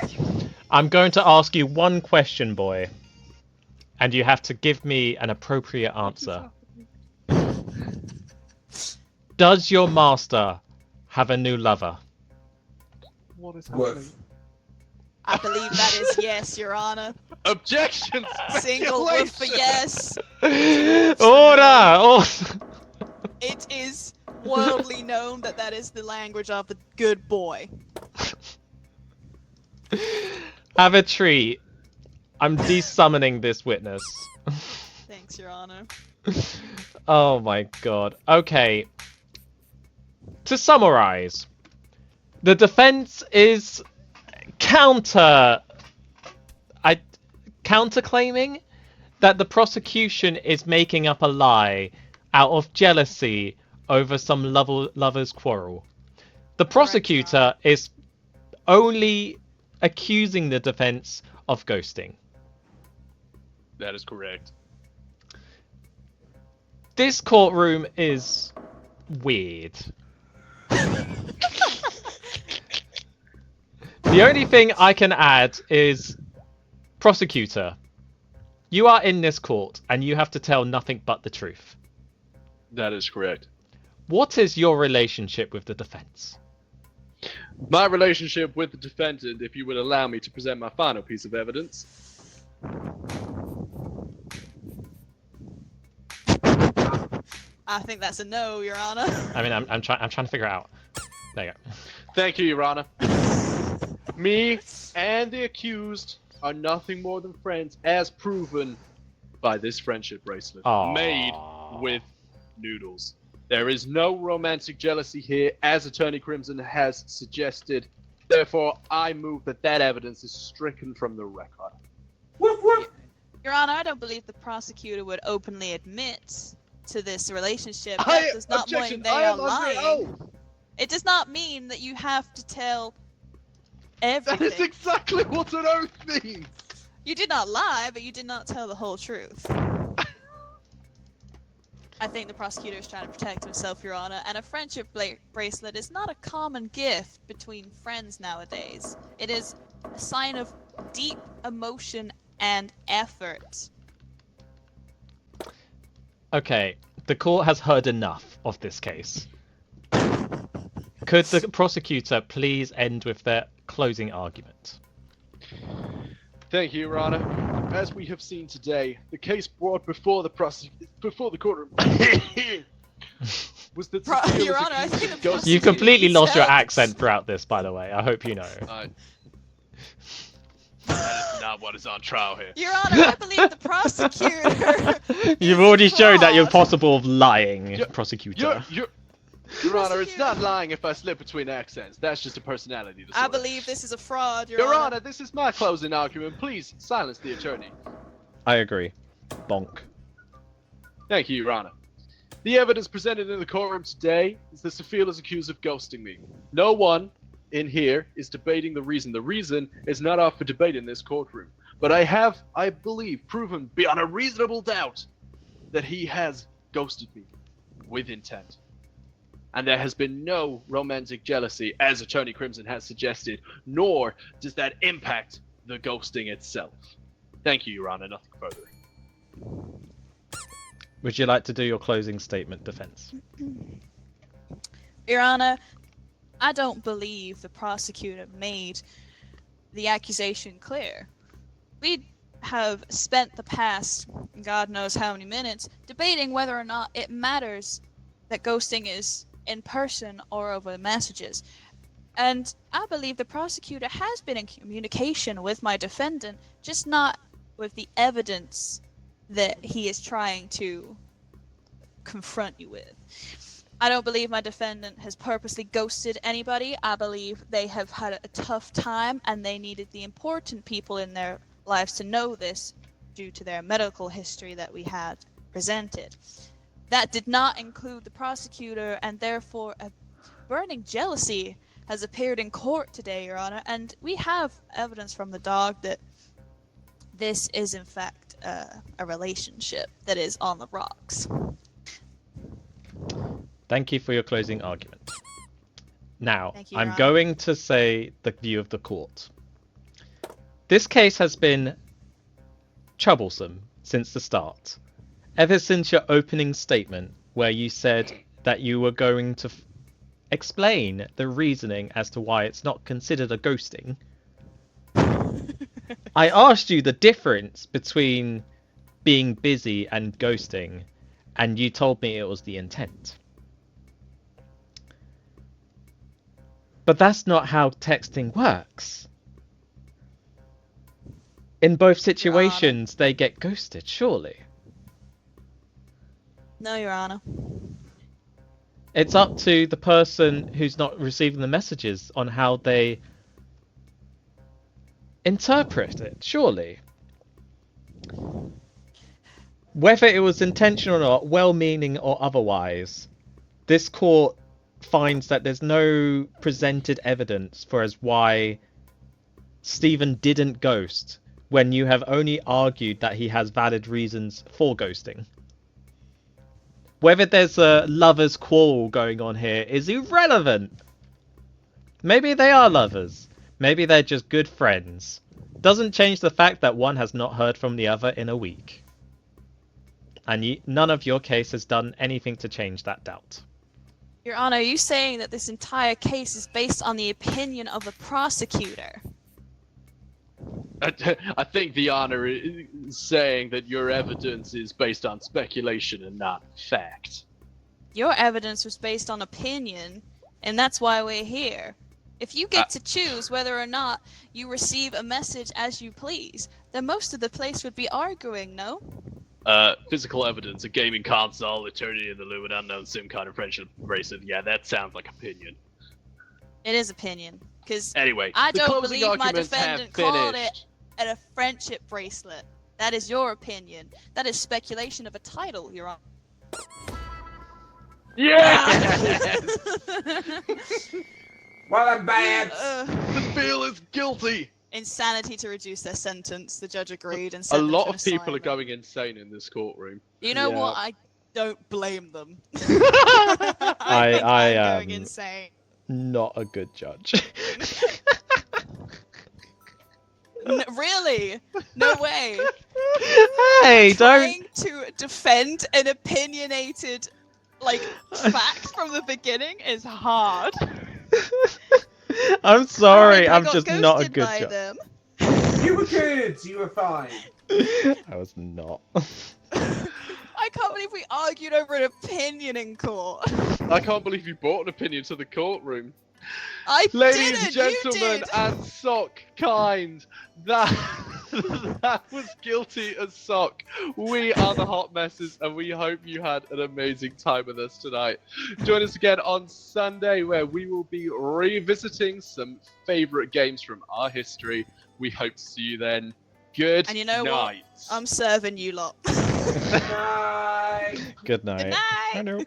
I'm going to ask you one question, boy. And you have to give me an appropriate answer. Does your master have a new lover? What is happening? Woof. I believe that is yes, Your Honor. Objection, Single woof for yes. Order! Order! It is worldly known that that is the language of the good boy. Have a treat. I'm desummoning this witness. Thanks, Your Honor. Oh my god. Okay. To summarize, the defense is counterclaiming that the prosecution is making up a lie out of jealousy over some lovers' quarrel. The prosecutor is only accusing the defense of ghosting. That is correct. This courtroom is weird. The only thing I can add is, prosecutor, you are in this court and you have to tell nothing but the truth. That is correct. What is your relationship with the defense? My relationship with the defendant, if you would allow me to present my final piece of evidence. I think that's a no, Your Honor. I mean, I'm trying to figure it out. There you go. Thank you, Your Honor. Me and the accused are nothing more than friends, as proven by this friendship bracelet Aww. made with noodles. There is no romantic jealousy here, as Attorney Crimson has suggested. Therefore, I move that evidence is stricken from the record. Woof woof. Your Honor, I don't believe the prosecutor would openly admit to this relationship. That does not mean they are lying. It does not mean that you have to tell everything. That is exactly what an oath means! You did not lie, but you did not tell the whole truth. I think the prosecutor is trying to protect himself, Your Honor, and a friendship bracelet is not a common gift between friends nowadays. It is a sign of deep emotion and effort. Okay, the court has heard enough of this case. Could the prosecutor please end with their closing argument? Thank you, Your Honor. As we have seen today, the case brought before the courtroom was that Sophia Your was Honor, I accused think of the ghosting. You completely Please lost your help. accent throughout this, by the way. I hope you know. That is not what is on trial here. Your Honor, I believe the prosecutor. You've is already shown that you're fraud. possible of lying, You're- prosecutor. Your Honor, it's not lying if I slip between accents. That's just a personality disorder. I believe this is a fraud, Your Honor, this is my closing argument. Please silence the attorney. I agree. Bonk. Thank you, Your Honor. The evidence presented in the courtroom today is that Sophia is accused of ghosting me. No one, in here is debating the reason. The reason is not up for debate in this courtroom. But I have, I believe, proven beyond a reasonable doubt that he has ghosted me with intent. And there has been no romantic jealousy, as Attorney Crimson has suggested, nor does that impact the ghosting itself. Thank you, Your Honor. Nothing further. Would you like to do your closing statement, defense? Your Honor, I don't believe the prosecutor made the accusation clear. We have spent the past, God knows how many minutes, debating whether or not it matters that ghosting is in person or over messages. And I believe the prosecutor has been in communication with my defendant, just not with the evidence that he is trying to confront you with. I don't believe my defendant has purposely ghosted anybody. I believe they have had a tough time and they needed the important people in their lives to know this due to their medical history that we had presented. That did not include the prosecutor, and therefore a burning jealousy has appeared in court today, Your Honor, and we have evidence from the dog that this is in fact a relationship that is on the rocks. Thank you for your closing argument. Now, Thank you, Your I'm Honor. going to say the view of the court. This case has been troublesome since the start. Ever since your opening statement, where you said that you were going to explain the reasoning as to why it's not considered a ghosting, I asked you the difference between being busy and ghosting, and you told me it was the intent. But that's not how texting works. In both situations, they get ghosted, surely. No, Your Honor. It's up to the person who's not receiving the messages on how they interpret it, surely. Whether it was intentional or not, well-meaning or otherwise, this court finds that there's no presented evidence for as why Stephen didn't ghost when you have only argued that he has valid reasons for ghosting. Whether there's a lover's quarrel going on here is irrelevant. Maybe they are lovers. Maybe they're just good friends. Doesn't change the fact that one has not heard from the other in a week. And none of your case has done anything to change that doubt. Your Honor, are you saying that this entire case is based on the opinion of the prosecutor? I think the Honor is saying that your evidence is based on speculation and not fact. Your evidence was based on opinion, and that's why we're here. If you get to choose whether or not you receive a message as you please, then most of the place would be arguing, no? Physical evidence, a gaming console, eternity in the loop, an unknown sim kind of friendship bracelet. Yeah, that sounds like opinion. It is opinion, because Anyway, I the don't closing believe my arguments have defendant called finished. it a friendship bracelet. That is your opinion. That is speculation of a title, Your Honor. Yes! Well, I'm bad. The bill is guilty. Insanity to reduce their sentence. The judge agreed and A sent them lot to an of people are assignment. going insane in this courtroom. You know Yeah. what? I don't blame them. I think I'm going insane. Not a good judge. Really? No way. Hey, don't. Trying to defend an opinionated, fact from the beginning is hard. I'm sorry, I I'm got just not a ghosted good by judge. them. You were good. You were fine. I was not. I can't believe we argued over an opinion in court. I can't believe you brought an opinion to the courtroom. I Ladies didn't. and gentlemen, You did. and sock kind, that was guilty as sock. We are the Hot Messes, and we hope you had an amazing time with us tonight. Join us again on Sunday, where we will be revisiting some favourite games from our history. We hope to see you then. Good And you know what? night. I'm serving you lot. Bye. Good night. Good night. Hello.